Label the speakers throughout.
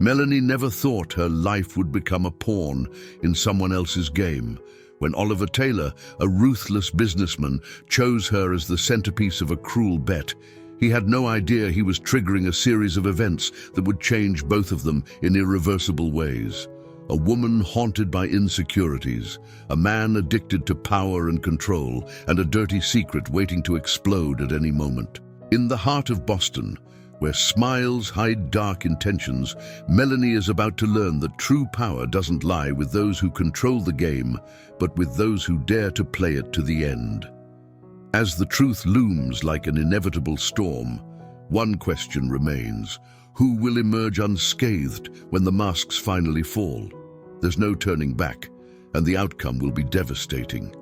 Speaker 1: Melanie never thought her life would become a pawn in someone else's game. When Oliver Taylor, a ruthless businessman, chose her as the centerpiece of a cruel bet, he had no idea he was triggering a series of events that would change both of them in irreversible ways. A woman haunted by insecurities, a man addicted to power and control, and a dirty secret waiting to explode at any moment. In the heart of Boston, where smiles hide dark intentions, Melanie is about to learn that true power doesn't lie with those who control the game, but with those who dare to play it to the end. As the truth looms like an inevitable storm, one question remains: who will emerge unscathed when the masks finally fall? There's no turning back, and the outcome will be devastating.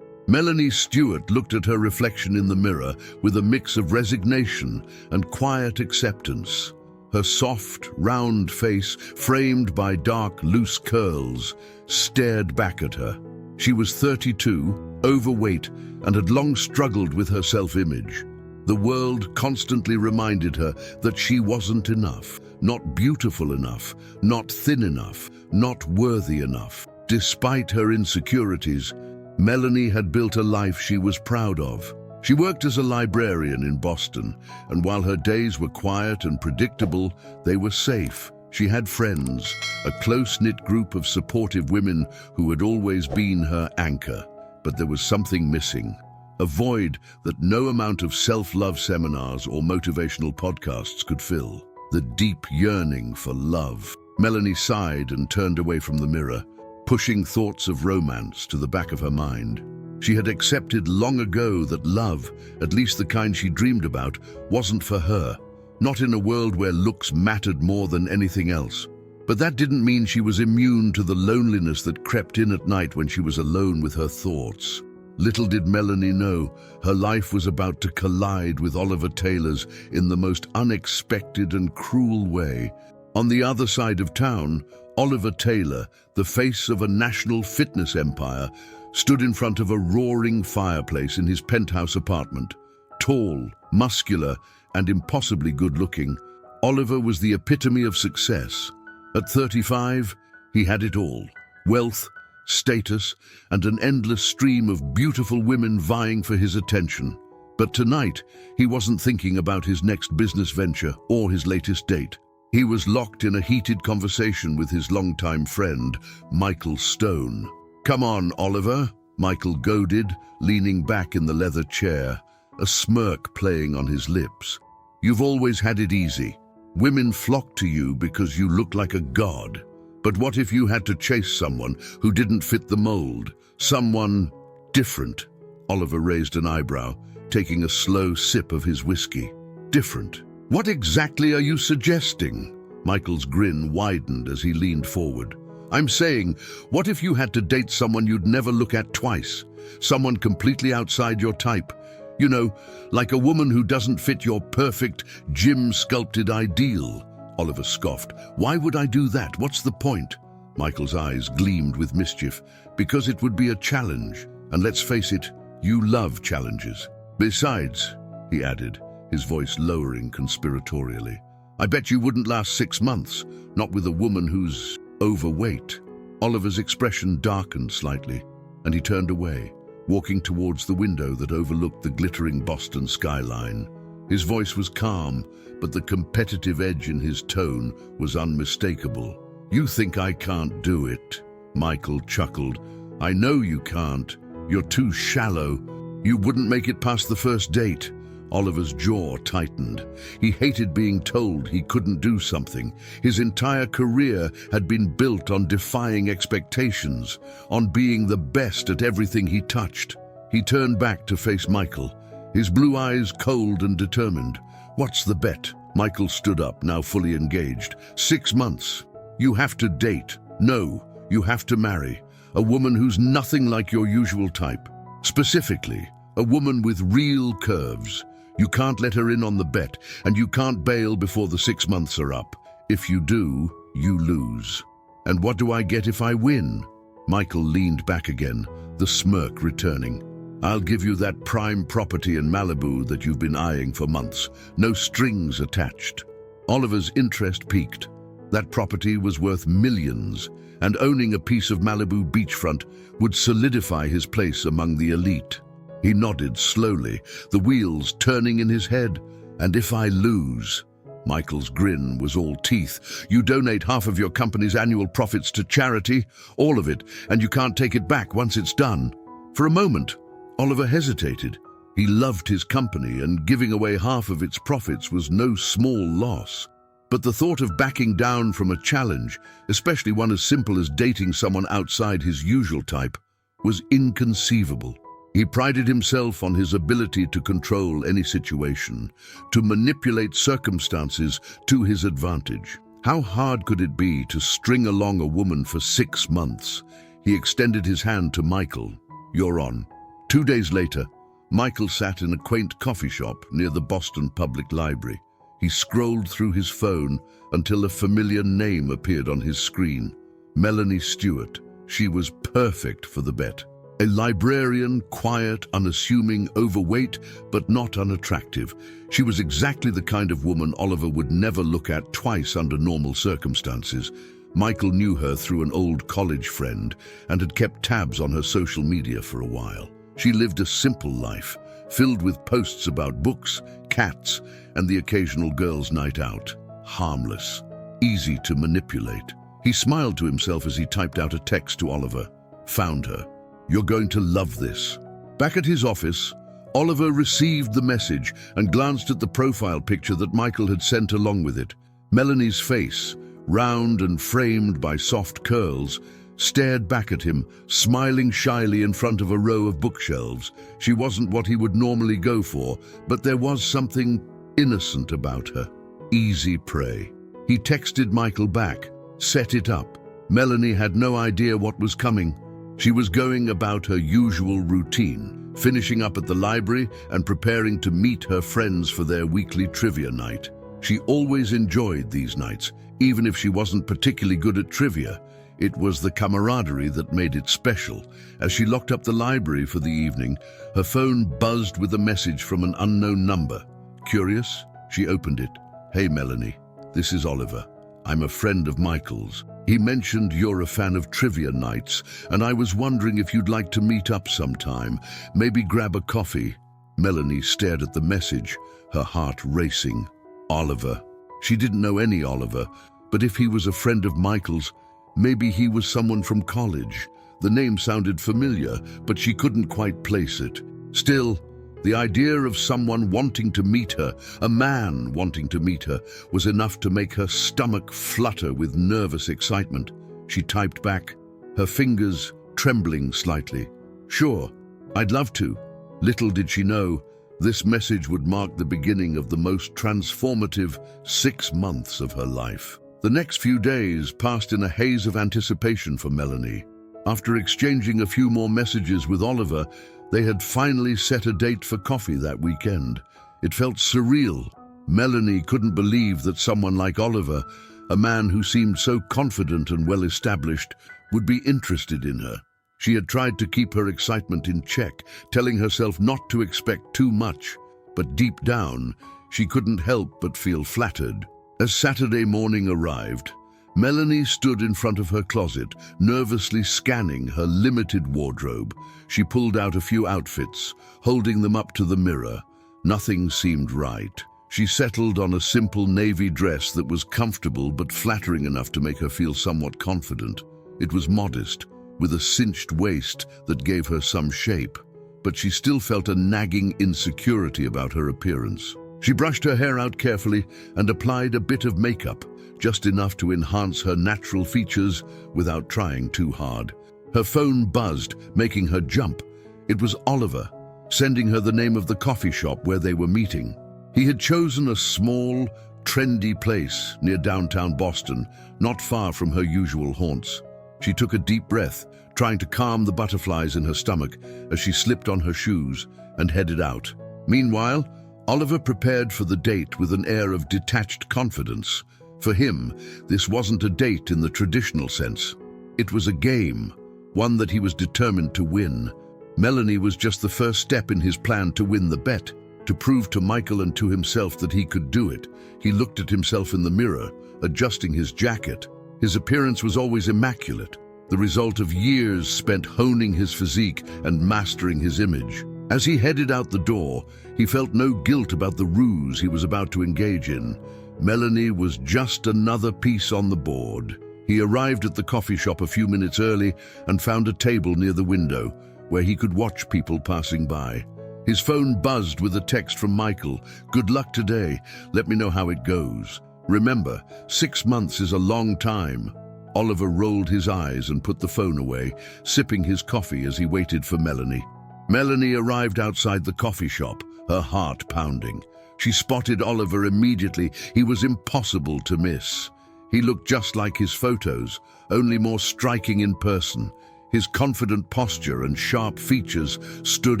Speaker 1: Melanie Stewart looked at her reflection in the mirror with a mix of resignation and quiet acceptance. Her soft, round face, framed by dark, loose curls, stared back at her. She was 32, overweight, and had long struggled with her self-image. The world constantly reminded her that she wasn't enough, not beautiful enough, not thin enough, not worthy enough. Despite her insecurities, Melanie had built a life she was proud of. She worked as a librarian in Boston, and while her days were quiet and predictable, they were safe. She had friends, a close-knit group of supportive women who had always been her anchor. But there was something missing, a void that no amount of self-love seminars or motivational podcasts could fill. The deep yearning for love. Melanie sighed and turned away from the mirror, pushing thoughts of romance to the back of her mind. She had accepted long ago that love, at least the kind she dreamed about, wasn't for her, not in a world where looks mattered more than anything else. But that didn't mean she was immune to the loneliness that crept in at night when she was alone with her thoughts. Little did Melanie know, her life was about to collide with Oliver Taylor's in the most unexpected and cruel way. On the other side of town, Oliver Taylor, the face of a national fitness empire, stood in front of a roaring fireplace in his penthouse apartment. Tall, muscular, and impossibly good-looking, Oliver was the epitome of success. At 35, he had it all: wealth, status, and an endless stream of beautiful women vying for his attention. But tonight, he wasn't thinking about his next business venture or his latest date. He was locked in a heated conversation with his longtime friend, Michael Stone. "Come on, Oliver," Michael goaded, leaning back in the leather chair, a smirk playing on his lips. "You've always had it easy. Women flock to you because you look like a god. But what if you had to chase someone who didn't fit the mold? Someone different?" Oliver raised an eyebrow, taking a slow sip of his whiskey. "Different? What exactly are you suggesting?" Michael's grin widened as he leaned forward. "I'm saying, what if you had to date someone you'd never look at twice? Someone completely outside your type? You know, like a woman who doesn't fit your perfect, gym-sculpted ideal." Oliver scoffed. "Why would I do that? What's the point?" Michael's eyes gleamed with mischief. "Because it would be a challenge. And let's face it, you love challenges. Besides," he added, his voice lowering conspiratorially, "I bet you wouldn't last 6 months, not with a woman who's overweight." Oliver's expression darkened slightly, and he turned away, walking towards the window that overlooked the glittering Boston skyline. His voice was calm, but the competitive edge in his tone was unmistakable. "You think I can't do it?" Michael chuckled. "I know you can't. You're too shallow. You wouldn't make it past the first date." Oliver's jaw tightened. He hated being told he couldn't do something. His entire career had been built on defying expectations, on being the best at everything he touched. He turned back to face Michael, his blue eyes cold and determined. "What's the bet?" Michael stood up, now fully engaged. 6 months. You have to date. No, you have to marry. A woman who's nothing like your usual type. Specifically, a woman with real curves. You can't let her in on the bet, and you can't bail before the 6 months are up. If you do, you lose. "And what do I get if I win?" Michael leaned back again, the smirk returning. "I'll give you that prime property in Malibu that you've been eyeing for months. No strings attached." Oliver's interest peaked. That property was worth millions, and owning a piece of Malibu beachfront would solidify his place among the elite. He nodded slowly, the wheels turning in his head. And if I lose? Michael's grin was all teeth. You donate half of your company's annual profits to charity, all of it, and you can't take it back once it's done. For a moment, Oliver hesitated. He loved his company, and giving away half of its profits was no small loss. But the thought of backing down from a challenge, especially one as simple as dating someone outside his usual type, was inconceivable. He prided himself on his ability to control any situation, to manipulate circumstances to his advantage. How hard could it be to string along a woman for 6 months? He extended his hand to Michael. You're on. 2 days later, Michael sat in a quaint coffee shop near the Boston Public Library. He scrolled through his phone until a familiar name appeared on his screen. Melanie Stewart. She was perfect for the bet. A librarian, quiet, unassuming, overweight, but not unattractive. She was exactly the kind of woman Oliver would never look at twice under normal circumstances. Michael knew her through an old college friend and had kept tabs on her social media for a while. She lived a simple life, filled with posts about books, cats, and the occasional girls' night out. Harmless, easy to manipulate. He smiled to himself as he typed out a text to Oliver. Found her. You're going to love this. Back at his office, Oliver received the message and glanced at the profile picture that Michael had sent along with it. Melanie's face, round and framed by soft curls, stared back at him, smiling shyly in front of a row of bookshelves. She wasn't what he would normally go for, but there was something innocent about her. Easy prey. He texted Michael back, set it up. Melanie had no idea what was coming. She was going about her usual routine, finishing up at the library and preparing to meet her friends for their weekly trivia night. She always enjoyed these nights, even if she wasn't particularly good at trivia. It was the camaraderie that made it special. As she locked up the library for the evening, her phone buzzed with a message from an unknown number. Curious, she opened it. Hey Melanie, this is Oliver. I'm a friend of Michael's. He mentioned you're a fan of trivia nights, and I was wondering if you'd like to meet up sometime. Maybe grab a coffee. Melanie stared at the message, her heart racing. Oliver. She didn't know any Oliver, but if he was a friend of Michael's, maybe he was someone from college. The name sounded familiar, but she couldn't quite place it. Still, the idea of someone wanting to meet her, a man wanting to meet her, was enough to make her stomach flutter with nervous excitement. She typed back, her fingers trembling slightly. Sure, I'd love to. Little did she know, this message would mark the beginning of the most transformative 6 months of her life. The next few days passed in a haze of anticipation for Melanie. After exchanging a few more messages with Oliver, they had finally set a date for coffee that weekend. It felt surreal. Melanie couldn't believe that someone like Oliver, a man who seemed so confident and well-established, would be interested in her. She had tried to keep her excitement in check, telling herself not to expect too much, but deep down, she couldn't help but feel flattered. As Saturday morning arrived, Melanie stood in front of her closet, nervously scanning her limited wardrobe. She pulled out a few outfits, holding them up to the mirror. Nothing seemed right. She settled on a simple navy dress that was comfortable but flattering enough to make her feel somewhat confident. It was modest, with a cinched waist that gave her some shape, but she still felt a nagging insecurity about her appearance. She brushed her hair out carefully and applied a bit of makeup, just enough to enhance her natural features without trying too hard. Her phone buzzed, making her jump. It was Oliver, sending her the name of the coffee shop where they were meeting. He had chosen a small, trendy place near downtown Boston, not far from her usual haunts. She took a deep breath, trying to calm the butterflies in her stomach as she slipped on her shoes and headed out. Meanwhile, Oliver prepared for the date with an air of detached confidence. For him, this wasn't a date in the traditional sense. It was a game, one that he was determined to win. Melanie was just the first step in his plan to win the bet. To prove to Michael and to himself that he could do it, he looked at himself in the mirror, adjusting his jacket. His appearance was always immaculate, the result of years spent honing his physique and mastering his image. As he headed out the door, he felt no guilt about the ruse he was about to engage in. Melanie was just another piece on the board. He arrived at the coffee shop a few minutes early and found a table near the window where he could watch people passing by. His phone buzzed with a text from Michael. "Good luck today. Let me know how it goes. Remember, 6 months is a long time." Oliver rolled his eyes and put the phone away, sipping his coffee as he waited for Melanie. Melanie arrived outside the coffee shop, her heart pounding. She spotted Oliver immediately. He was impossible to miss. He looked just like his photos, only more striking in person. His confident posture and sharp features stood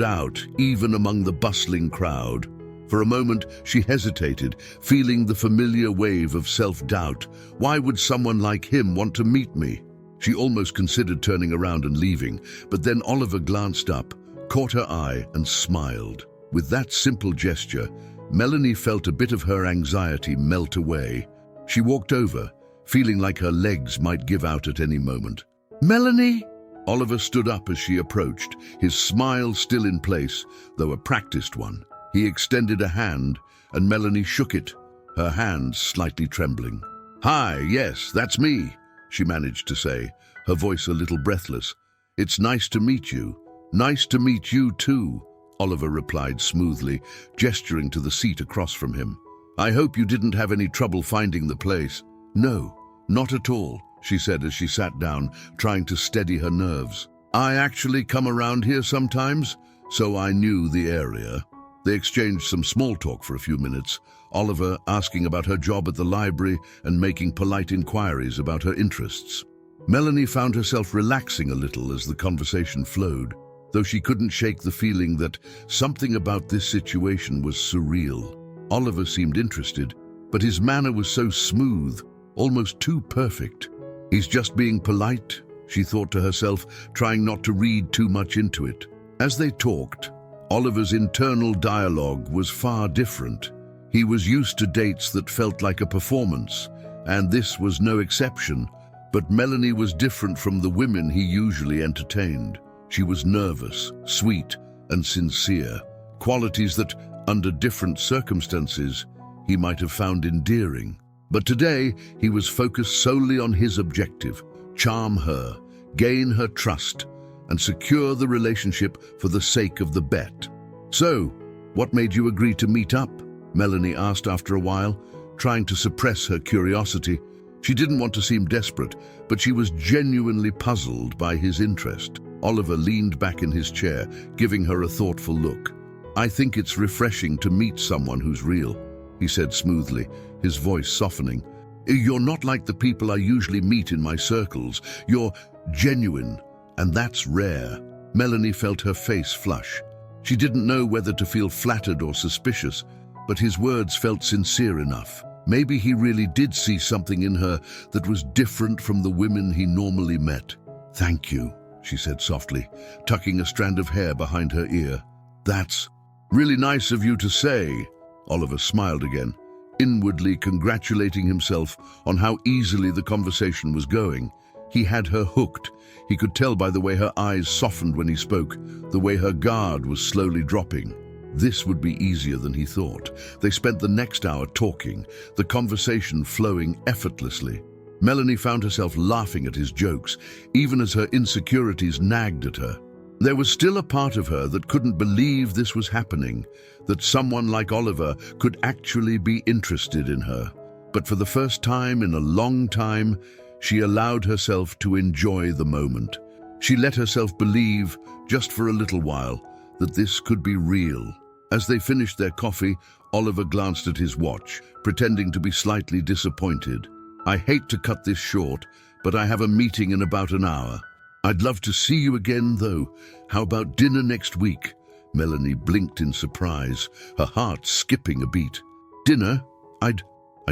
Speaker 1: out even among the bustling crowd. For a moment, she hesitated, feeling the familiar wave of self-doubt. Why would someone like him want to meet me? She almost considered turning around and leaving, but then Oliver glanced up, caught her eye, and smiled. With that simple gesture, Melanie felt a bit of her anxiety melt away. She walked over, feeling like her legs might give out at any moment. "Melanie?" Oliver stood up as she approached, his smile still in place, though a practiced one. He extended a hand, and Melanie shook it, her hands slightly trembling. "Hi, yes, that's me," she managed to say, her voice a little breathless. "It's nice to meet you." "Nice to meet you too," Oliver replied smoothly, gesturing to the seat across from him. "I hope you didn't have any trouble finding the place." "No, not at all," she said as she sat down, trying to steady her nerves. "I actually come around here sometimes, so I knew the area." They exchanged some small talk for a few minutes, Oliver asking about her job at the library and making polite inquiries about her interests. Melanie found herself relaxing a little as the conversation flowed, though she couldn't shake the feeling that something about this situation was surreal. Oliver seemed interested, but his manner was so smooth, almost too perfect. "He's just being polite," she thought to herself, trying not to read too much into it. As they talked, Oliver's internal dialogue was far different. He was used to dates that felt like a performance, and this was no exception. But Melanie was different from the women he usually entertained. She was nervous, sweet, and sincere, qualities that, under different circumstances, he might have found endearing. But today, he was focused solely on his objective: charm her, gain her trust, and secure the relationship for the sake of the bet. "So, what made you agree to meet up?" Melanie asked after a while, trying to suppress her curiosity. She didn't want to seem desperate, but she was genuinely puzzled by his interest. Oliver leaned back in his chair, giving her a thoughtful look. "I think it's refreshing to meet someone who's real," he said smoothly, his voice softening. "You're not like the people I usually meet in my circles. You're genuine, and that's rare." Melanie felt her face flush. She didn't know whether to feel flattered or suspicious, but his words felt sincere enough. Maybe he really did see something in her that was different from the women he normally met. "Thank you," she said softly, tucking a strand of hair behind her ear. "That's really nice of you to say." Oliver smiled again, inwardly congratulating himself on how easily the conversation was going. He had her hooked. He could tell by the way her eyes softened when he spoke, the way her guard was slowly dropping. This would be easier than he thought. They spent the next hour talking, the conversation flowing effortlessly. Melanie found herself laughing at his jokes, even as her insecurities nagged at her. There was still a part of her that couldn't believe this was happening, that someone like Oliver could actually be interested in her. But for the first time in a long time, she allowed herself to enjoy the moment. She let herself believe, just for a little while, that this could be real. As they finished their coffee, Oliver glanced at his watch, pretending to be slightly disappointed. "I hate to cut this short, but I have a meeting in about an hour. I'd love to see you again, though. How about dinner next week?" Melanie blinked in surprise, her heart skipping a beat. "Dinner? I'd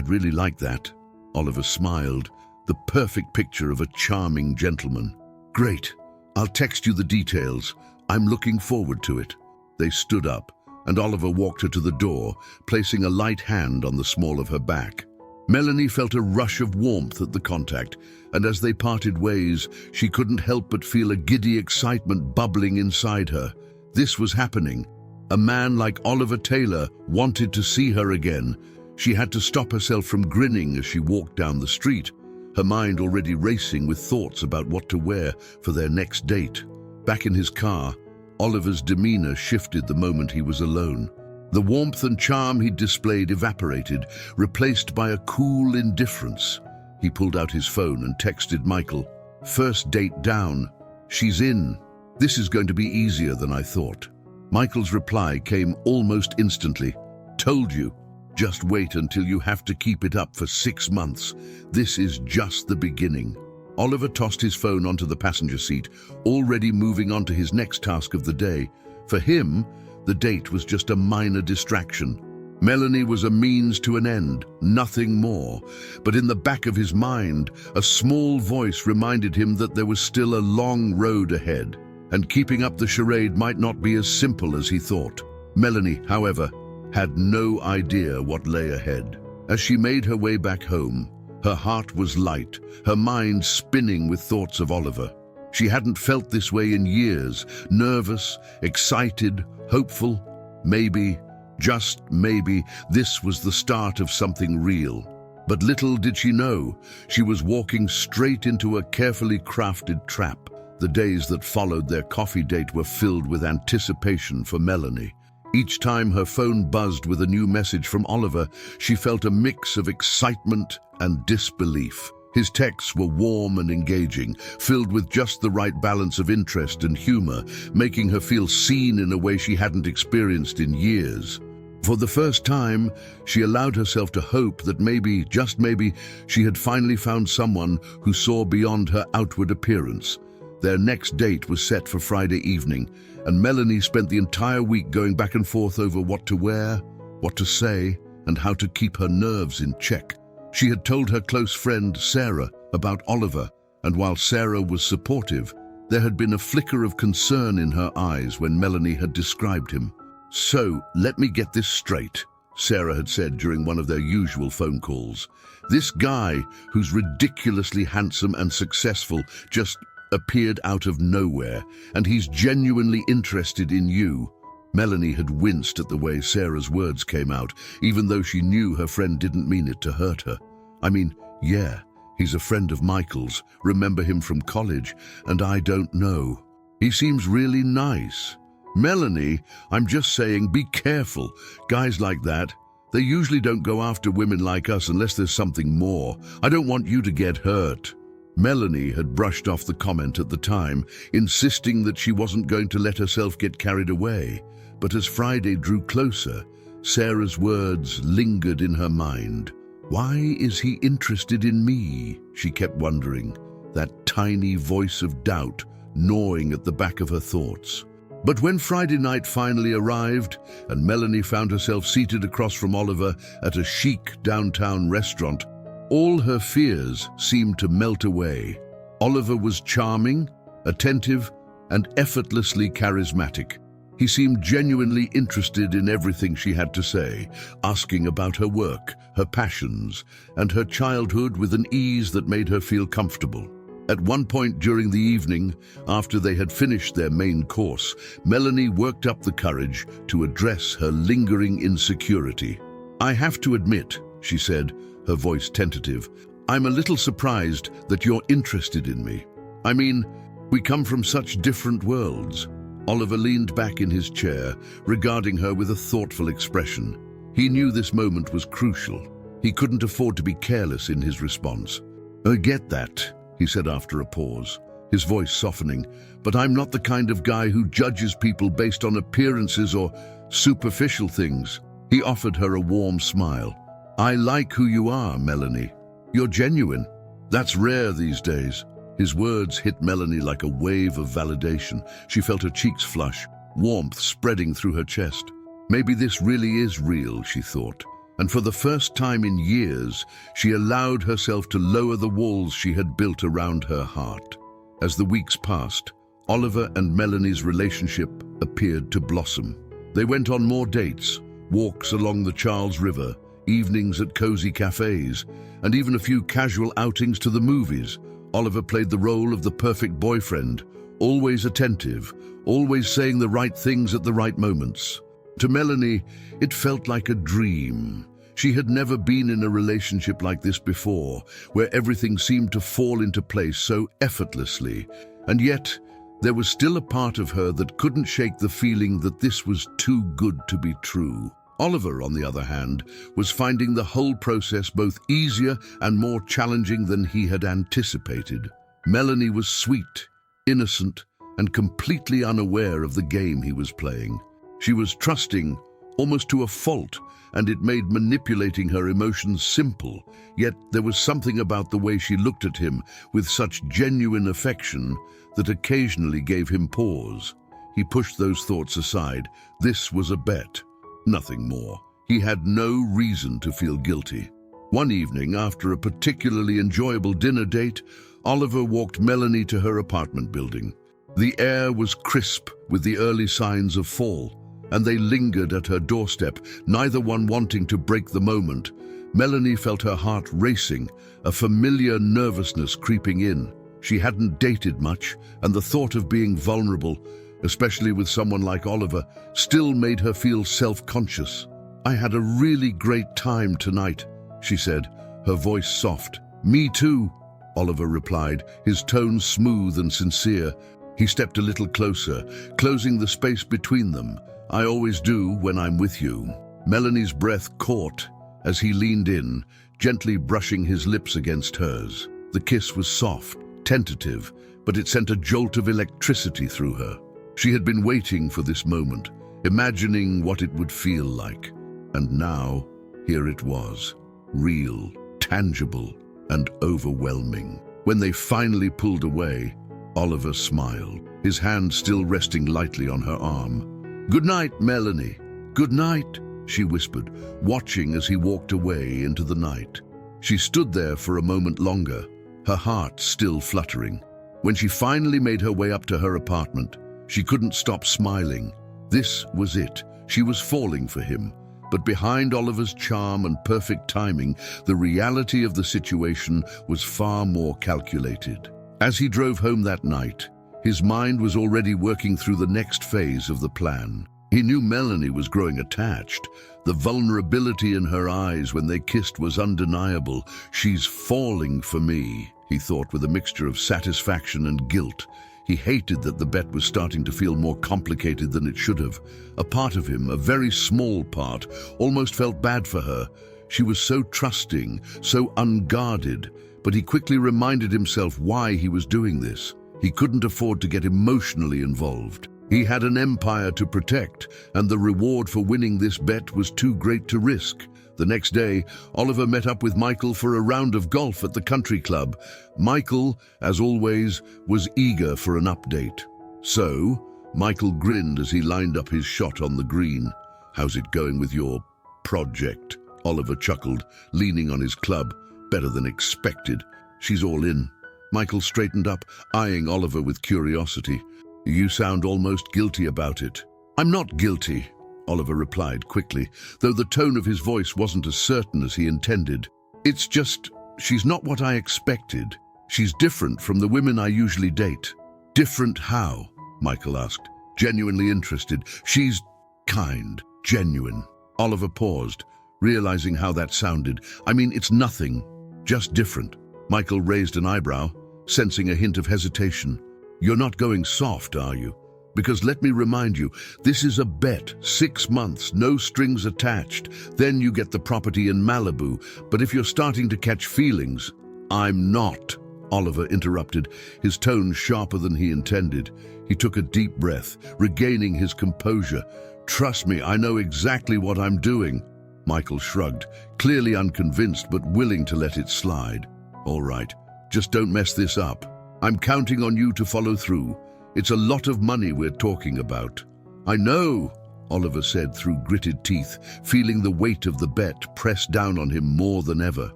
Speaker 1: really like that." Oliver smiled, the perfect picture of a charming gentleman. "Great. I'll text you the details. I'm looking forward to it." They stood up, and Oliver walked her to the door, placing a light hand on the small of her back. Melanie felt a rush of warmth at the contact, and as they parted ways, she couldn't help but feel a giddy excitement bubbling inside her. This was happening. A man like Oliver Taylor wanted to see her again. She had to stop herself from grinning as she walked down the street, her mind already racing with thoughts about what to wear for their next date. Back in his car, Oliver's demeanor shifted the moment he was alone. The warmth and charm he'd displayed evaporated, replaced by a cool indifference. He pulled out his phone and texted Michael, "First date down. She's in. This is going to be easier than I thought." Michael's reply came almost instantly. "Told you. Just wait until you have to keep it up for 6 months. This is just the beginning." Oliver tossed his phone onto the passenger seat, already moving on to his next task of the day. For him, the date was just a minor distraction. Melanie was a means to an end, nothing more. But in the back of his mind, a small voice reminded him that there was still a long road ahead, and keeping up the charade might not be as simple as he thought. Melanie, however, had no idea what lay ahead. As she made her way back home, her heart was light, her mind spinning with thoughts of Oliver. She hadn't felt this way in years, nervous, excited, hopeful. Maybe, just maybe, this was the start of something real. But little did she know, she was walking straight into a carefully crafted trap. The days that followed their coffee date were filled with anticipation for Melanie. Each time her phone buzzed with a new message from Oliver, she felt a mix of excitement and disbelief. His texts were warm and engaging, filled with just the right balance of interest and humor, making her feel seen in a way she hadn't experienced in years. For the first time, she allowed herself to hope that maybe, just maybe, she had finally found someone who saw beyond her outward appearance. Their next date was set for Friday evening, and Melanie spent the entire week going back and forth over what to wear, what to say, and how to keep her nerves in check. She had told her close friend Sarah about Oliver, and while Sarah was supportive, there had been a flicker of concern in her eyes when Melanie had described him. "So, let me get this straight," Sarah had said during one of their usual phone calls. "This guy, who's ridiculously handsome and successful, just appeared out of nowhere, and he's genuinely interested in you." Melanie had winced at the way Sarah's words came out, even though she knew her friend didn't mean it to hurt her. "I mean, yeah, he's a friend of Michael's, remember him from college, and I don't know. He seems really nice." "Melanie, I'm just saying, be careful. Guys like that, they usually don't go after women like us unless there's something more. I don't want you to get hurt." Melanie had brushed off the comment at the time, insisting that she wasn't going to let herself get carried away. But as Friday drew closer, Sarah's words lingered in her mind. "Why is he interested in me?" she kept wondering, that tiny voice of doubt gnawing at the back of her thoughts. But when Friday night finally arrived, and Melanie found herself seated across from Oliver at a chic downtown restaurant, all her fears seemed to melt away. Oliver was charming, attentive, and effortlessly charismatic. He seemed genuinely interested in everything she had to say, asking about her work, her passions, and her childhood with an ease that made her feel comfortable. At one point during the evening, after they had finished their main course, Melanie worked up the courage to address her lingering insecurity. "I have to admit," she said, her voice tentative, "I'm a little surprised that you're interested in me. I mean, we come from such different worlds." Oliver leaned back in his chair, regarding her with a thoughtful expression. He knew this moment was crucial. He couldn't afford to be careless in his response. "I get that," he said after a pause, his voice softening, "but I'm not the kind of guy who judges people based on appearances or superficial things." He offered her a warm smile. "I like who you are, Melanie. You're genuine. That's rare these days." His words hit Melanie like a wave of validation. She felt her cheeks flush, warmth spreading through her chest. Maybe this really is real, she thought. And for the first time in years, she allowed herself to lower the walls she had built around her heart. As the weeks passed, Oliver and Melanie's relationship appeared to blossom. They went on more dates, walks along the Charles River, evenings at cozy cafes, and even a few casual outings to the movies. Oliver played the role of the perfect boyfriend, always attentive, always saying the right things at the right moments. To Melanie, it felt like a dream. She had never been in a relationship like this before, where everything seemed to fall into place so effortlessly. And yet, there was still a part of her that couldn't shake the feeling that this was too good to be true. Oliver, on the other hand, was finding the whole process both easier and more challenging than he had anticipated. Melanie was sweet, innocent, and completely unaware of the game he was playing. She was trusting, almost to a fault, and it made manipulating her emotions simple. Yet there was something about the way she looked at him with such genuine affection that occasionally gave him pause. He pushed those thoughts aside. This was a bet, nothing more. He had no reason to feel guilty. One evening, after a particularly enjoyable dinner date, Oliver walked Melanie to her apartment building. The air was crisp with the early signs of fall, and they lingered at her doorstep, neither one wanting to break the moment. Melanie felt her heart racing, a familiar nervousness creeping in. She hadn't dated much, and the thought of being vulnerable, especially with someone like Oliver, still made her feel self-conscious. "I had a really great time tonight," she said, her voice soft. "Me too," Oliver replied, his tone smooth and sincere. He stepped a little closer, closing the space between them. "I always do when I'm with you." Melanie's breath caught as he leaned in, gently brushing his lips against hers. The kiss was soft, tentative, but it sent a jolt of electricity through her. She had been waiting for this moment, imagining what it would feel like. And now, here it was, real, tangible, and overwhelming. When they finally pulled away, Oliver smiled, his hand still resting lightly on her arm. "Good night, Melanie." "Good night," she whispered, watching as he walked away into the night. She stood there for a moment longer, her heart still fluttering. When she finally made her way up to her apartment, she couldn't stop smiling. This was it. She was falling for him. But behind Oliver's charm and perfect timing, the reality of the situation was far more calculated. As he drove home that night, his mind was already working through the next phase of the plan. He knew Melanie was growing attached. The vulnerability in her eyes when they kissed was undeniable. "She's falling for me," he thought with a mixture of satisfaction and guilt. He hated that the bet was starting to feel more complicated than it should have. A part of him, a very small part, almost felt bad for her. She was so trusting, so unguarded, but he quickly reminded himself why he was doing this. He couldn't afford to get emotionally involved. He had an empire to protect, and the reward for winning this bet was too great to risk. The next day, Oliver met up with Michael for a round of golf at the country club. Michael, as always, was eager for an update. "So," Michael grinned as he lined up his shot on the green. "How's it going with your project?" Oliver chuckled, leaning on his club. "Better than expected." "She's all in." Michael straightened up, eyeing Oliver with curiosity. "You sound almost guilty about it." "I'm not guilty," Oliver replied quickly, though the tone of his voice wasn't as certain as he intended. "It's just, she's not what I expected. She's different from the women I usually date." "Different how?" Michael asked, genuinely interested. "She's kind, genuine." Oliver paused, realizing how that sounded. "I mean, it's nothing, just different." Michael raised an eyebrow, sensing a hint of hesitation. "You're not going soft, are you? Because let me remind you, this is a bet, 6 months, no strings attached. Then you get the property in Malibu. But if you're starting to catch feelings..." "I'm not," Oliver interrupted, his tone sharper than he intended. He took a deep breath, regaining his composure. "Trust me, I know exactly what I'm doing." Michael shrugged, clearly unconvinced but willing to let it slide. "All right, just don't mess this up. I'm counting on you to follow through. It's a lot of money we're talking about." "I know," Oliver said through gritted teeth, feeling the weight of the bet press down on him more than ever.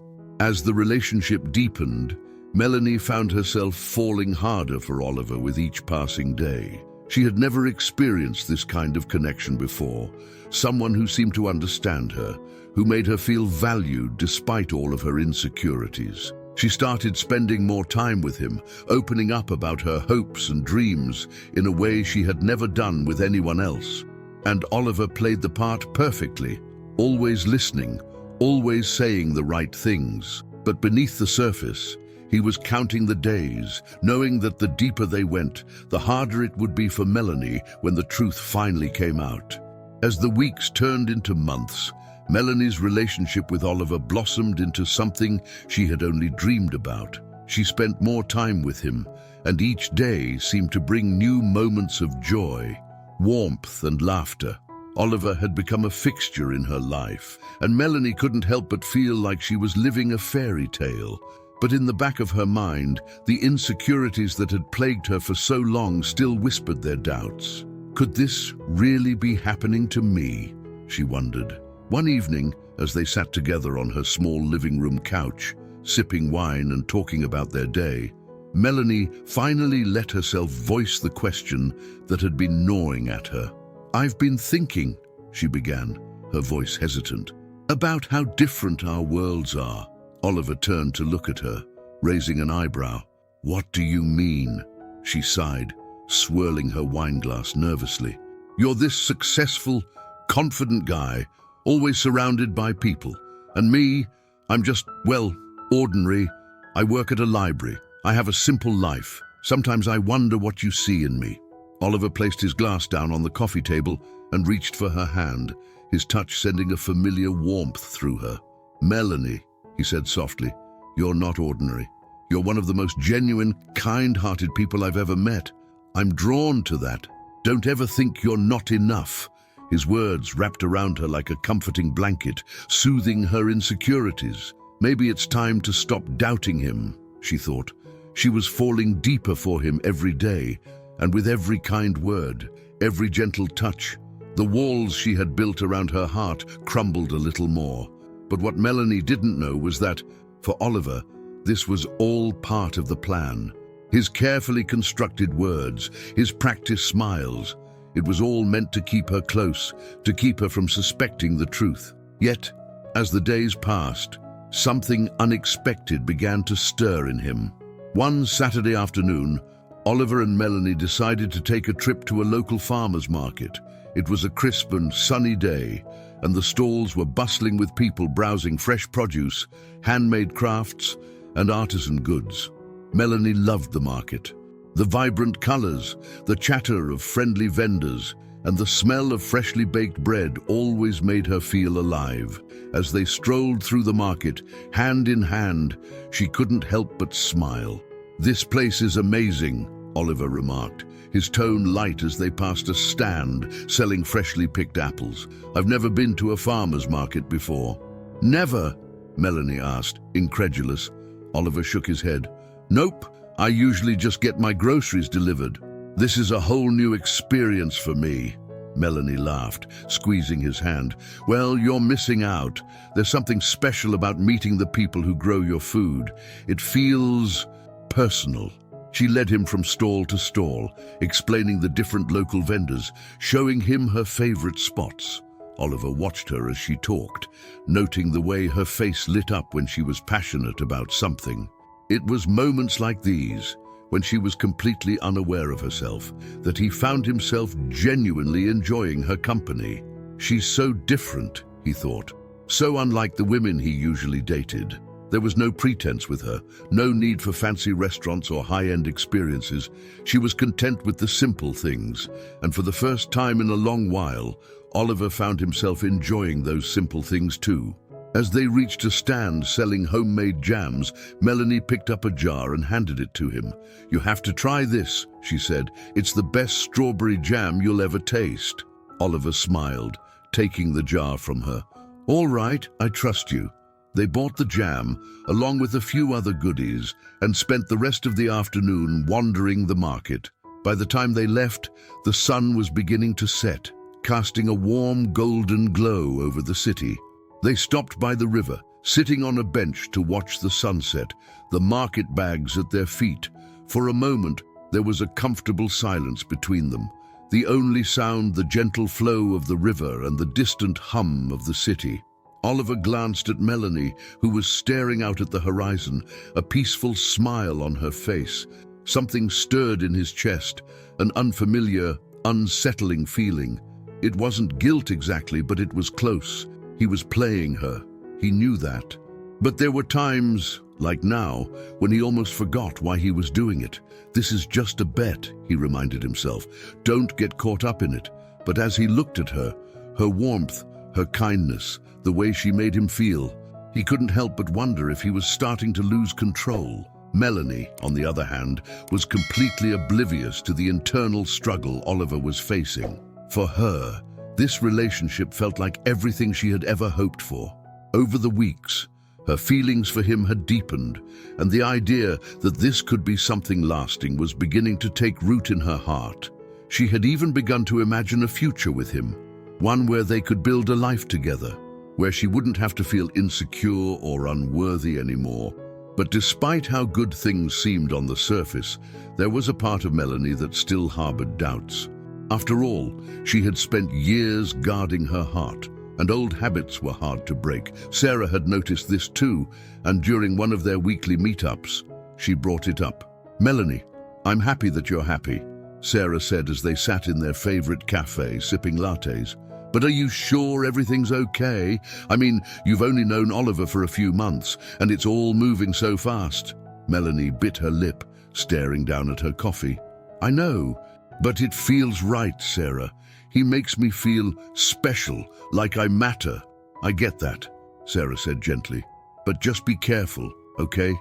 Speaker 1: As the relationship deepened, Melanie found herself falling harder for Oliver with each passing day. She had never experienced this kind of connection before, someone who seemed to understand her, who made her feel valued despite all of her insecurities. She started spending more time with him, opening up about her hopes and dreams in a way she had never done with anyone else. And Oliver played the part perfectly, always listening, always saying the right things. But beneath the surface, he was counting the days, knowing that the deeper they went, the harder it would be for Melanie when the truth finally came out. As the weeks turned into months, Melanie's relationship with Oliver blossomed into something she had only dreamed about. She spent more time with him, and each day seemed to bring new moments of joy, warmth and laughter. Oliver had become a fixture in her life, and Melanie couldn't help but feel like she was living a fairy tale. But in the back of her mind, the insecurities that had plagued her for so long still whispered their doubts. Could this really be happening to me? She wondered. One evening, as they sat together on her small living room couch, sipping wine and talking about their day, Melanie finally let herself voice the question that had been gnawing at her. "I've been thinking," she began, her voice hesitant, "about how different our worlds are." Oliver turned to look at her, raising an eyebrow. "What do you mean?" she sighed, swirling her wineglass nervously. "You're this successful, confident guy, always surrounded by people. And me, I'm just, well, ordinary. I work at a library. I have a simple life. Sometimes I wonder what you see in me." Oliver placed his glass down on the coffee table and reached for her hand, his touch sending a familiar warmth through her. "Melanie," he said softly, "you're not ordinary. You're one of the most genuine, kind-hearted people I've ever met. I'm drawn to that. Don't ever think you're not enough." His words wrapped around her like a comforting blanket, soothing her insecurities. Maybe it's time to stop doubting him, she thought. She was falling deeper for him every day, and with every kind word, every gentle touch, the walls she had built around her heart crumbled a little more. But what Melanie didn't know was that, for Oliver, this was all part of the plan. His carefully constructed words, his practiced smiles, it was all meant to keep her close, to keep her from suspecting the truth. Yet, as the days passed, something unexpected began to stir in him. One Saturday afternoon, Oliver and Melanie decided to take a trip to a local farmer's market. It was a crisp and sunny day, and the stalls were bustling with people browsing fresh produce, handmade crafts, and artisan goods. Melanie loved the market. The vibrant colors, the chatter of friendly vendors, and the smell of freshly baked bread always made her feel alive. As they strolled through the market, hand in hand, she couldn't help but smile. "This place is amazing," Oliver remarked, his tone light as they passed a stand selling freshly picked apples. "I've never been to a farmer's market before." "Never?" Melanie asked, incredulous. Oliver shook his head. "Nope, I usually just get my groceries delivered. This is a whole new experience for me." Melanie laughed, squeezing his hand. "Well, you're missing out. There's something special about meeting the people who grow your food. It feels personal." She led him from stall to stall, explaining the different local vendors, showing him her favorite spots. Oliver watched her as she talked, noting the way her face lit up when she was passionate about something. It was moments like these, when she was completely unaware of herself, that he found himself genuinely enjoying her company. She's so different, he thought, so unlike the women he usually dated. There was no pretense with her, no need for fancy restaurants or high-end experiences. She was content with the simple things, and for the first time in a long while, Oliver found himself enjoying those simple things too. As they reached a stand selling homemade jams, Melanie picked up a jar and handed it to him. "You have to try this," she said. "It's the best strawberry jam you'll ever taste." Oliver smiled, taking the jar from her. "All right, I trust you." They bought the jam, along with a few other goodies, and spent the rest of the afternoon wandering the market. By the time they left, the sun was beginning to set, casting a warm golden glow over the city. They stopped by the river, sitting on a bench to watch the sunset, the market bags at their feet. For a moment, there was a comfortable silence between them. the only sound the gentle flow of the river and the distant hum of the city. Oliver glanced at Melanie, who was staring out at the horizon, a peaceful smile on her face. Something stirred in his chest, an unfamiliar, unsettling feeling. It wasn't guilt exactly, but it was close. He was playing her. He knew that. But there were times, like now, when he almost forgot why he was doing it. This is just a bet, he reminded himself. Don't get caught up in it. But as he looked at her, her warmth, her kindness, the way she made him feel, he couldn't help but wonder if he was starting to lose control. Melanie, on the other hand, was completely oblivious to the internal struggle Oliver was facing. For her, this relationship felt like everything she had ever hoped for. Over the weeks, her feelings for him had deepened, and the idea that this could be something lasting was beginning to take root in her heart. She had even begun to imagine a future with him, one where they could build a life together, where she wouldn't have to feel insecure or unworthy anymore. But despite how good things seemed on the surface, there was a part of Melanie that still harbored doubts. After all, she had spent years guarding her heart, and old habits were hard to break. Sarah had noticed this too, and during one of their weekly meetups, she brought it up. "Melanie, I'm happy that you're happy," Sarah said as they sat in their favorite cafe sipping lattes. "But are you sure everything's okay? I mean, you've only known Oliver for a few months, and it's all moving so fast." Melanie bit her lip, staring down at her coffee. "I know, but it feels right, Sarah. He makes me feel special, like I matter." "I get that," Sarah said gently. "But just be careful, okay?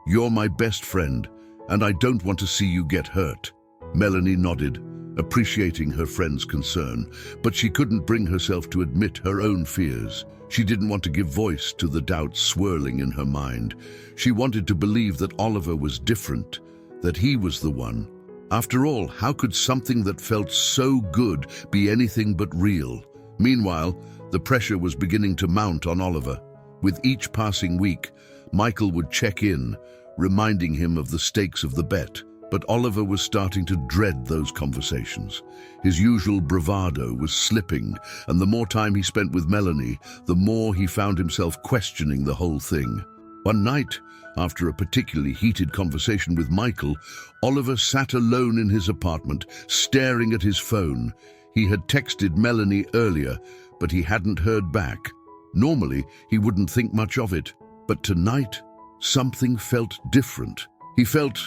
Speaker 1: You're my best friend, and I don't want to see you get hurt." Melanie nodded, appreciating her friend's concern, but she couldn't bring herself to admit her own fears. She didn't want to give voice to the doubts swirling in her mind. She wanted to believe that Oliver was different, that he was the one. After all, how could something that felt so good be anything but real? Meanwhile, the pressure was beginning to mount on Oliver. With each passing week, Michael would check in, reminding him of the stakes of the bet. But Oliver was starting to dread those conversations. His usual bravado was slipping, and the more time he spent with Melanie, the more he found himself questioning the whole thing. One night, after a particularly heated conversation with Michael, Oliver sat alone in his apartment, staring at his phone. He had texted Melanie earlier, but he hadn't heard back. Normally, he wouldn't think much of it, but tonight, something felt different. He felt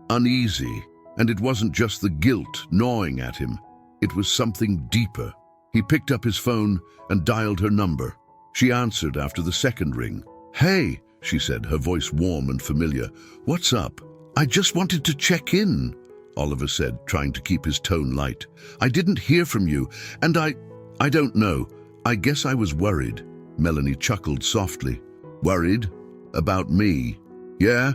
Speaker 1: uneasy, and it wasn't just the guilt gnawing at him. It was something deeper. He picked up his phone and dialed her number. She answered after the second ring. "Hey," she said, her voice warm and familiar. "What's up?" "I just wanted to check in," Oliver said, trying to keep his tone light. "I didn't hear from you, and I don't know. I guess I was worried." Melanie chuckled softly. "Worried? About me?" "Yeah,"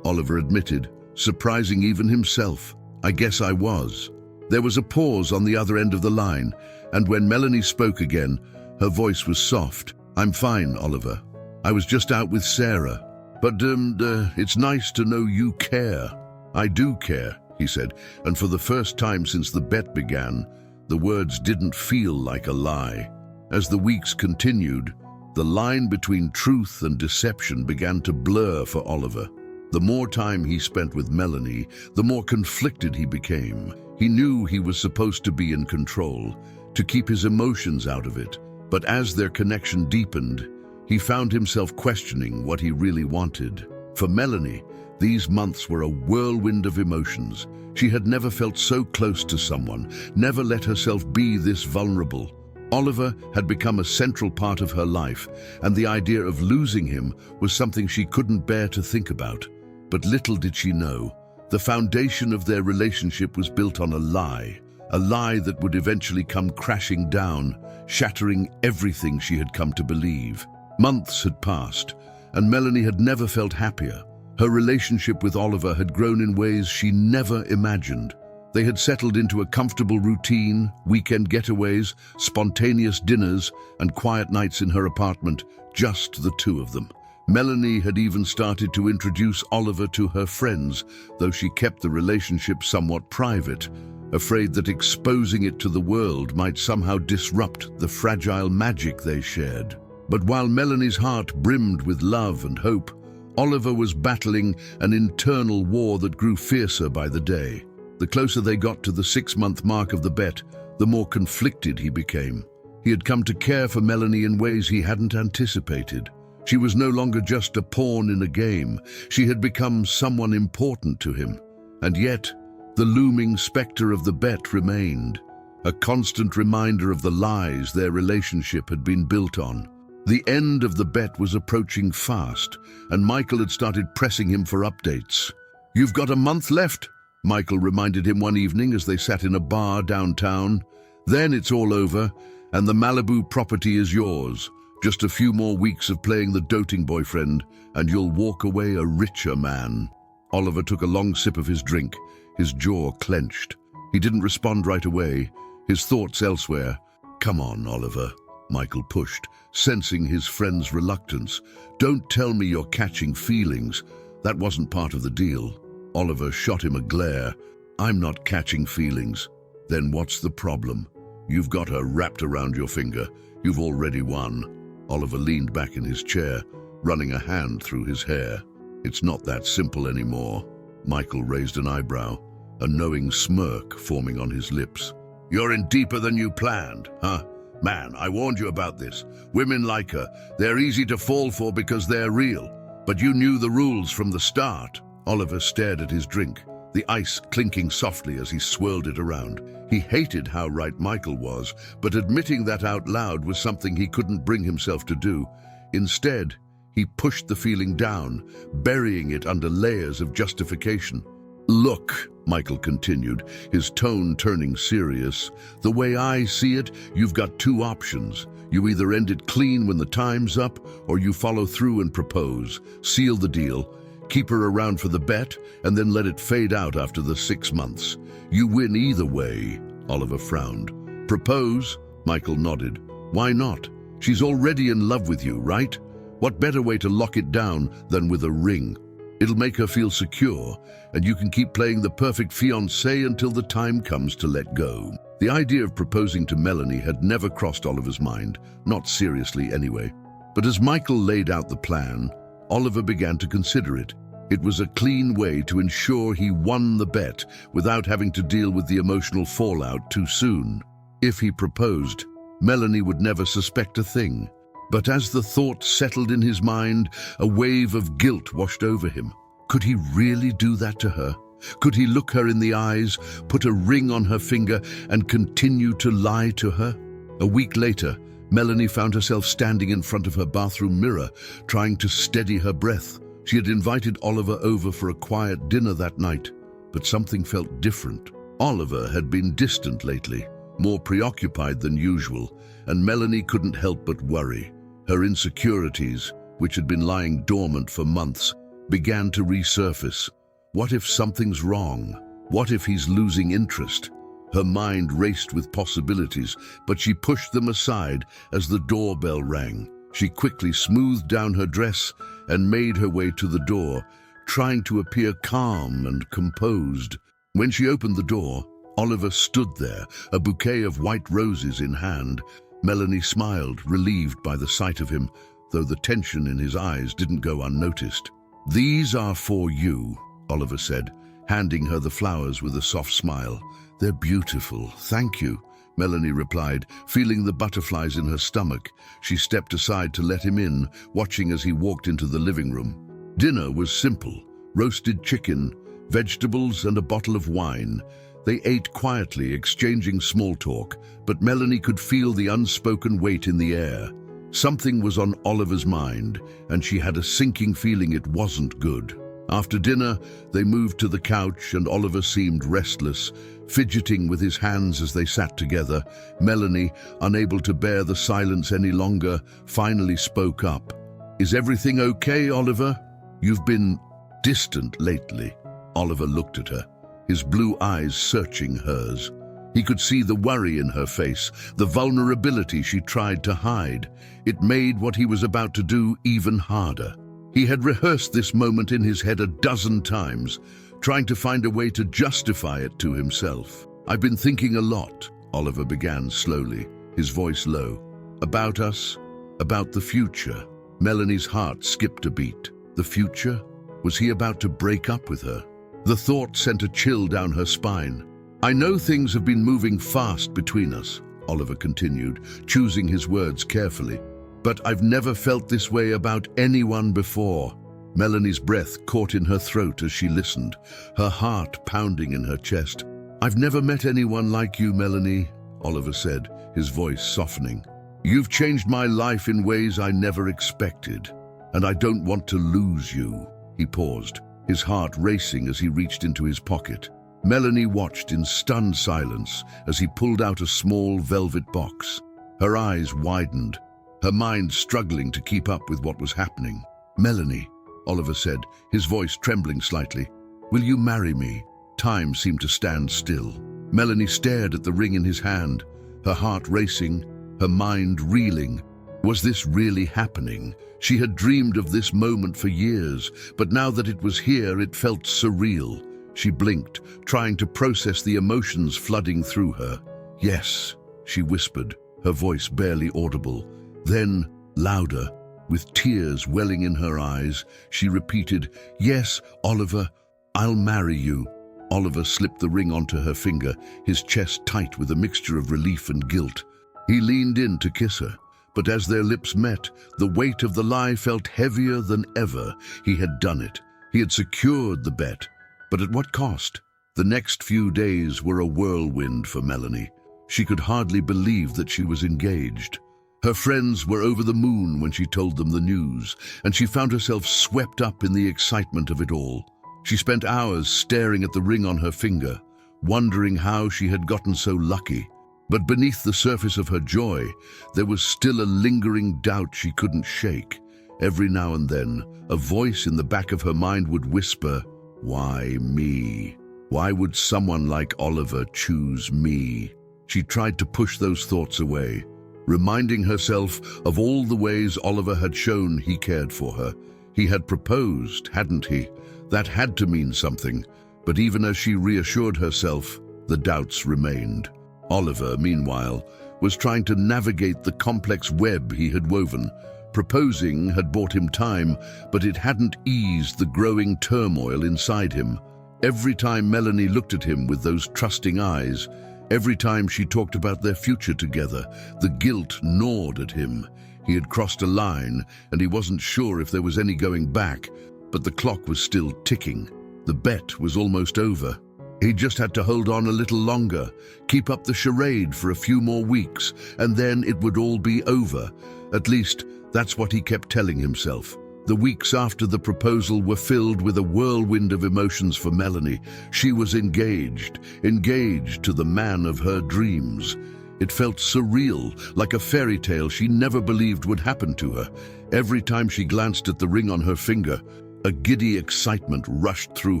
Speaker 1: Oliver admitted, surprising even himself. "I guess I was." There was a pause on the other end of the line, and when Melanie spoke again, her voice was soft. "I'm fine, Oliver. I was just out with Sarah. But, it's nice to know you care." "I do care," he said, and for the first time since the bet began, the words didn't feel like a lie. As the weeks continued, the line between truth and deception began to blur for Oliver. The more time he spent with Melanie, the more conflicted he became. He knew he was supposed to be in control, to keep his emotions out of it. But as their connection deepened, he found himself questioning what he really wanted. For Melanie, these months were a whirlwind of emotions. She had never felt so close to someone, never let herself be this vulnerable. Oliver had become a central part of her life, and the idea of losing him was something she couldn't bear to think about. But little did she know, the foundation of their relationship was built on a lie that would eventually come crashing down, shattering everything she had come to believe. Months had passed, and Melanie had never felt happier. Her relationship with Oliver had grown in ways she never imagined. They had settled into a comfortable routine, weekend getaways, spontaneous dinners, and quiet nights in her apartment, just the two of them. Melanie had even started to introduce Oliver to her friends, though she kept the relationship somewhat private. afraid that exposing it to the world might somehow disrupt the fragile magic they shared. But while Melanie's heart brimmed with love and hope, Oliver was battling an internal war that grew fiercer by the day. The closer they got to the 6-month mark of the bet, the more conflicted he became. He had come to care for Melanie in ways he hadn't anticipated. She was no longer just a pawn in a game. She had become someone important to him. And yet, the looming specter of the bet remained, a constant reminder of the lies their relationship had been built on. The end of the bet was approaching fast, and Michael had started pressing him for updates. "You've got a month left," Michael reminded him one evening as they sat in a bar downtown. "Then it's all over, and the Malibu property is yours. Just a few more weeks of playing the doting boyfriend, and you'll walk away a richer man." Oliver took a long sip of his drink, his jaw clenched. He didn't respond right away, his thoughts elsewhere. "Come on, Oliver," Michael pushed, sensing his friend's reluctance. "Don't tell me you're catching feelings. That wasn't part of the deal." Oliver shot him a glare. "I'm not catching feelings." "Then what's the problem? You've got her wrapped around your finger. You've already won." Oliver leaned back in his chair, running a hand through his hair. "It's not that simple anymore." Michael raised an eyebrow, a knowing smirk forming on his lips. "You're in deeper than you planned, huh? Man, I warned you about this. Women like her. They're easy to fall for because they're real. But you knew the rules from the start." Oliver stared at his drink, the ice clinking softly as he swirled it around. He hated how right Michael was, but admitting that out loud was something he couldn't bring himself to do. Instead, he pushed the feeling down, burying it under layers of justification. "Look," Michael continued, his tone turning serious, "the way I see it, you've got two options. You either end it clean when the time's up, or you follow through and propose, seal the deal, keep her around for the bet, and then let it fade out after the 6 months. You win either way." Oliver frowned. "Propose?" Michael nodded. "Why not? She's already in love with you, right? What better way to lock it down than with a ring? It'll make her feel secure, and you can keep playing the perfect fiancé until the time comes to let go." The idea of proposing to Melanie had never crossed Oliver's mind, not seriously anyway. But as Michael laid out the plan, Oliver began to consider it. It was a clean way to ensure he won the bet without having to deal with the emotional fallout too soon. If he proposed, Melanie would never suspect a thing. But as the thought settled in his mind, a wave of guilt washed over him. Could he really do that to her? Could he look her in the eyes, put a ring on her finger, and continue to lie to her? A week later, Melanie found herself standing in front of her bathroom mirror, trying to steady her breath. She had invited Oliver over for a quiet dinner that night, but something felt different. Oliver had been distant lately, more preoccupied than usual, and Melanie couldn't help but worry. Her insecurities, which had been lying dormant for months, began to resurface. What if something's wrong? What if he's losing interest? Her mind raced with possibilities, but she pushed them aside as the doorbell rang. She quickly smoothed down her dress and made her way to the door, trying to appear calm and composed. When she opened the door, Oliver stood there, a bouquet of white roses in hand. Melanie smiled, relieved by the sight of him, though the tension in his eyes didn't go unnoticed. "These are for you," Oliver said, handing her the flowers with a soft smile. "They're beautiful, thank you," Melanie replied, feeling the butterflies in her stomach. She stepped aside to let him in, watching as he walked into the living room. Dinner was simple: roasted chicken, vegetables, and a bottle of wine. They ate quietly, exchanging small talk, but Melanie could feel the unspoken weight in the air. Something was on Oliver's mind, and she had a sinking feeling it wasn't good. After dinner, they moved to the couch, and Oliver seemed restless, fidgeting with his hands as they sat together. Melanie, unable to bear the silence any longer, finally spoke up. "Is everything okay, Oliver? You've been distant lately." Oliver looked at her, his blue eyes searching hers. He could see the worry in her face, the vulnerability she tried to hide. It made what he was about to do even harder. He had rehearsed this moment in his head a dozen times, trying to find a way to justify it to himself. "I've been thinking a lot," Oliver began slowly, his voice low. "About us, about the future." Melanie's heart skipped a beat. The future? Was he about to break up with her? The thought sent a chill down her spine. "I know things have been moving fast between us," Oliver continued, choosing his words carefully. "But I've never felt this way about anyone before." Melanie's breath caught in her throat as she listened, her heart pounding in her chest. "I've never met anyone like you, Melanie," Oliver said, his voice softening. "You've changed my life in ways I never expected, and I don't want to lose you." He paused, his heart racing as he reached into his pocket. Melanie watched in stunned silence as he pulled out a small velvet box. Her eyes widened, her mind struggling to keep up with what was happening. "Melanie," Oliver said, his voice trembling slightly, "will you marry me?" Time seemed to stand still. Melanie stared at the ring in his hand, her heart racing, her mind reeling. Was this really happening? She had dreamed of this moment for years, but now that it was here, it felt surreal. She blinked, trying to process the emotions flooding through her. "Yes," she whispered, her voice barely audible. Then, louder, with tears welling in her eyes, she repeated, "Yes, Oliver, I'll marry you." Oliver slipped the ring onto her finger, his chest tight with a mixture of relief and guilt. He leaned in to kiss her, but as their lips met, the weight of the lie felt heavier than ever. He had done it. He had secured the bet. But at what cost? The next few days were a whirlwind for Melanie. She could hardly believe that she was engaged. Her friends were over the moon when she told them the news, and she found herself swept up in the excitement of it all. She spent hours staring at the ring on her finger, wondering how she had gotten so lucky. But beneath the surface of her joy, there was still a lingering doubt she couldn't shake. Every now and then, a voice in the back of her mind would whisper, "Why me? Why would someone like Oliver choose me?" She tried to push those thoughts away, reminding herself of all the ways Oliver had shown he cared for her. He had proposed, hadn't he? That had to mean something, but even as she reassured herself, the doubts remained. Oliver, meanwhile, was trying to navigate the complex web he had woven. Proposing had bought him time, but it hadn't eased the growing turmoil inside him. Every time Melanie looked at him with those trusting eyes, every time she talked about their future together, the guilt gnawed at him. He had crossed a line, and he wasn't sure if there was any going back, but the clock was still ticking. The bet was almost over. He just had to hold on a little longer, keep up the charade for a few more weeks, and then it would all be over. At least, that's what he kept telling himself. The weeks after the proposal were filled with a whirlwind of emotions for Melanie. She was engaged to the man of her dreams. It felt surreal, like a fairy tale she never believed would happen to her. Every time she glanced at the ring on her finger, a giddy excitement rushed through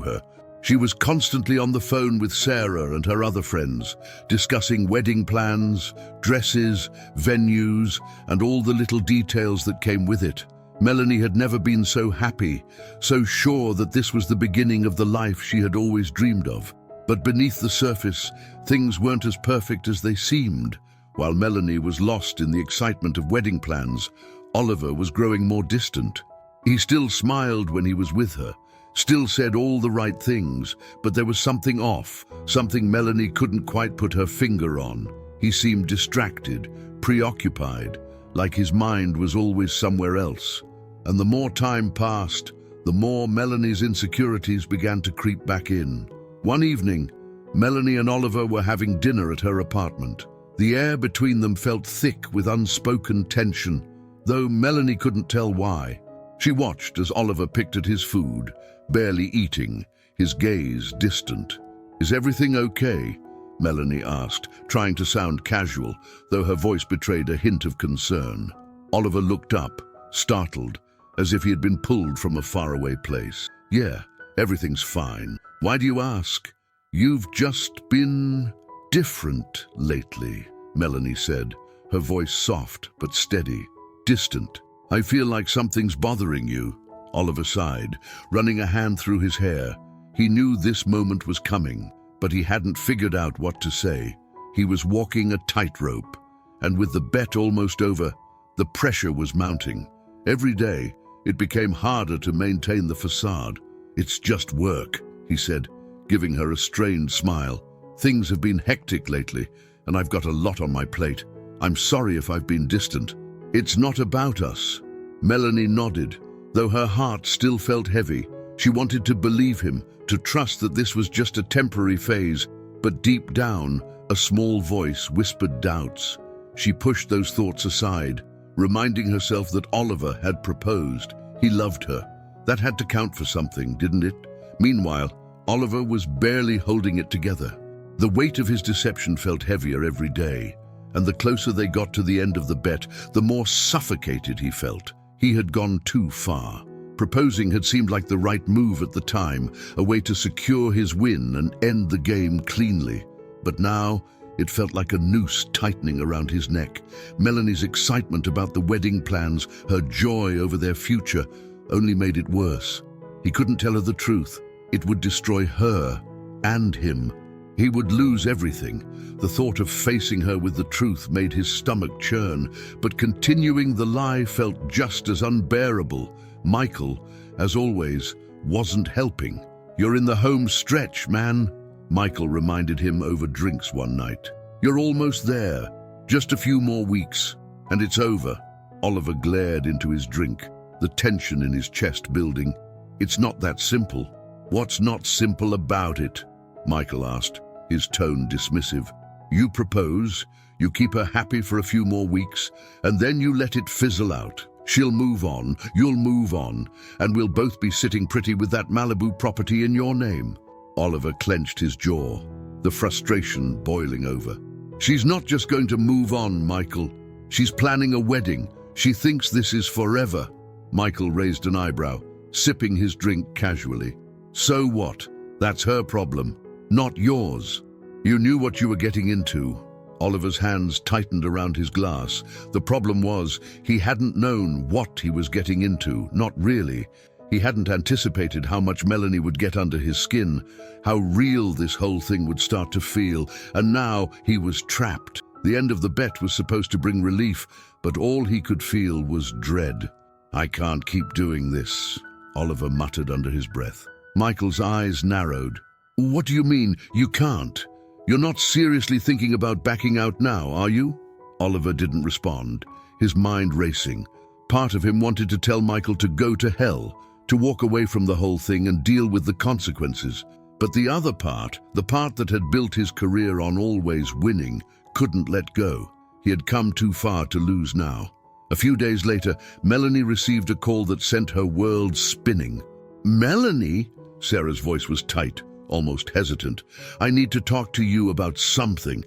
Speaker 1: her. She was constantly on the phone with Sarah and her other friends, discussing wedding plans, dresses, venues, and all the little details that came with it. Melanie had never been so happy, so sure that this was the beginning of the life she had always dreamed of. But beneath the surface, things weren't as perfect as they seemed. While Melanie was lost in the excitement of wedding plans, Oliver was growing more distant. He still smiled when he was with her, still said all the right things, but there was something off, something Melanie couldn't quite put her finger on. He seemed distracted, preoccupied, like his mind was always somewhere else. And the more time passed, the more Melanie's insecurities began to creep back in. One evening, Melanie and Oliver were having dinner at her apartment. The air between them felt thick with unspoken tension, though Melanie couldn't tell why. She watched as Oliver picked at his food, barely eating, his gaze distant. "Is everything okay?" Melanie asked, trying to sound casual, though her voice betrayed a hint of concern. Oliver looked up, startled, as if he had been pulled from a faraway place. "Yeah, everything's fine. Why do you ask?" "You've just been different lately," Melanie said, her voice soft but steady. "Distant. I feel like something's bothering you." Oliver sighed, running a hand through his hair. He knew this moment was coming. but he hadn't figured out what to say. He was walking a tightrope, and with the bet almost over, the pressure was mounting. Every day, it became harder to maintain the facade. "It's just work," he said, giving her a strained smile. "Things have been hectic lately, and I've got a lot on my plate. I'm sorry if I've been distant." "It's not about us." Melanie nodded, though her heart still felt heavy. She wanted to believe him, to trust that this was just a temporary phase, but deep down, a small voice whispered doubts. She pushed those thoughts aside, reminding herself that Oliver had proposed. He loved her. That had to count for something, didn't it? Meanwhile, Oliver was barely holding it together. The weight of his deception felt heavier every day, and the closer they got to the end of the bet, the more suffocated he felt. He had gone too far. Proposing had seemed like the right move at the time, a way to secure his win and end the game cleanly. But now, it felt like a noose tightening around his neck. Melanie's excitement about the wedding plans, her joy over their future, only made it worse. He couldn't tell her the truth. It would destroy her and him. He would lose everything. The thought of facing her with the truth made his stomach churn, but continuing the lie felt just as unbearable. Michael, as always, wasn't helping. "You're in the home stretch, man," Michael reminded him over drinks one night. "You're almost there. Just a few more weeks, and it's over." Oliver glared into his drink, the tension in his chest building. "It's not that simple." "What's not simple about it?" Michael asked, his tone dismissive. "You propose, you keep her happy for a few more weeks, and then you let it fizzle out. She'll move on, you'll move on, and we'll both be sitting pretty with that Malibu property in your name." Oliver clenched his jaw, the frustration boiling over. "She's not just going to move on, Michael. She's planning a wedding. She thinks this is forever." Michael raised an eyebrow, sipping his drink casually. "So what? That's her problem, not yours. You knew what you were getting into." Oliver's hands tightened around his glass. The problem was, he hadn't known what he was getting into, not really. He hadn't anticipated how much Melanie would get under his skin, how real this whole thing would start to feel, and now he was trapped. The end of the bet was supposed to bring relief, but all he could feel was dread. "I can't keep doing this," Oliver muttered under his breath. Michael's eyes narrowed. "What do you mean, you can't? You're not seriously thinking about backing out now, are you?" Oliver didn't respond, his mind racing. Part of him wanted to tell Michael to go to hell, to walk away from the whole thing and deal with the consequences. But the other part, the part that had built his career on always winning, couldn't let go. He had come too far to lose now. A few days later, Melanie received a call that sent her world spinning. "Melanie?" Sarah's voice was tight, almost hesitant. "I need to talk to you about something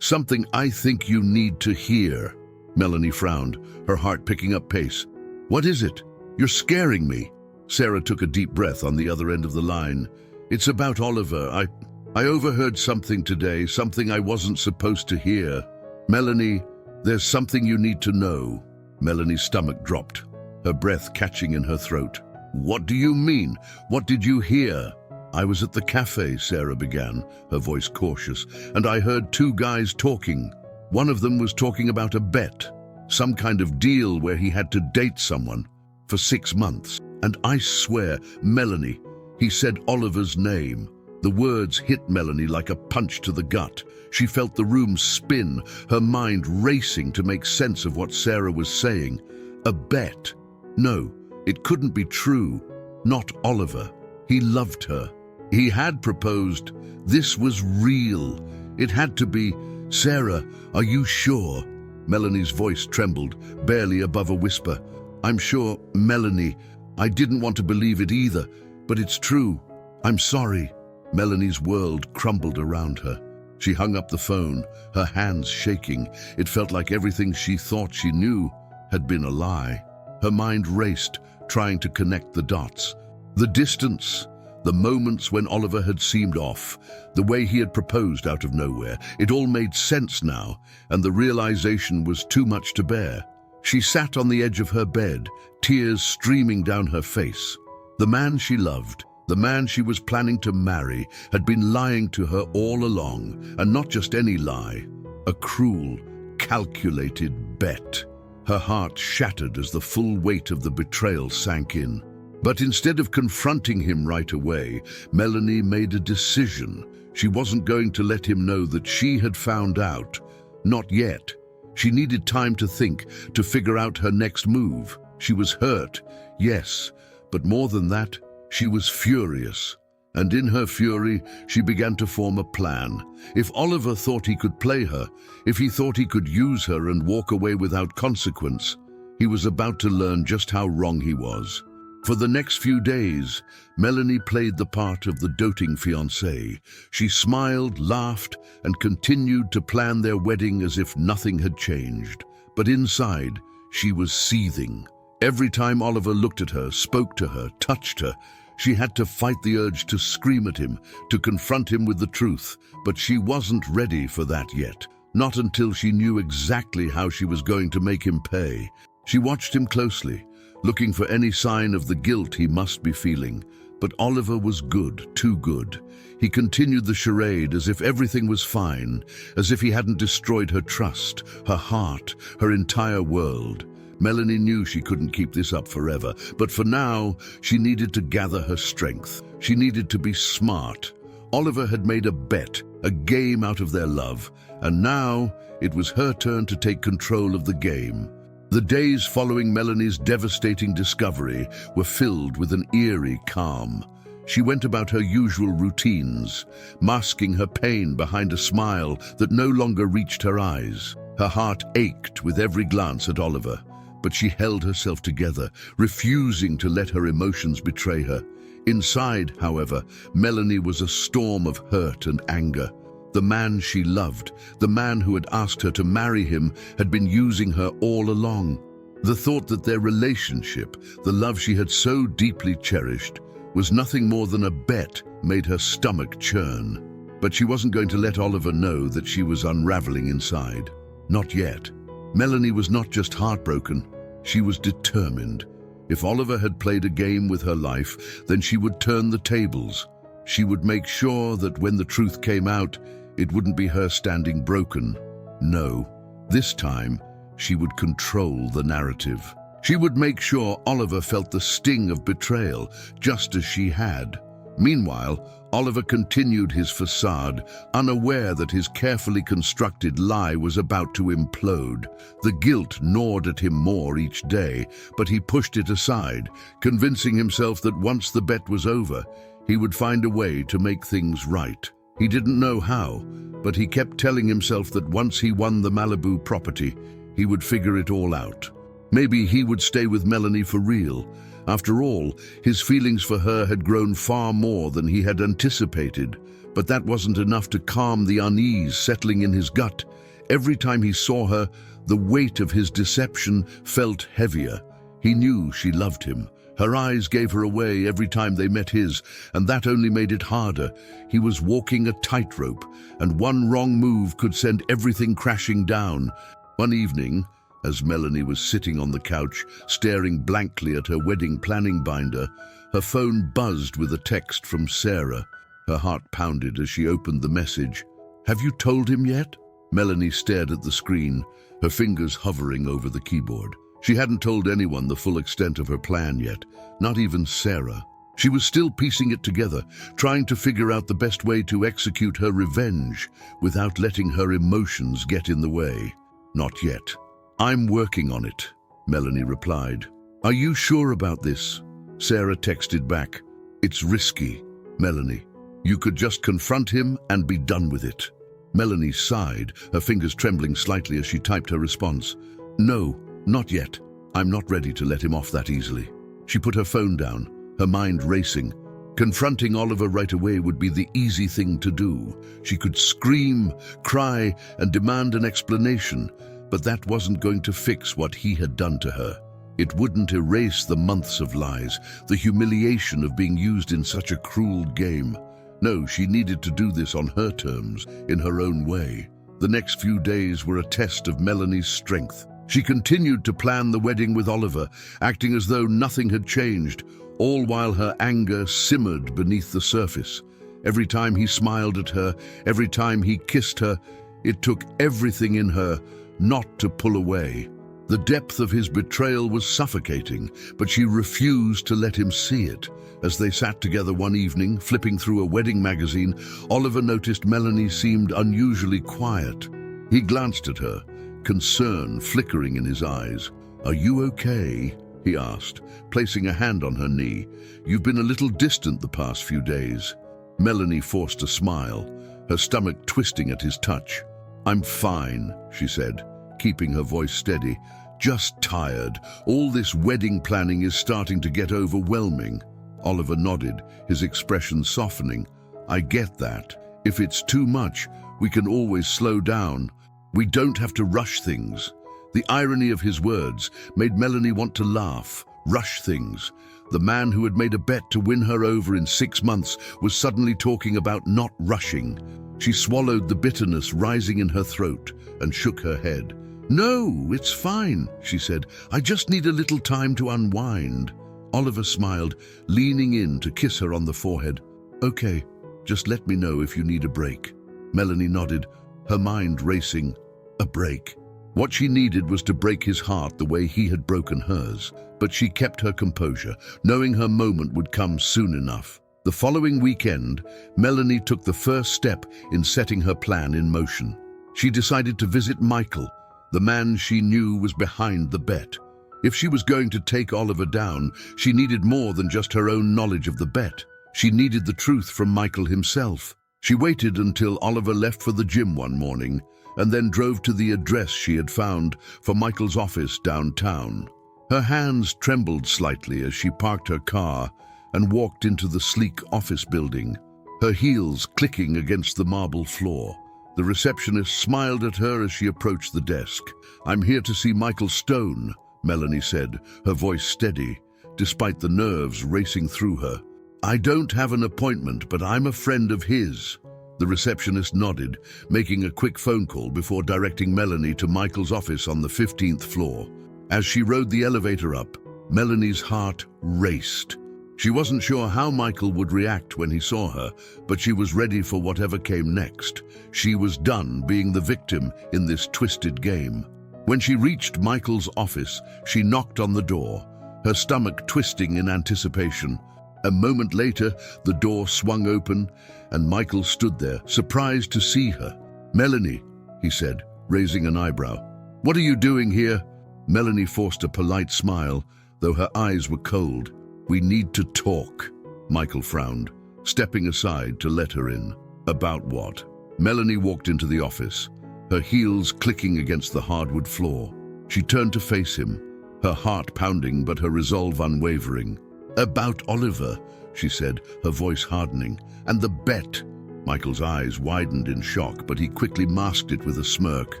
Speaker 1: I think you need to hear." Melanie frowned, her heart picking up pace. "What is it? You're scaring me." Sarah took a deep breath on the other end of the line. "It's about Oliver. I overheard something today, something I wasn't supposed to hear. Melanie, there's something you need to know." Melanie's stomach dropped, her breath catching in her throat. "What do you mean? What did you hear?" "I was at the cafe," Sarah began, her voice cautious, "and I heard two guys talking. One of them was talking about a bet, some kind of deal where he had to date someone for 6 months. And I swear, Melanie, he said Oliver's name." The words hit Melanie like a punch to the gut. She felt the room spin, her mind racing to make sense of what Sarah was saying. A bet? No, it couldn't be true. Not Oliver. He loved her. He had proposed. This was real. It had to be. "Sarah, are you sure?" Melanie's voice trembled, barely above a whisper. "I'm sure, Melanie. I didn't want to believe it either, but it's true. I'm sorry." Melanie's world crumbled around her. She hung up the phone, her hands shaking. It felt like everything she thought she knew had been a lie. Her mind raced, trying to connect the dots. The distance, the moments when Oliver had seemed off, the way he had proposed out of nowhere, it all made sense now, and the realization was too much to bear. She sat on the edge of her bed, tears streaming down her face. The man she loved, The man she was planning to marry had been lying to her all along, and not just any lie, a cruel, calculated bet. Her heart shattered as the full weight of the betrayal sank in. But instead of confronting him right away, Melanie made a decision. She wasn't going to let him know that she had found out. Not yet. She needed time to think, to figure out her next move. She was hurt, yes, but more than that, she was furious. And in her fury, she began to form a plan. If Oliver thought he could play her, if he thought he could use her and walk away without consequence, he was about to learn just how wrong he was. For the next few days, Melanie played the part of the doting fiancée. She smiled, laughed, and continued to plan their wedding as if nothing had changed. But inside, she was seething. Every time Oliver looked at her, spoke to her, touched her, she had to fight the urge to scream at him, to confront him with the truth. But she wasn't ready for that yet. Not until she knew exactly how she was going to make him pay. She watched him closely, looking for any sign of the guilt he must be feeling. But Oliver was good, too good. He continued the charade as if everything was fine, as if he hadn't destroyed her trust, her heart, her entire world. Melanie knew she couldn't keep this up forever, but for now, she needed to gather her strength. She needed to be smart. Oliver had made a bet, a game out of their love, and now it was her turn to take control of the game. The days following Melanie's devastating discovery were filled with an eerie calm. She went about her usual routines, masking her pain behind a smile that no longer reached her eyes. Her heart ached with every glance at Oliver, but she held herself together, refusing to let her emotions betray her. Inside, however, Melanie was a storm of hurt and anger. The man she loved, the man who had asked her to marry him, had been using her all along. The thought that their relationship, the love she had so deeply cherished, was nothing more than a bet made her stomach churn. But she wasn't going to let Oliver know that she was unraveling inside. Not yet. Melanie was not just heartbroken, she was determined. If Oliver had played a game with her life, then she would turn the tables. She would make sure that when the truth came out, it wouldn't be her standing broken. No, this time, she would control the narrative. She would make sure Oliver felt the sting of betrayal, just as she had. Meanwhile, Oliver continued his facade, unaware that his carefully constructed lie was about to implode. The guilt gnawed at him more each day, but he pushed it aside, convincing himself that once the bet was over, he would find a way to make things right. He didn't know how, but he kept telling himself that once he won the Malibu property, he would figure it all out. Maybe he would stay with Melanie for real. After all, his feelings for her had grown far more than he had anticipated, but that wasn't enough to calm the unease settling in his gut. Every time he saw her, the weight of his deception felt heavier. He knew she loved him. Her eyes gave her away every time they met his, and that only made it harder. He was walking a tightrope, and one wrong move could send everything crashing down. One evening, as Melanie was sitting on the couch, staring blankly at her wedding planning binder, her phone buzzed with a text from Sarah. Her heart pounded as she opened the message. "Have you told him yet?" Melanie stared at the screen, her fingers hovering over the keyboard. She hadn't told anyone the full extent of her plan yet, not even Sarah. She was still piecing it together, trying to figure out the best way to execute her revenge without letting her emotions get in the way. "Not yet. I'm working on it," Melanie replied. "Are you sure about this?" Sarah texted back. "It's risky, Melanie. You could just confront him and be done with it." Melanie sighed, her fingers trembling slightly as she typed her response. "No, not yet. I'm not ready to let him off that easily." She put her phone down, her mind racing. Confronting Oliver right away would be the easy thing to do. She could scream, cry, and demand an explanation, but that wasn't going to fix what he had done to her. It wouldn't erase the months of lies, the humiliation of being used in such a cruel game. No, she needed to do this on her terms, in her own way. The next few days were a test of Melanie's strength. She continued to plan the wedding with Oliver, acting as though nothing had changed, all while her anger simmered beneath the surface. Every time he smiled at her, every time he kissed her, it took everything in her not to pull away. The depth of his betrayal was suffocating, but she refused to let him see it. As they sat together one evening, flipping through a wedding magazine, Oliver noticed Melanie seemed unusually quiet. He glanced at her, concern flickering in his eyes. "Are you okay?" he asked, placing a hand on her knee. "You've been a little distant the past few days." Melanie forced a smile, her stomach twisting at his touch. "I'm fine," she said, keeping her voice steady. "Just tired. All this wedding planning is starting to get overwhelming." Oliver nodded, his expression softening. "I get that. If it's too much, we can always slow down. We don't have to rush things." The irony of his words made Melanie want to laugh. Rush things. The man who had made a bet to win her over in 6 months was suddenly talking about not rushing. She swallowed the bitterness rising in her throat and shook her head. "No, it's fine," she said. "I just need a little time to unwind." Oliver smiled, leaning in to kiss her on the forehead. "Okay, just let me know if you need a break." Melanie nodded, her mind racing. A break. What she needed was to break his heart the way he had broken hers. But she kept her composure, knowing her moment would come soon enough. The following weekend, Melanie took the first step in setting her plan in motion. She decided to visit Michael, the man she knew was behind the bet. If she was going to take Oliver down, she needed more than just her own knowledge of the bet. She needed the truth from Michael himself. She waited until Oliver left for the gym one morning, and then drove to the address she had found for Michael's office downtown. Her hands trembled slightly as she parked her car and walked into the sleek office building, her heels clicking against the marble floor. The receptionist smiled at her as she approached the desk. "I'm here to see Michael Stone," Melanie said, her voice steady, despite the nerves racing through her. "I don't have an appointment, but I'm a friend of his." The receptionist nodded, making a quick phone call before directing Melanie to Michael's office on the 15th floor. As she rode the elevator up, Melanie's heart raced. She wasn't sure how Michael would react when he saw her, but she was ready for whatever came next. She was done being the victim in this twisted game. When she reached Michael's office, she knocked on the door, her stomach twisting in anticipation. A moment later, the door swung open, and Michael stood there, surprised to see her. "Melanie," he said, raising an eyebrow. "What are you doing here?" Melanie forced a polite smile, though her eyes were cold. "We need to talk," Michael frowned, stepping aside to let her in. "About what?" Melanie walked into the office, her heels clicking against the hardwood floor. She turned to face him, her heart pounding but her resolve unwavering. "About Oliver," she said, her voice hardening. "And the bet." Michael's eyes widened in shock, but he quickly masked it with a smirk.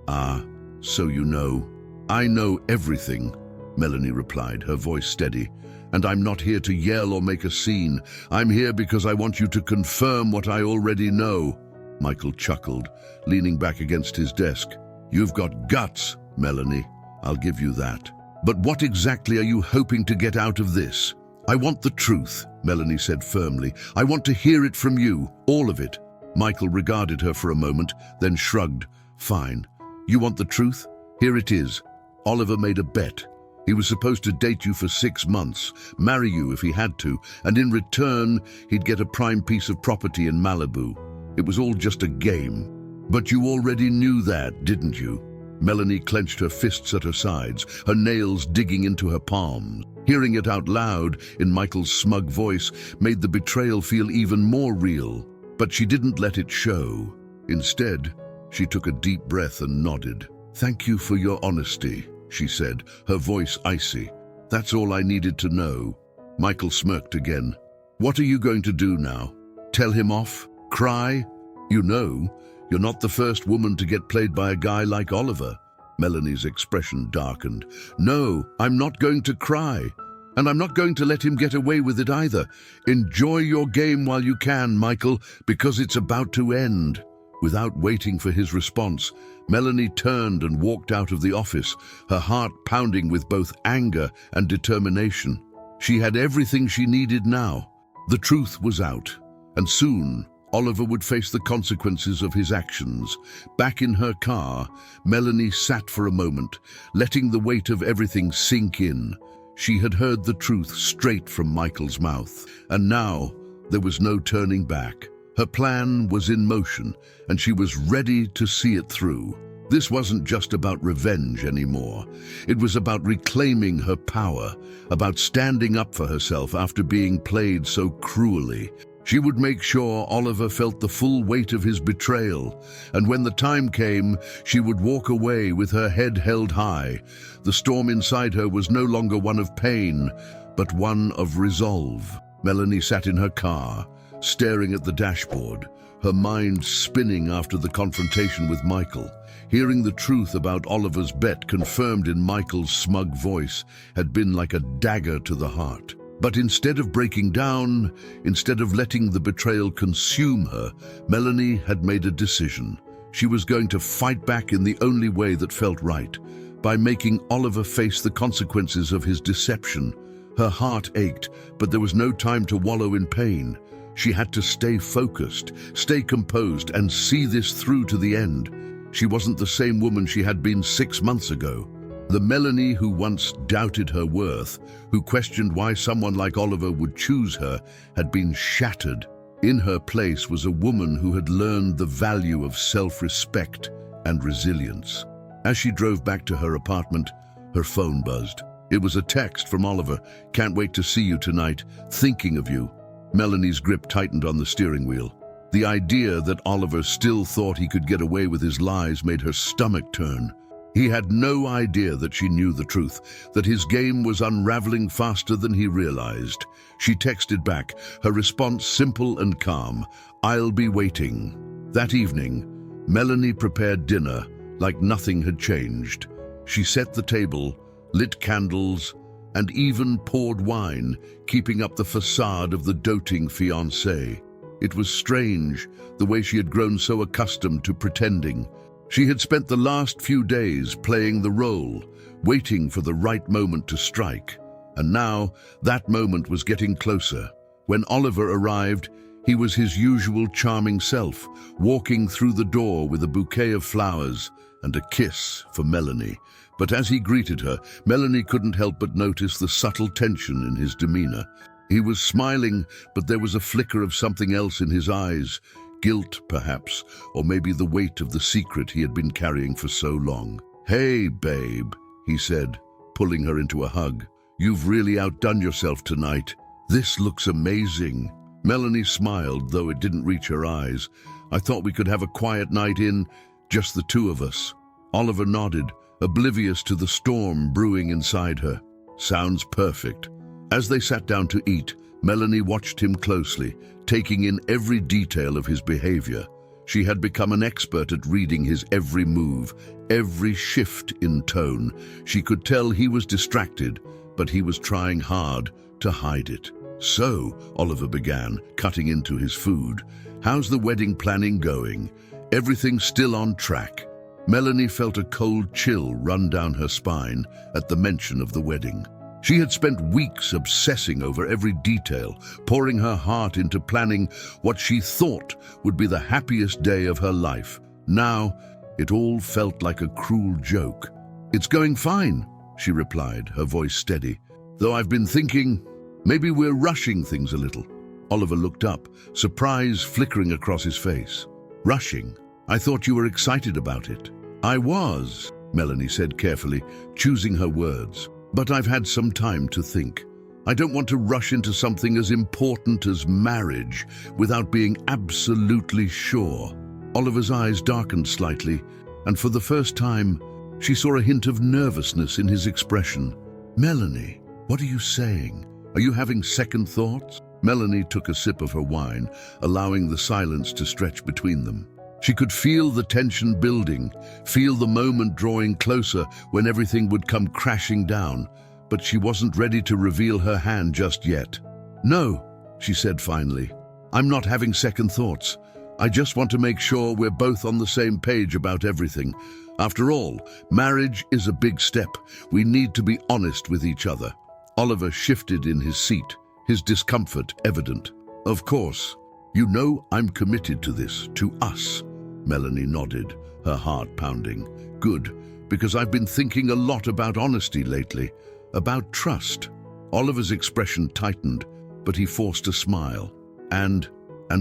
Speaker 1: "Ah, so you know." "I know everything," Melanie replied, her voice steady. "And I'm not here to yell or make a scene. I'm here because I want you to confirm what I already know." Michael chuckled, leaning back against his desk. "You've got guts, Melanie. I'll give you that. But what exactly are you hoping to get out of this?" "I want the truth," Melanie said firmly. "I want to hear it from you, all of it." Michael regarded her for a moment, then shrugged. "Fine. You want the truth? Here it is. Oliver made a bet. He was supposed to date you for 6 months, marry you if he had to, and in return, he'd get a prime piece of property in Malibu. It was all just a game. But you already knew that, didn't you?" Melanie clenched her fists at her sides, her nails digging into her palms. Hearing it out loud, in Michael's smug voice, made the betrayal feel even more real. But she didn't let it show. Instead, she took a deep breath and nodded. "Thank you for your honesty," she said, her voice icy. "That's all I needed to know." Michael smirked again. "What are you going to do now? Tell him off? Cry? You know, you're not the first woman to get played by a guy like Oliver." Melanie's expression darkened. "No, I'm not going to cry. And I'm not going to let him get away with it either. Enjoy your game while you can, Michael, because it's about to end." Without waiting for his response, Melanie turned and walked out of the office, her heart pounding with both anger and determination. She had everything she needed now. The truth was out, and soon Oliver would face the consequences of his actions. Back in her car, Melanie sat for a moment, letting the weight of everything sink in. She had heard the truth straight from Michael's mouth, and now there was no turning back. Her plan was in motion, and she was ready to see it through. This wasn't just about revenge anymore. It was about reclaiming her power, about standing up for herself after being played so cruelly. She would make sure Oliver felt the full weight of his betrayal, and when the time came, she would walk away with her head held high. The storm inside her was no longer one of pain, but one of resolve. Melanie sat in her car, staring at the dashboard, her mind spinning after the confrontation with Michael. Hearing the truth about Oliver's bet confirmed in Michael's smug voice had been like a dagger to the heart. But instead of breaking down, instead of letting the betrayal consume her, Melanie had made a decision. She was going to fight back in the only way that felt right, by making Oliver face the consequences of his deception. Her heart ached, but there was no time to wallow in pain. She had to stay focused, stay composed, and see this through to the end. She wasn't the same woman she had been 6 months ago. The Melanie who once doubted her worth, who questioned why someone like Oliver would choose her, had been shattered. In her place was a woman who had learned the value of self-respect and resilience. As she drove back to her apartment, her phone buzzed. It was a text from Oliver. "Can't wait to see you tonight. Thinking of you." Melanie's grip tightened on the steering wheel. The idea that Oliver still thought he could get away with his lies made her stomach turn. He had no idea that she knew the truth, that his game was unraveling faster than he realized. She texted back, her response simple and calm, "I'll be waiting." That evening, Melanie prepared dinner like nothing had changed. She set the table, lit candles, and even poured wine, keeping up the facade of the doting fiancé. It was strange, the way she had grown so accustomed to pretending. She had spent the last few days playing the role, waiting for the right moment to strike. And now, that moment was getting closer. When Oliver arrived, he was his usual charming self, walking through the door with a bouquet of flowers and a kiss for Melanie. But as he greeted her, Melanie couldn't help but notice the subtle tension in his demeanor. He was smiling, but there was a flicker of something else in his eyes. Guilt, perhaps, or maybe the weight of the secret he had been carrying for so long. "Hey, babe," he said, pulling her into a hug. "You've really outdone yourself tonight. This looks amazing." Melanie smiled, though it didn't reach her eyes. "I thought we could have a quiet night in, just the two of us." Oliver nodded, oblivious to the storm brewing inside her. "Sounds perfect." As they sat down to eat, Melanie watched him closely, taking in every detail of his behavior. She had become an expert at reading his every move, every shift in tone. She could tell he was distracted, but he was trying hard to hide it. "So," Oliver began, cutting into his food, "how's the wedding planning going? Everything still on track?" Melanie felt a cold chill run down her spine at the mention of the wedding. She had spent weeks obsessing over every detail, pouring her heart into planning what she thought would be the happiest day of her life. Now, it all felt like a cruel joke. "It's going fine," she replied, her voice steady. "Though I've been thinking, maybe we're rushing things a little." Oliver looked up, surprise flickering across his face. "Rushing? I thought you were excited about it." "I was," Melanie said carefully, choosing her words. "But I've had some time to think. I don't want to rush into something as important as marriage without being absolutely sure." Oliver's eyes darkened slightly, and for the first time, she saw a hint of nervousness in his expression. "Melanie, what are you saying? Are you having second thoughts?" Melanie took a sip of her wine, allowing the silence to stretch between them. She could feel the tension building, feel the moment drawing closer when everything would come crashing down, but she wasn't ready to reveal her hand just yet. "No," she said finally, "I'm not having second thoughts. I just want to make sure we're both on the same page about everything. After all, marriage is a big step. We need to be honest with each other." Oliver shifted in his seat, his discomfort evident. "Of course. You know I'm committed to this, to us." Melanie nodded, her heart pounding. "Good, because I've been thinking a lot about honesty lately, about trust." Oliver's expression tightened, but he forced a smile. And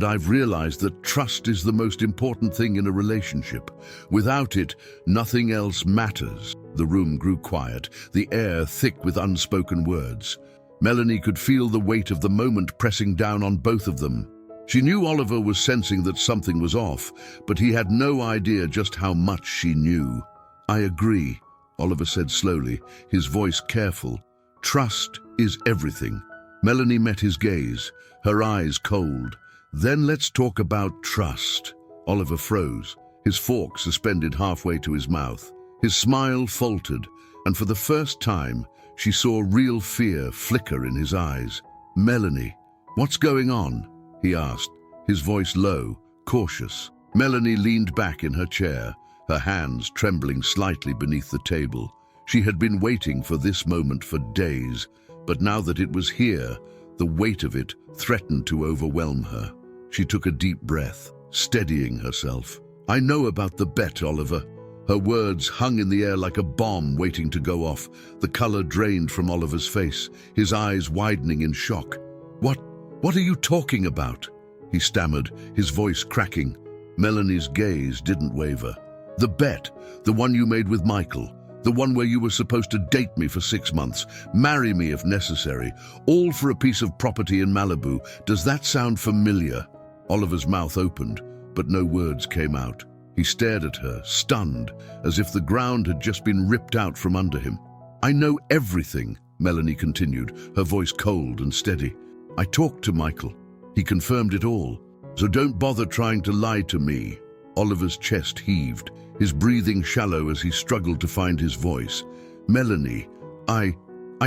Speaker 1: I've realized that trust is the most important thing in a relationship. Without it, nothing else matters." The room grew quiet, the air thick with unspoken words. Melanie could feel the weight of the moment pressing down on both of them. She knew Oliver was sensing that something was off, but he had no idea just how much she knew. "I agree," Oliver said slowly, his voice careful. "Trust is everything." Melanie met his gaze, her eyes cold. "Then let's talk about trust." Oliver froze, his fork suspended halfway to his mouth. His smile faltered, and for the first time, she saw real fear flicker in his eyes. "Melanie, what's going on?" he asked, his voice low, cautious. Melanie leaned back in her chair, her hands trembling slightly beneath the table. She had been waiting for this moment for days, but now that it was here, the weight of it threatened to overwhelm her. She took a deep breath, steadying herself. "I know about the bet, Oliver." Her words hung in the air like a bomb waiting to go off. The color drained from Oliver's face, his eyes widening in shock. What are you talking about?" he stammered, his voice cracking. Melanie's gaze didn't waver. "The bet, the one you made with Michael, the one where you were supposed to date me for 6 months, marry me if necessary, all for a piece of property in Malibu. Does that sound familiar?" Oliver's mouth opened, but no words came out. He stared at her, stunned, as if the ground had just been ripped out from under him. "I know everything," Melanie continued, her voice cold and steady. "I talked to Michael. He confirmed it all. So don't bother trying to lie to me." Oliver's chest heaved, his breathing shallow as he struggled to find his voice. "Melanie, I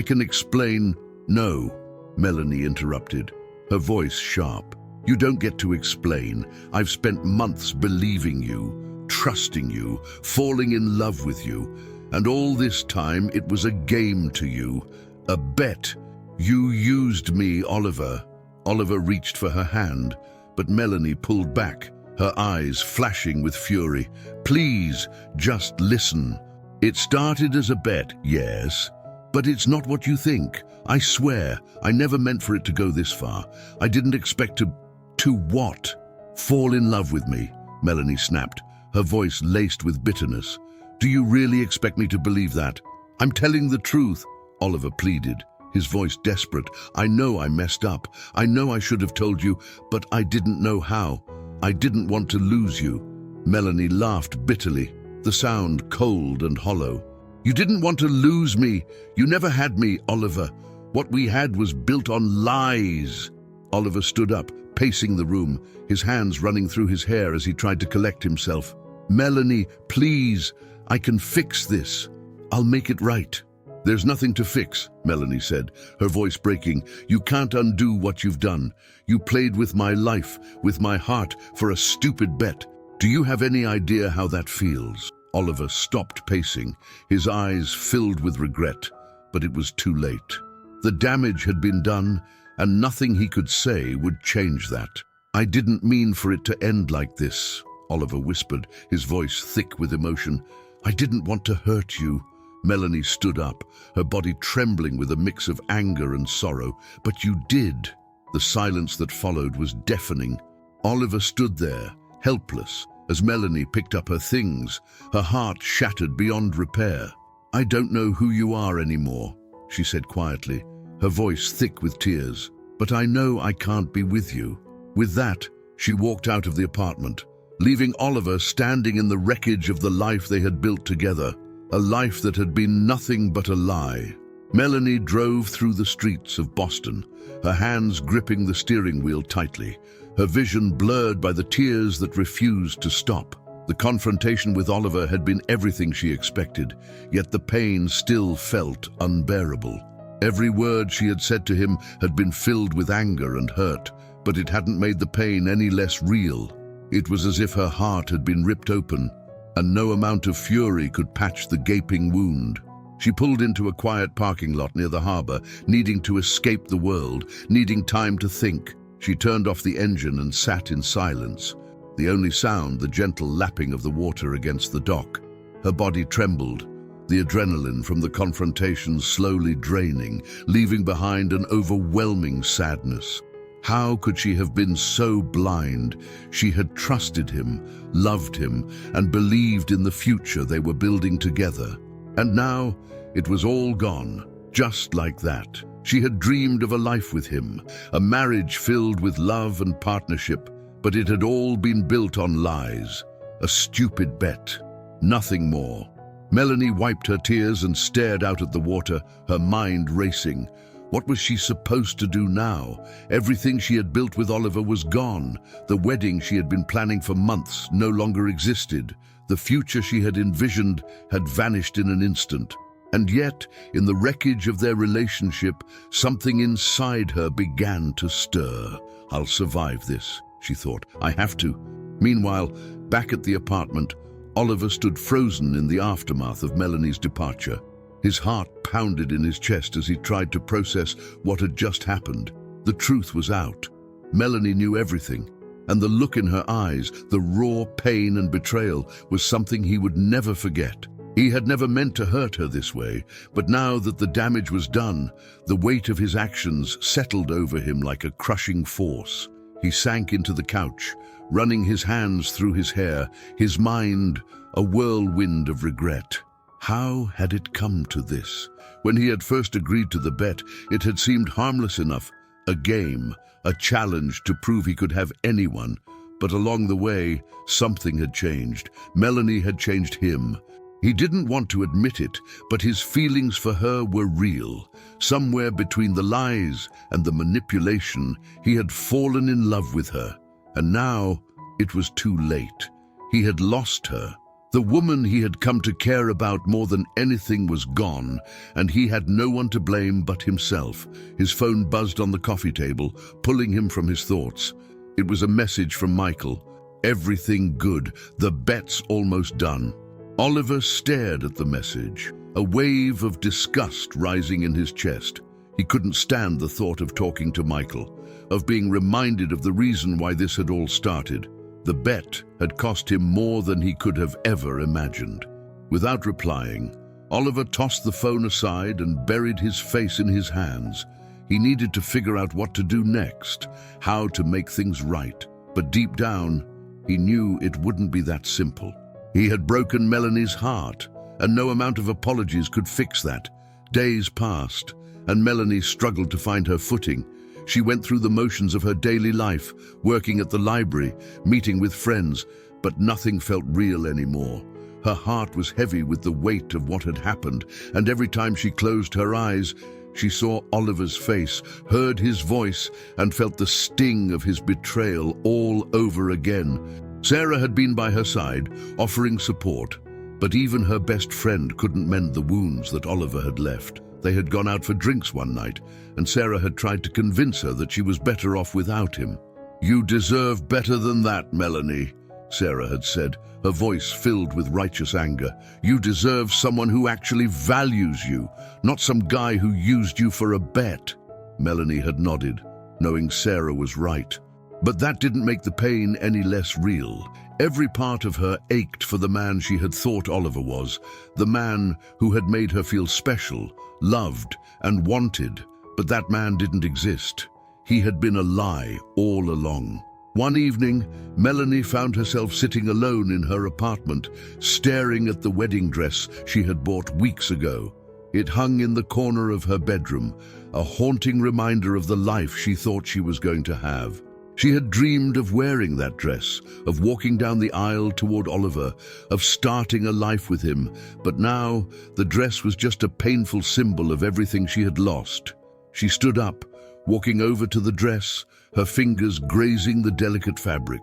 Speaker 1: can explain." "No," Melanie interrupted, her voice sharp. "You don't get to explain. I've spent months believing you, trusting you, falling in love with you. And all this time it was a game to you, a bet. You used me, Oliver." Oliver reached for her hand, but Melanie pulled back, her eyes flashing with fury. "Please, just listen. It started as a bet, yes, but it's not what you think. I swear, I never meant for it to go this far. I didn't expect to what? Fall in love with me," Melanie snapped, her voice laced with bitterness. "Do you really expect me to believe that?" "I'm telling the truth," Oliver pleaded, his voice desperate. "I know I messed up. I know I should have told you, but I didn't know how. I didn't want to lose you." Melanie laughed bitterly, the sound cold and hollow. "You didn't want to lose me. You never had me, Oliver. What we had was built on lies." Oliver stood up, pacing the room, his hands running through his hair as he tried to collect himself. "Melanie, please, I can fix this. I'll make it right." "There's nothing to fix," Melanie said, her voice breaking. "You can't undo what you've done. You played with my life, with my heart, for a stupid bet. Do you have any idea how that feels?" Oliver stopped pacing, his eyes filled with regret, but it was too late. The damage had been done, and nothing he could say would change that. "I didn't mean for it to end like this," Oliver whispered, his voice thick with emotion. "I didn't want to hurt you." Melanie stood up, her body trembling with a mix of anger and sorrow. "But you did." The silence that followed was deafening. Oliver stood there, helpless, as Melanie picked up her things, her heart shattered beyond repair. "I don't know who you are anymore," she said quietly, her voice thick with tears. "But I know I can't be with you." With that, she walked out of the apartment, leaving Oliver standing in the wreckage of the life they had built together, a life that had been nothing but a lie. Melanie drove through the streets of Boston, her hands gripping the steering wheel tightly, her vision blurred by the tears that refused to stop. The confrontation with Oliver had been everything she expected, yet the pain still felt unbearable. Every word she had said to him had been filled with anger and hurt, but it hadn't made the pain any less real. It was as if her heart had been ripped open, and no amount of fury could patch the gaping wound. She pulled into a quiet parking lot near the harbor, needing to escape the world, needing time to think. She turned off the engine and sat in silence. The only sound, the gentle lapping of the water against the dock. Her body trembled, the adrenaline from the confrontation slowly draining, leaving behind an overwhelming sadness. How could she have been so blind? She had trusted him, loved him, and believed in the future they were building together. And now, it was all gone, just like that. She had dreamed of a life with him, a marriage filled with love and partnership, but it had all been built on lies. A stupid bet. Nothing more. Melanie wiped her tears and stared out at the water, her mind racing. What was she supposed to do now? Everything she had built with Oliver was gone. The wedding she had been planning for months no longer existed. The future she had envisioned had vanished in an instant. And yet, in the wreckage of their relationship, something inside her began to stir. I'll survive this, she thought. I have to. Meanwhile, back at the apartment, Oliver stood frozen in the aftermath of Melanie's departure. His heart pounded in his chest as he tried to process what had just happened. The truth was out. Melanie knew everything, and the look in her eyes, the raw pain and betrayal, was something he would never forget. He had never meant to hurt her this way, but now that the damage was done, the weight of his actions settled over him like a crushing force. He sank into the couch, running his hands through his hair, his mind a whirlwind of regret. How had it come to this? When he had first agreed to the bet, it had seemed harmless enough, a game, a challenge to prove he could have anyone. But along the way, something had changed. Melanie had changed him. He didn't want to admit it, but his feelings for her were real. Somewhere between the lies and the manipulation, he had fallen in love with her. And now, it was too late. He had lost her. The woman he had come to care about more than anything was gone, and he had no one to blame but himself. His phone buzzed on the coffee table, pulling him from his thoughts. It was a message from Michael. Everything good, the bet's almost done. Oliver stared at the message, a wave of disgust rising in his chest. He couldn't stand the thought of talking to Michael, of being reminded of the reason why this had all started. The bet had cost him more than he could have ever imagined. Without replying, Oliver tossed the phone aside and buried his face in his hands. He needed to figure out what to do next, how to make things right. But deep down, he knew it wouldn't be that simple. He had broken Melanie's heart, and no amount of apologies could fix that. Days passed, and Melanie struggled to find her footing. She went through the motions of her daily life, working at the library, meeting with friends, but nothing felt real anymore. Her heart was heavy with the weight of what had happened, and every time she closed her eyes, she saw Oliver's face, heard his voice, and felt the sting of his betrayal all over again. Sarah had been by her side, offering support, but even her best friend couldn't mend the wounds that Oliver had left. They had gone out for drinks one night, and Sarah had tried to convince her that she was better off without him. "You deserve better than that, Melanie," Sarah had said, her voice filled with righteous anger. "You deserve someone who actually values you, not some guy who used you for a bet." Melanie had nodded, knowing Sarah was right. But that didn't make the pain any less real. Every part of her ached for the man she had thought Oliver was, the man who had made her feel special, loved, and wanted. But that man didn't exist. He had been a lie all along. One evening, Melanie found herself sitting alone in her apartment, staring at the wedding dress she had bought weeks ago. It hung in the corner of her bedroom, a haunting reminder of the life she thought she was going to have. She had dreamed of wearing that dress, of walking down the aisle toward Oliver, of starting a life with him, but now the dress was just a painful symbol of everything she had lost. She stood up, walking over to the dress, her fingers grazing the delicate fabric.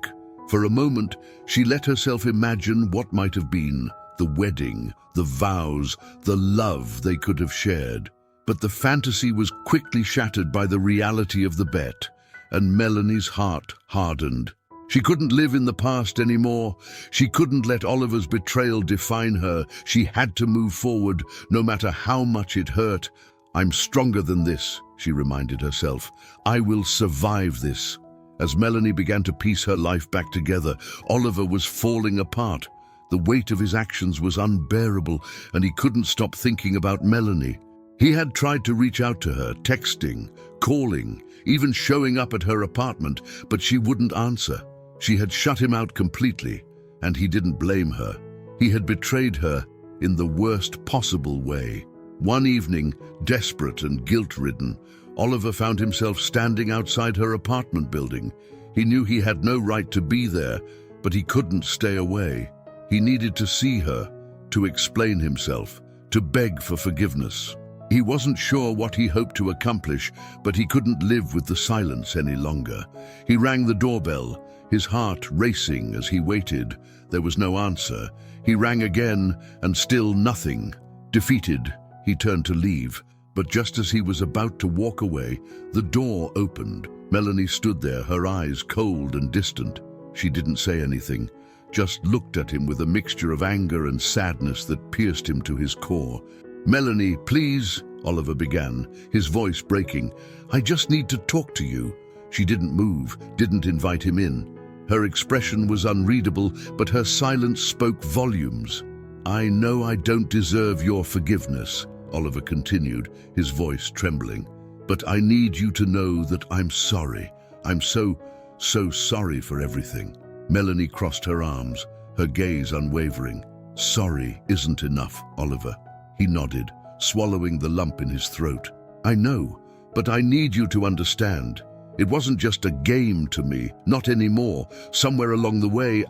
Speaker 1: For a moment, she let herself imagine what might have been, the wedding, the vows, the love they could have shared. But the fantasy was quickly shattered by the reality of the bet, and Melanie's heart hardened. She couldn't live in the past anymore. She couldn't let Oliver's betrayal define her. She had to move forward, no matter how much it hurt. "I'm stronger than this," she reminded herself. "I will survive this." As Melanie began to piece her life back together, Oliver was falling apart. The weight of his actions was unbearable, and he couldn't stop thinking about Melanie. He had tried to reach out to her, texting, calling, even showing up at her apartment, but she wouldn't answer. She had shut him out completely, and he didn't blame her. He had betrayed her in the worst possible way. One evening, desperate and guilt-ridden, Oliver found himself standing outside her apartment building. He knew he had no right to be there, but he couldn't stay away. He needed to see her, to explain himself, to beg for forgiveness. He wasn't sure what he hoped to accomplish, but he couldn't live with the silence any longer. He rang the doorbell, his heart racing as he waited. There was no answer. He rang again, and still nothing. Defeated, he turned to leave, but just as he was about to walk away, the door opened. Melanie stood there, her eyes cold and distant. She didn't say anything, just looked at him with a mixture of anger and sadness that pierced him to his core. "Melanie, please," Oliver began, his voice breaking. "I just need to talk to you." She didn't move, didn't invite him in. Her expression was unreadable, but her silence spoke volumes. "I know I don't deserve your forgiveness," Oliver continued, his voice trembling. "But I need you to know that I'm sorry. I'm so sorry for everything." Melanie crossed her arms, her gaze unwavering. "Sorry isn't enough, Oliver." He nodded, swallowing the lump in his throat. "I know, but I need you to understand. It wasn't just a game to me, not anymore. Somewhere along the way,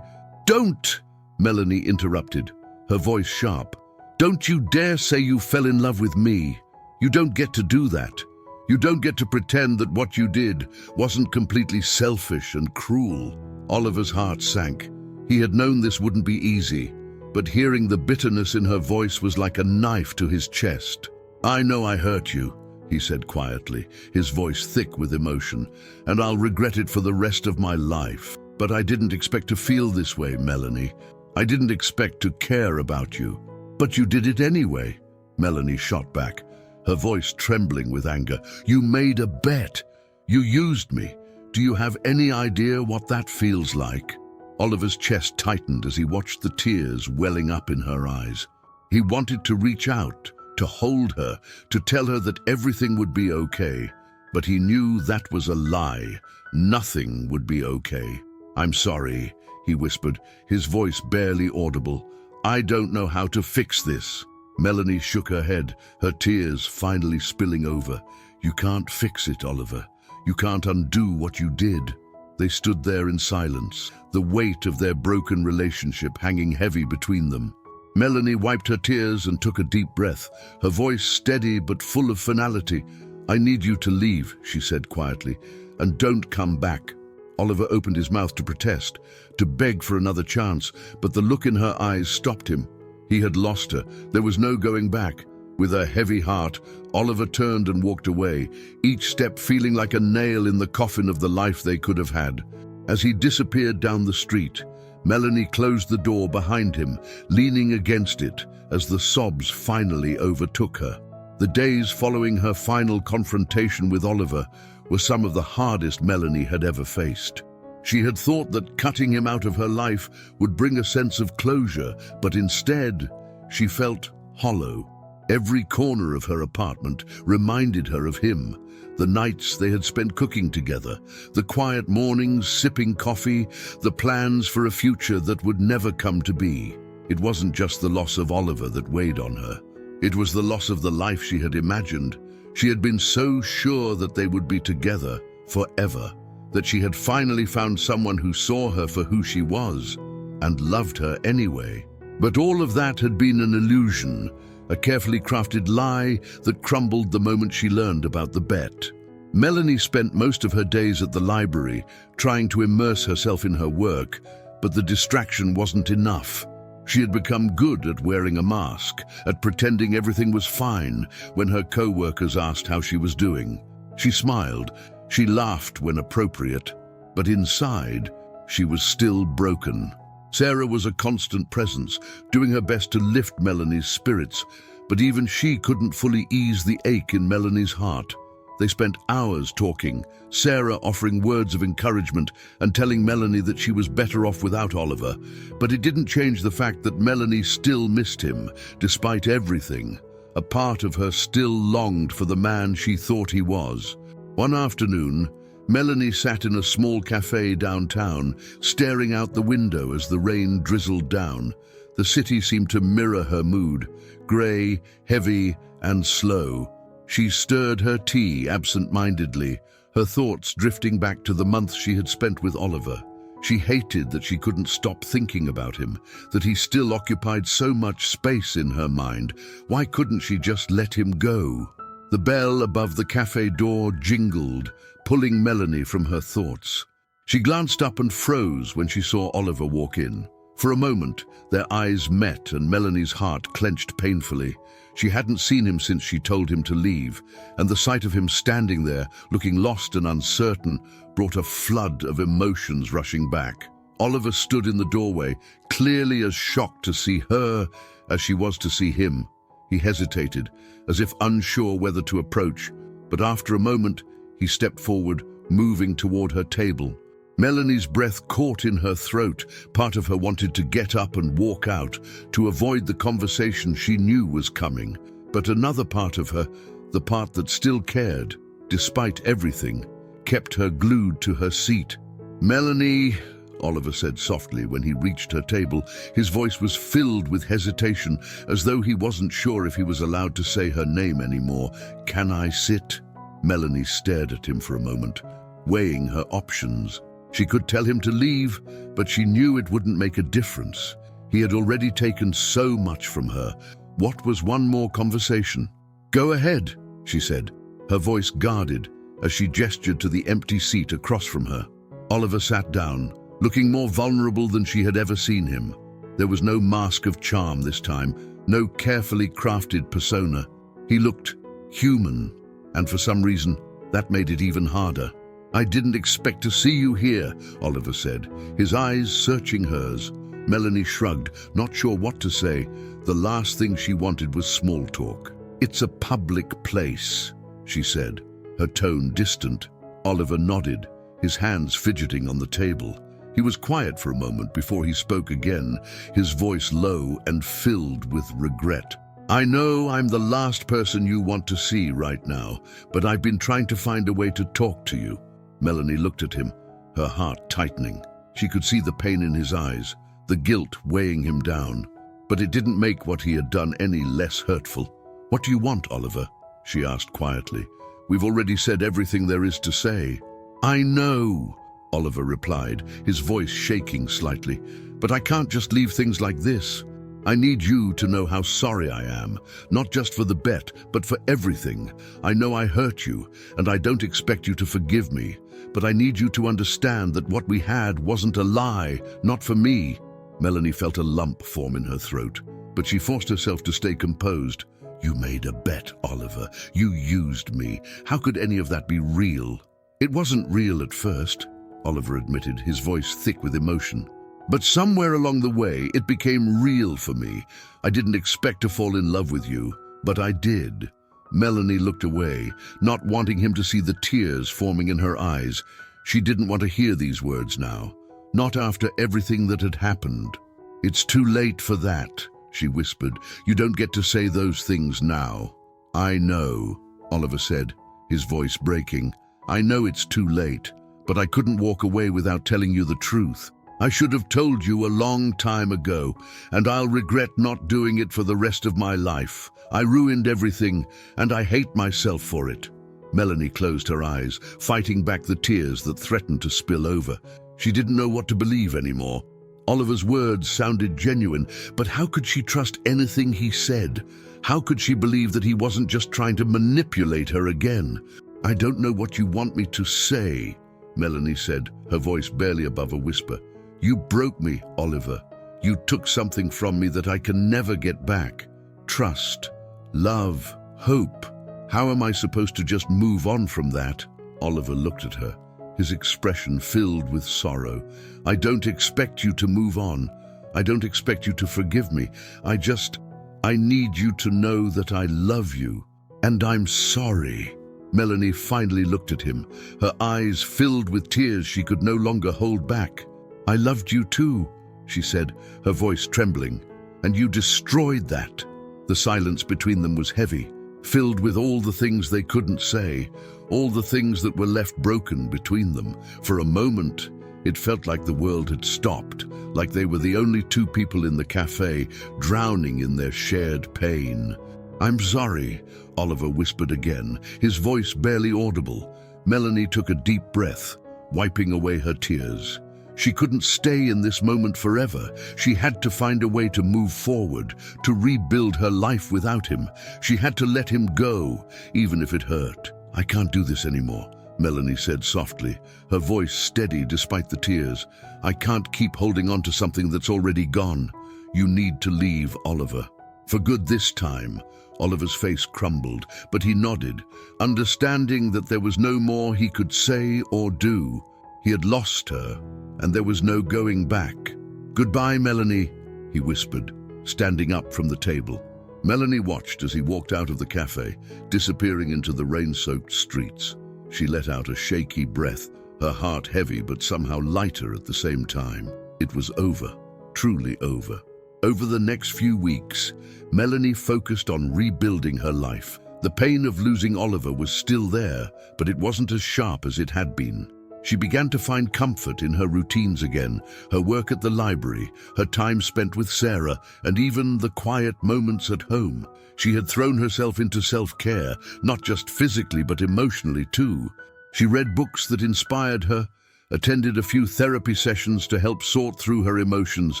Speaker 1: Don't!" Melanie interrupted, her voice sharp. "Don't you dare say you fell in love with me. You don't get to do that. You don't get to pretend that what you did wasn't completely selfish and cruel." Oliver's heart sank. He had known this wouldn't be easy, but hearing the bitterness in her voice was like a knife to his chest. "I know I hurt you," he said quietly, his voice thick with emotion, "and I'll regret it for the rest of my life. But I didn't expect to feel this way, Melanie. I didn't expect to care about you." "But you did it anyway," Melanie shot back, her voice trembling with anger. "You made a bet. You used me. Do you have any idea what that feels like?" Oliver's chest tightened as he watched the tears welling up in her eyes. He wanted to reach out, to hold her, to tell her that everything would be okay. But he knew that was a lie. Nothing would be okay. "I'm sorry," he whispered, his voice barely audible. "I don't know how to fix this." Melanie shook her head, her tears finally spilling over. "You can't fix it, Oliver. You can't undo what you did." They stood there in silence, the weight of their broken relationship hanging heavy between them. Melanie wiped her tears and took a deep breath, her voice steady but full of finality. "I need you to leave," she said quietly, "and don't come back." Oliver opened his mouth to protest, to beg for another chance, but the look in her eyes stopped him. He had lost her. There was no going back. With a heavy heart, Oliver turned and walked away, each step feeling like a nail in the coffin of the life they could have had. As he disappeared down the street, Melanie closed the door behind him, leaning against it as the sobs finally overtook her. The days following her final confrontation with Oliver were some of the hardest Melanie had ever faced. She had thought that cutting him out of her life would bring a sense of closure, but instead, she felt hollow. Every corner of her apartment reminded her of him, the nights they had spent cooking together, the quiet mornings sipping coffee, the plans for a future that would never come to be. It wasn't just the loss of Oliver that weighed on her. It was the loss of the life she had imagined. She had been so sure that they would be together forever, that she had finally found someone who saw her for who she was and loved her anyway. But all of that had been an illusion, a carefully crafted lie that crumbled the moment she learned about the bet. Melanie spent most of her days at the library, trying to immerse herself in her work, but the distraction wasn't enough. She had become good at wearing a mask, at pretending everything was fine when her co-workers asked how she was doing. She smiled, she laughed when appropriate, but inside, She was still broken. Sarah was a constant presence, doing her best to lift Melanie's spirits, but even she couldn't fully ease the ache in Melanie's heart. They spent hours talking, Sarah offering words of encouragement and telling Melanie that she was better off without Oliver, but it didn't change the fact that Melanie still missed him, despite everything. A part of her still longed for the man she thought he was. One afternoon, Melanie sat in a small cafe downtown, staring out the window as the rain drizzled down. The city seemed to mirror her mood, grey, heavy, and slow. She stirred her tea absent-mindedly, her thoughts drifting back to the months she had spent with Oliver. She hated that she couldn't stop thinking about him, that he still occupied so much space in her mind. Why couldn't she just let him go? The bell above the cafe door jingled, pulling Melanie from her thoughts. She glanced up and froze when she saw Oliver walk in. For a moment, their eyes met and Melanie's heart clenched painfully. She hadn't seen him since she told him to leave, and the sight of him standing there, looking lost and uncertain, brought a flood of emotions rushing back. Oliver stood in the doorway, clearly as shocked to see her as she was to see him. He hesitated, as if unsure whether to approach, but after a moment, he stepped forward, moving toward her table. Melanie's breath caught in her throat. Part of her wanted to get up and walk out, to avoid the conversation she knew was coming. But another part of her, the part that still cared, despite everything, kept her glued to her seat. "Melanie," Oliver said softly when he reached her table. His voice was filled with hesitation, as though he wasn't sure if he was allowed to say her name anymore. "Can I sit?" Melanie stared at him for a moment, weighing her options. She could tell him to leave, but she knew it wouldn't make a difference. He had already taken so much from her. What was one more conversation? "Go ahead," she said, her voice guarded, as she gestured to the empty seat across from her. Oliver sat down, looking more vulnerable than she had ever seen him. There was no mask of charm this time, no carefully crafted persona. He looked human, and for some reason, that made it even harder. "I didn't expect to see you here," Oliver said, his eyes searching hers. Melanie shrugged, not sure what to say. The last thing she wanted was small talk. "It's a public place," she said, her tone distant. Oliver nodded, his hands fidgeting on the table. He was quiet for a moment before he spoke again, his voice low and filled with regret. "I know I'm the last person you want to see right now, but I've been trying to find a way to talk to you." Melanie looked at him, her heart tightening. She could see the pain in his eyes, the guilt weighing him down. But it didn't make what he had done any less hurtful. "What do you want, Oliver?" she asked quietly. "We've already said everything there is to say." "I know," Oliver replied, his voice shaking slightly. "But I can't just leave things like this. I need you to know how sorry I am, not just for the bet, but for everything. I know I hurt you, and I don't expect you to forgive me, but I need you to understand that what we had wasn't a lie, not for me." Melanie felt a lump form in her throat, but she forced herself to stay composed. "You made a bet, Oliver. You used me. How could any of that be real?" "It wasn't real at first," Oliver admitted, his voice thick with emotion. "But somewhere along the way, it became real for me. I didn't expect to fall in love with you, but I did." Melanie looked away, not wanting him to see the tears forming in her eyes. She didn't want to hear these words now, not after everything that had happened. "It's too late for that," she whispered. "You don't get to say those things now." "I know," Oliver said, his voice breaking. "I know it's too late, but I couldn't walk away without telling you the truth. I should have told you a long time ago, and I'll regret not doing it for the rest of my life. I ruined everything, and I hate myself for it." Melanie closed her eyes, fighting back the tears that threatened to spill over. She didn't know what to believe anymore. Oliver's words sounded genuine, but how could she trust anything he said? How could she believe that he wasn't just trying to manipulate her again? "I don't know what you want me to say," Melanie said, her voice barely above a whisper. "You broke me, Oliver. You took something from me that I can never get back. Trust, love, hope. How am I supposed to just move on from that?" Oliver looked at her, his expression filled with sorrow. "I don't expect you to move on. I don't expect you to forgive me. I need you to know that I love you, and I'm sorry." Melanie finally looked at him, her eyes filled with tears she could no longer hold back. "I loved you too," she said, her voice trembling, "and you destroyed that." The silence between them was heavy, filled with all the things they couldn't say, all the things that were left broken between them. For a moment, it felt like the world had stopped, like they were the only two people in the cafe, drowning in their shared pain. "I'm sorry," Oliver whispered again, his voice barely audible. Melanie took a deep breath, wiping away her tears. She couldn't stay in this moment forever. She had to find a way to move forward, to rebuild her life without him. She had to let him go, even if it hurt. "I can't do this anymore," Melanie said softly, her voice steady despite the tears. "I can't keep holding on to something that's already gone. You need to leave, Oliver. For good this time." Oliver's face crumbled, but he nodded, understanding that there was no more he could say or do. He had lost her, and there was no going back. "Goodbye, Melanie," he whispered, standing up from the table. Melanie watched as he walked out of the cafe, disappearing into the rain-soaked streets. She let out a shaky breath, her heart heavy but somehow lighter at the same time. It was over, truly over. Over the next few weeks, Melanie focused on rebuilding her life. The pain of losing Oliver was still there, but it wasn't as sharp as it had been. She began to find comfort in her routines again, her work at the library, her time spent with Sarah, and even the quiet moments at home. She had thrown herself into self-care, not just physically but emotionally too. She read books that inspired her, attended a few therapy sessions to help sort through her emotions,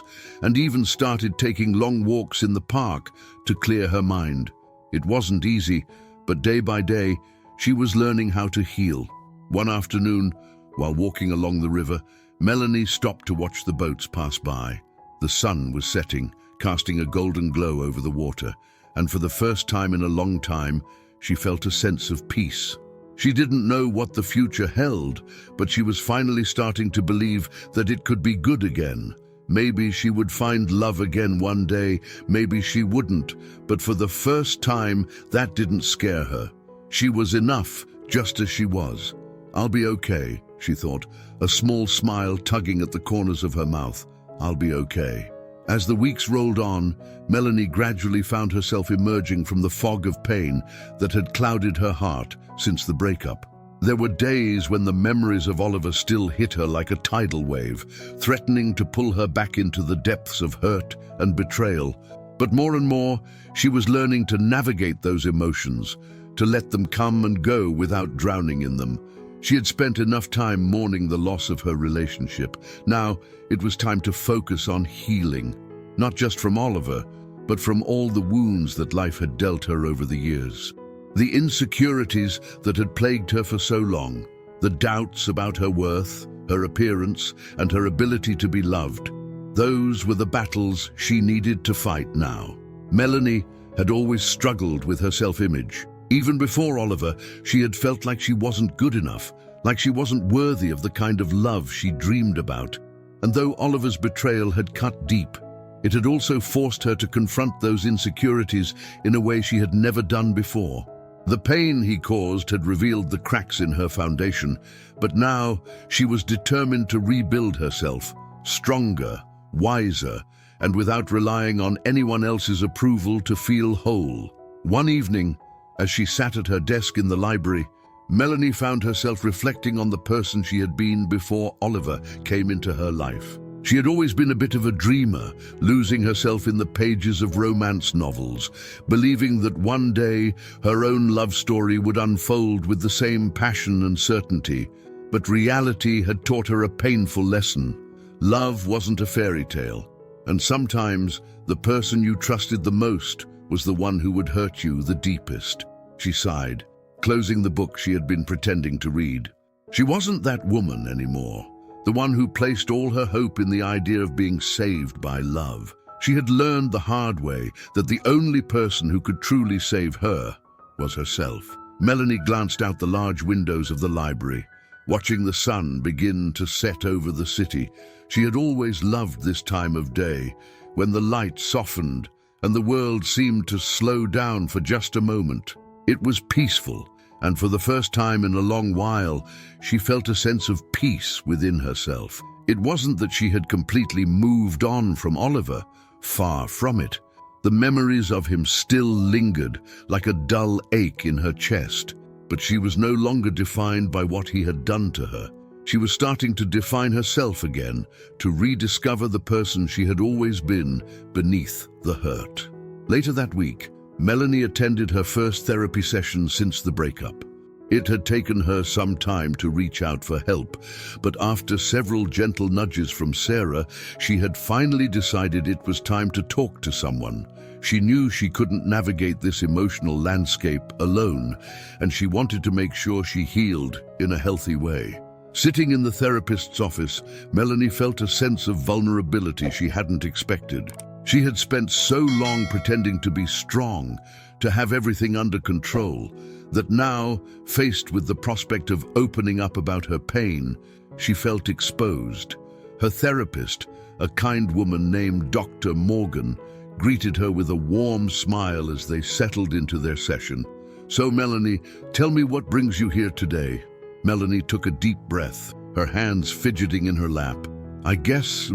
Speaker 1: and even started taking long walks in the park to clear her mind. It wasn't easy, but day by day, she was learning how to heal. One afternoon, while walking along the river, Melanie stopped to watch the boats pass by. The sun was setting, casting a golden glow over the water, and for the first time in a long time, she felt a sense of peace. She didn't know what the future held, but she was finally starting to believe that it could be good again. Maybe she would find love again one day, maybe she wouldn't, but for the first time, that didn't scare her. She was enough, just as she was. "I'll be okay," she thought, a small smile tugging at the corners of her mouth. "I'll be okay." As the weeks rolled on, Melanie gradually found herself emerging from the fog of pain that had clouded her heart since the breakup. There were days when the memories of Oliver still hit her like a tidal wave, threatening to pull her back into the depths of hurt and betrayal. But more and more, she was learning to navigate those emotions, to let them come and go without drowning in them. She had spent enough time mourning the loss of her relationship. Now, it was time to focus on healing, not just from Oliver, but from all the wounds that life had dealt her over the years. The insecurities that had plagued her for so long, the doubts about her worth, her appearance, and her ability to be loved. Those were the battles she needed to fight now. Melanie had always struggled with her self-image. Even before Oliver, she had felt like she wasn't good enough, like she wasn't worthy of the kind of love she dreamed about. And though Oliver's betrayal had cut deep, it had also forced her to confront those insecurities in a way she had never done before. The pain he caused had revealed the cracks in her foundation, but now she was determined to rebuild herself, stronger, wiser, and without relying on anyone else's approval to feel whole. One evening, as she sat at her desk in the library, Melanie found herself reflecting on the person she had been before Oliver came into her life. She had always been a bit of a dreamer, losing herself in the pages of romance novels, believing that one day her own love story would unfold with the same passion and certainty. But reality had taught her a painful lesson. Love wasn't a fairy tale, and sometimes the person you trusted the most was the one who would hurt you the deepest. She sighed, closing the book she had been pretending to read. She wasn't that woman anymore, the one who placed all her hope in the idea of being saved by love. She had learned the hard way that the only person who could truly save her was herself. Melanie glanced out the large windows of the library, watching the sun begin to set over the city. She had always loved this time of day, when the light softened and the world seemed to slow down for just a moment. It was peaceful, and for the first time in a long while, she felt a sense of peace within herself. It wasn't that she had completely moved on from Oliver, far from it. The memories of him still lingered like a dull ache in her chest, but she was no longer defined by what he had done to her. She was starting to define herself again, to rediscover the person she had always been beneath the hurt. Later that week, Melanie attended her first therapy session since the breakup. It had taken her some time to reach out for help, but after several gentle nudges from Sarah, she had finally decided it was time to talk to someone. She knew she couldn't navigate this emotional landscape alone, and she wanted to make sure she healed in a healthy way. Sitting in the therapist's office, Melanie felt a sense of vulnerability she hadn't expected. She had spent so long pretending to be strong, to have everything under control, that now, faced with the prospect of opening up about her pain, she felt exposed. Her therapist, a kind woman named Dr. Morgan, greeted her with a warm smile as they settled into their session. "So, Melanie, tell me what brings you here today." Melanie took a deep breath, her hands fidgeting in her lap. I guess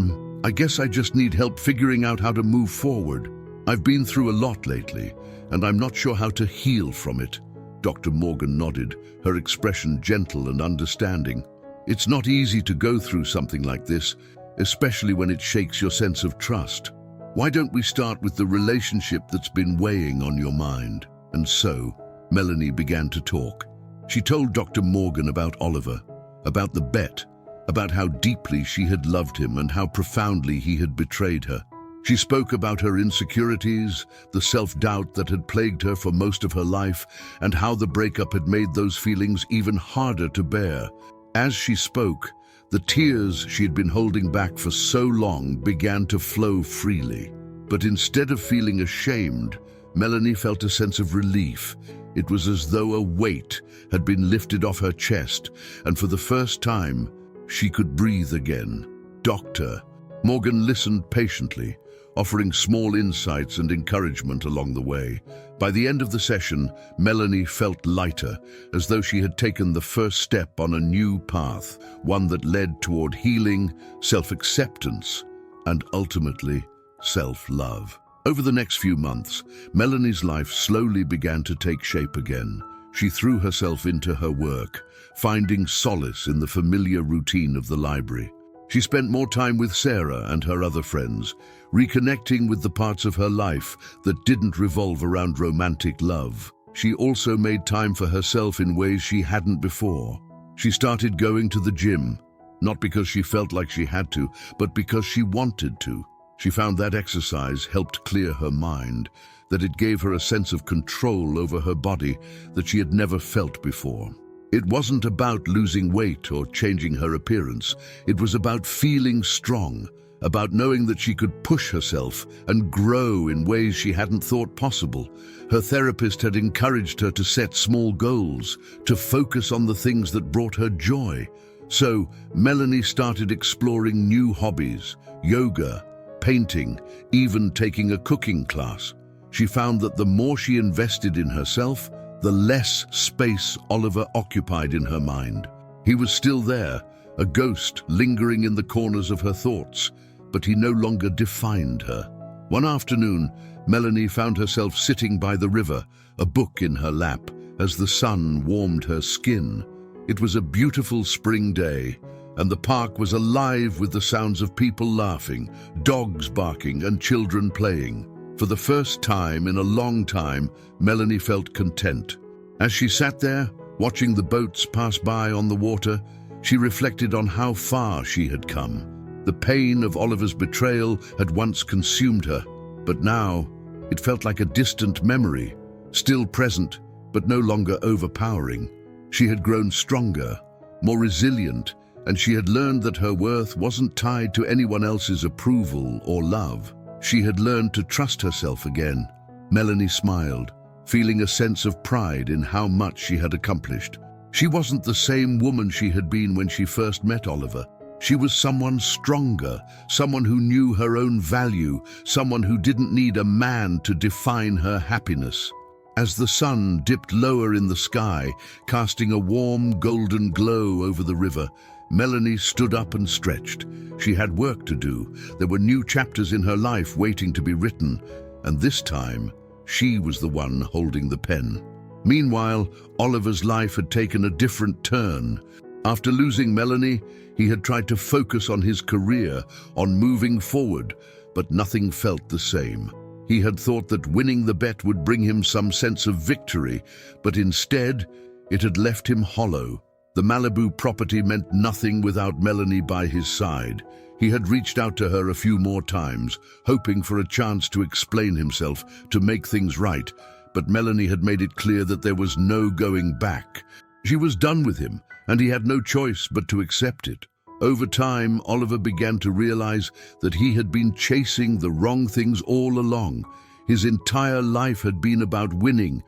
Speaker 1: I just need help figuring out how to move forward. I've been through a lot lately, and I'm not sure how to heal from it." Dr. Morgan nodded, her expression gentle and understanding. "It's not easy to go through something like this, especially when it shakes your sense of trust. Why don't we start with the relationship that's been weighing on your mind?" And so, Melanie began to talk. She told Dr. Morgan about Oliver, about the bet, about how deeply she had loved him and how profoundly he had betrayed her. She spoke about her insecurities, the self-doubt that had plagued her for most of her life, and how the breakup had made those feelings even harder to bear. As she spoke, the tears she had been holding back for so long began to flow freely. But instead of feeling ashamed, Melanie felt a sense of relief. It was as though a weight had been lifted off her chest, and for the first time, she could breathe again. Dr. Morgan listened patiently, offering small insights and encouragement along the way. By the end of the session, Melanie felt lighter, as though she had taken the first step on a new path, one that led toward healing, self-acceptance, and ultimately, self-love. Over the next few months, Melanie's life slowly began to take shape again. She threw herself into her work, finding solace in the familiar routine of the library. She spent more time with Sarah and her other friends, reconnecting with the parts of her life that didn't revolve around romantic love. She also made time for herself in ways she hadn't before. She started going to the gym, not because she felt like she had to, but because she wanted to. She found that exercise helped clear her mind, that it gave her a sense of control over her body that she had never felt before. It wasn't about losing weight or changing her appearance. It was about feeling strong, about knowing that she could push herself and grow in ways she hadn't thought possible. Her therapist had encouraged her to set small goals, to focus on the things that brought her joy. So, Melanie started exploring new hobbies, yoga, painting, even taking a cooking class. She found that the more she invested in herself, the less space Oliver occupied in her mind. He was still there, a ghost lingering in the corners of her thoughts, but he no longer defined her. One afternoon, Melanie found herself sitting by the river, a book in her lap, as the sun warmed her skin. It was a beautiful spring day, and the park was alive with the sounds of people laughing, dogs barking, and children playing. For the first time in a long time, Melanie felt content. As she sat there, watching the boats pass by on the water, she reflected on how far she had come. The pain of Oliver's betrayal had once consumed her, but now it felt like a distant memory, still present, but no longer overpowering. She had grown stronger, more resilient, and she had learned that her worth wasn't tied to anyone else's approval or love. She had learned to trust herself again. Melanie smiled, feeling a sense of pride in how much she had accomplished. She wasn't the same woman she had been when she first met Oliver. She was someone stronger, someone who knew her own value, someone who didn't need a man to define her happiness. As the sun dipped lower in the sky, casting a warm golden glow over the river, Melanie stood up and stretched. She had work to do. There were new chapters in her life waiting to be written, and this time, she was the one holding the pen. Meanwhile, Oliver's life had taken a different turn. After losing Melanie, he had tried to focus on his career, on moving forward, but nothing felt the same. He had thought that winning the bet would bring him some sense of victory, but instead, it had left him hollow. The Malibu property meant nothing without Melanie by his side. He had reached out to her a few more times, hoping for a chance to explain himself, to make things right, but Melanie had made it clear that there was no going back. She was done with him, and he had no choice but to accept it. Over time, Oliver began to realize that he had been chasing the wrong things all along. His entire life had been about winning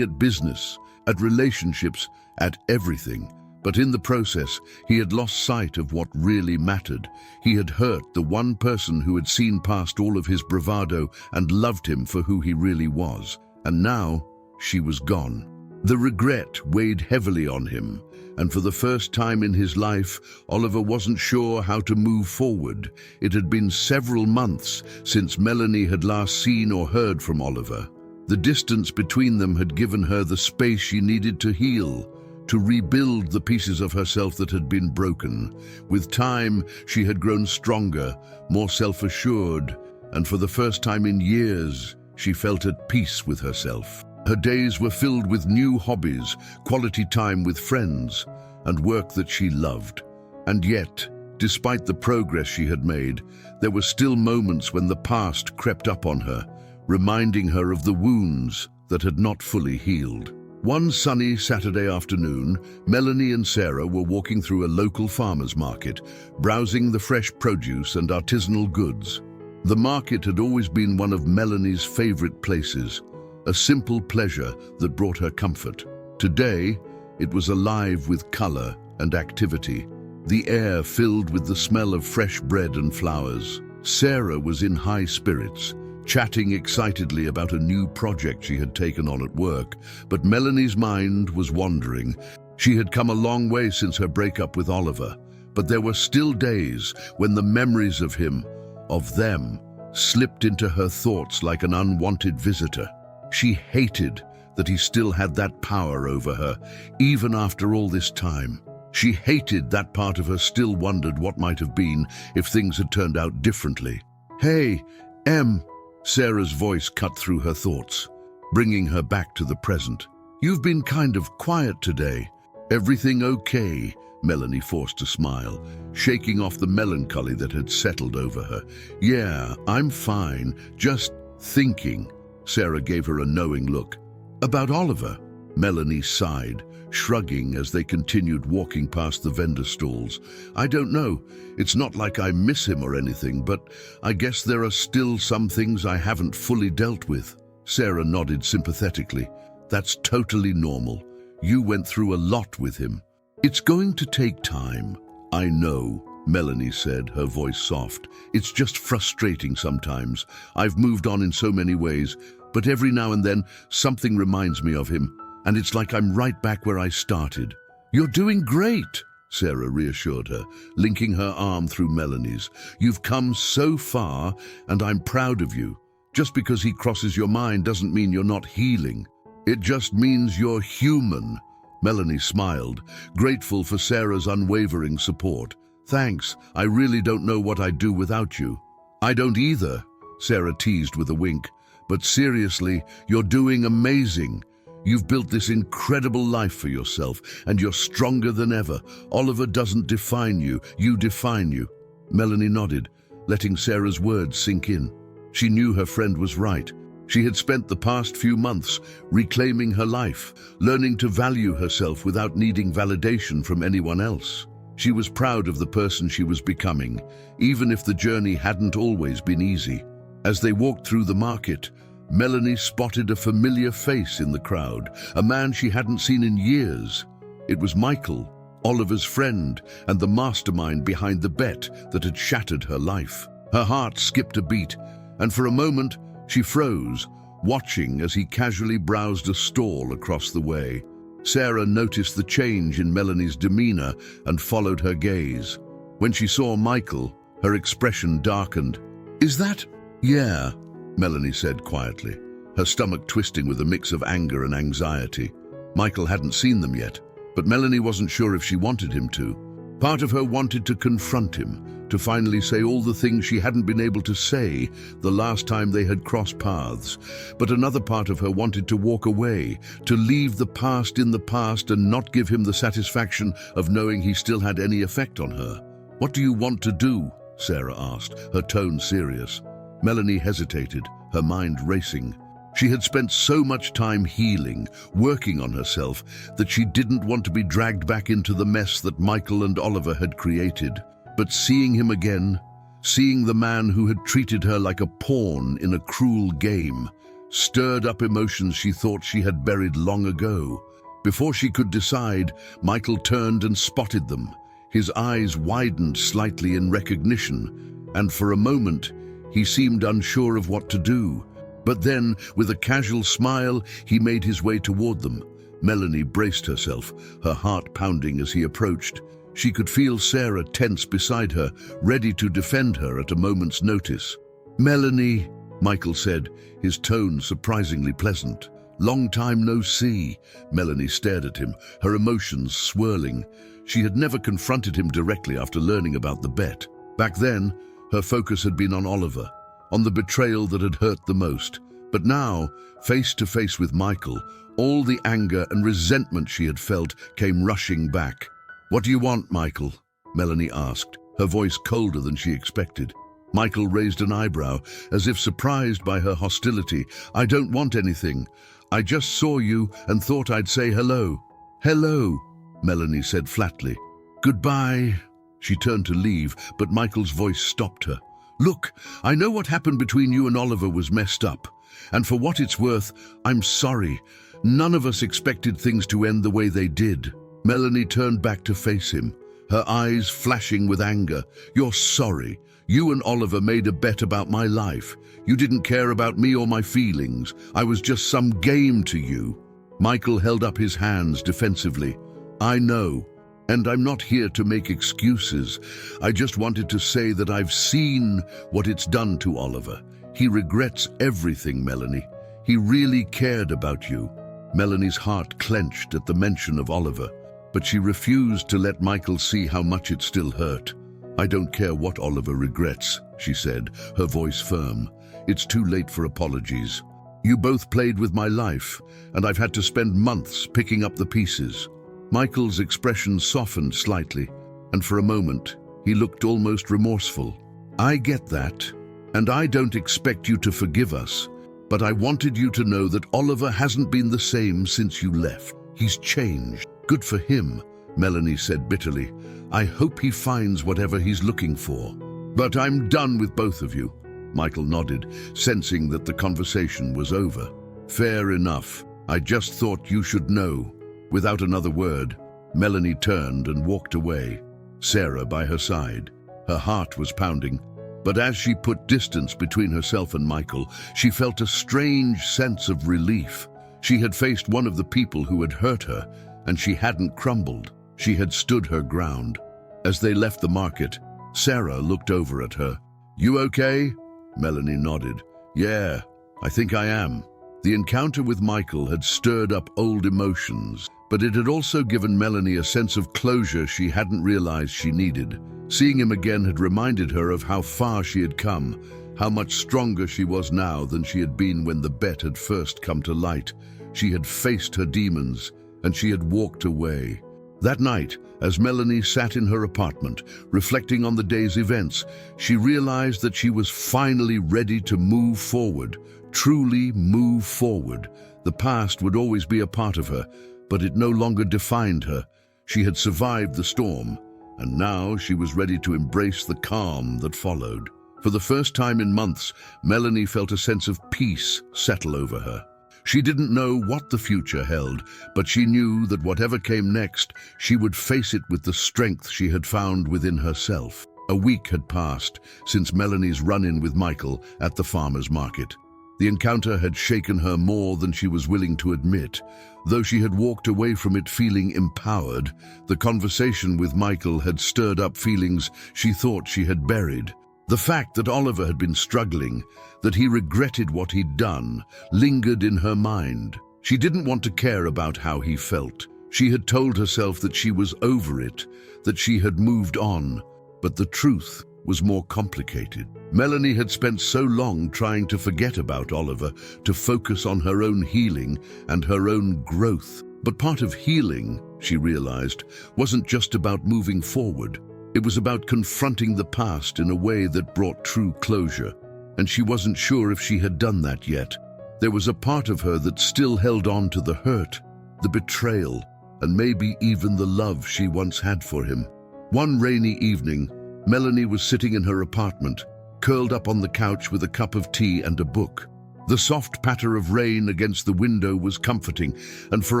Speaker 1: at business, at relationships, at everything. But in the process, he had lost sight of what really mattered. He had hurt the one person who had seen past all of his bravado and loved him for who he really was. And now, she was gone. The regret weighed heavily on him, and for the first time in his life, Oliver wasn't sure how to move forward. It had been several months since Melanie had last seen or heard from Oliver. The distance between them had given her the space she needed to heal, to rebuild the pieces of herself that had been broken. With time, she had grown stronger, more self-assured, and for the first time in years, she felt at peace with herself. Her days were filled with new hobbies, quality time with friends, and work that she loved. And yet, despite the progress she had made, there were still moments when the past crept up on her, reminding her of the wounds that had not fully healed. One sunny Saturday afternoon, Melanie and Sarah were walking through a local farmer's market, browsing the fresh produce and artisanal goods. The market had always been one of Melanie's favorite places, a simple pleasure that brought her comfort. Today, it was alive with color and activity, the air filled with the smell of fresh bread and flowers. Sarah was in high spirits, chatting excitedly about a new project she had taken on at work, but Melanie's mind was wandering. She had come a long way since her breakup with Oliver, but there were still days when the memories of him, of them, slipped into her thoughts like an unwanted visitor. She hated that he still had that power over her, even after all this time. She hated that part of her still wondered what might have been if things had turned out differently. "Hey, Em," Sarah's voice cut through her thoughts, bringing her back to the present. "You've been kind of quiet today. Everything okay?" Melanie forced a smile, shaking off the melancholy that had settled over her. "Yeah, I'm fine, just thinking." Sarah gave her a knowing look. "About Oliver?" Melanie sighed, shrugging as they continued walking past the vendor stalls. "I don't know. It's not like I miss him or anything, but I guess there are still some things I haven't fully dealt with." Sarah nodded sympathetically. "That's totally normal. You went through a lot with him. It's going to take time." "I know," Melanie said, her voice soft. "It's just frustrating sometimes. I've moved on in so many ways, but every now and then something reminds me of him, and it's like I'm right back where I started." "You're doing great," Sarah reassured her, linking her arm through Melanie's. "You've come so far, and I'm proud of you. Just because he crosses your mind doesn't mean you're not healing. It just means you're human." Melanie smiled, grateful for Sarah's unwavering support. "Thanks, I really don't know what I'd do without you." "I don't either," Sarah teased with a wink. "But seriously, you're doing amazing. You've built this incredible life for yourself, and you're stronger than ever. Oliver doesn't define you, you define you." Melanie nodded, letting Sarah's words sink in. She knew her friend was right. She had spent the past few months reclaiming her life, learning to value herself without needing validation from anyone else. She was proud of the person she was becoming, even if the journey hadn't always been easy. As they walked through the market, Melanie spotted a familiar face in the crowd, a man she hadn't seen in years. It was Michael, Oliver's friend, and the mastermind behind the bet that had shattered her life. Her heart skipped a beat, and for a moment she froze, watching as he casually browsed a stall across the way. Sarah noticed the change in Melanie's demeanor and followed her gaze. When she saw Michael, her expression darkened. "Is that—" "Yeah," Melanie said quietly, her stomach twisting with a mix of anger and anxiety. Michael hadn't seen them yet, but Melanie wasn't sure if she wanted him to. Part of her wanted to confront him, to finally say all the things she hadn't been able to say the last time they had crossed paths. But another part of her wanted to walk away, to leave the past in the past and not give him the satisfaction of knowing he still had any effect on her. "What do you want to do?" Sarah asked, her tone serious. Melanie hesitated, her mind racing. She had spent so much time healing, working on herself, that she didn't want to be dragged back into the mess that Michael and Oliver had created. But seeing him again, seeing the man who had treated her like a pawn in a cruel game, stirred up emotions she thought she had buried long ago. Before she could decide, Michael turned and spotted them. His eyes widened slightly in recognition, and for a moment, he seemed unsure of what to do. But then, with a casual smile, he made his way toward them. Melanie braced herself, her heart pounding as he approached. She could feel Sarah tense beside her, ready to defend her at a moment's notice. "Melanie," Michael said, his tone surprisingly pleasant. "Long time no see." Melanie stared at him, her emotions swirling. She had never confronted him directly after learning about the bet. Back then, her focus had been on Oliver, on the betrayal that had hurt the most. But now, face to face with Michael, all the anger and resentment she had felt came rushing back. "What do you want, Michael?" Melanie asked, her voice colder than she expected. Michael raised an eyebrow, as if surprised by her hostility. "I don't want anything. I just saw you and thought I'd say hello." "Hello," Melanie said flatly. "Goodbye." She turned to leave, but Michael's voice stopped her. "Look, I know what happened between you and Oliver was messed up. And for what it's worth, I'm sorry. None of us expected things to end the way they did." Melanie turned back to face him, her eyes flashing with anger. "You're sorry. You and Oliver made a bet about my life. You didn't care about me or my feelings. I was just some game to you." Michael held up his hands defensively. "I know. And I'm not here to make excuses. I just wanted to say that I've seen what it's done to Oliver. He regrets everything, Melanie. He really cared about you." Melanie's heart clenched at the mention of Oliver, but she refused to let Michael see how much it still hurt. "I don't care what Oliver regrets," she said, her voice firm. "It's too late for apologies. You both played with my life, and I've had to spend months picking up the pieces." Michael's expression softened slightly, and for a moment, he looked almost remorseful. "I get that, and I don't expect you to forgive us, but I wanted you to know that Oliver hasn't been the same since you left. He's changed." "Good for him," Melanie said bitterly. "I hope he finds whatever he's looking for. But I'm done with both of you." Michael nodded, sensing that the conversation was over. "Fair enough. I just thought you should know." Without another word, Melanie turned and walked away, Sarah by her side. Her heart was pounding, but as she put distance between herself and Michael, she felt a strange sense of relief. She had faced one of the people who had hurt her, and she hadn't crumbled. She had stood her ground. As they left the market, Sarah looked over at her. "You okay?" Melanie nodded. "Yeah, I think I am." The encounter with Michael had stirred up old emotions, but it had also given Melanie a sense of closure she hadn't realized she needed. Seeing him again had reminded her of how far she had come, how much stronger she was now than she had been when the bet had first come to light. She had faced her demons, and she had walked away. That night, as Melanie sat in her apartment, reflecting on the day's events, she realized that she was finally ready to move forward, truly move forward. The past would always be a part of her, but it no longer defined her. She had survived the storm, and now she was ready to embrace the calm that followed. For the first time in months, Melanie felt a sense of peace settle over her. She didn't know what the future held, but she knew that whatever came next, she would face it with the strength she had found within herself. A week had passed since Melanie's run-in with Michael at the farmer's market. The encounter had shaken her more than she was willing to admit. Though she had walked away from it feeling empowered, the conversation with Michael had stirred up feelings she thought she had buried. The fact that Oliver had been struggling, that he regretted what he'd done, lingered in her mind. She didn't want to care about how he felt. She had told herself that she was over it, that she had moved on, but the truth was more complicated. Melanie had spent so long trying to forget about Oliver, to focus on her own healing and her own growth. But part of healing, she realized, wasn't just about moving forward. It was about confronting the past in a way that brought true closure, and she wasn't sure if she had done that yet. There was a part of her that still held on to the hurt, the betrayal, and maybe even the love she once had for him. One rainy evening, Melanie was sitting in her apartment, curled up on the couch with a cup of tea and a book. The soft patter of rain against the window was comforting, and for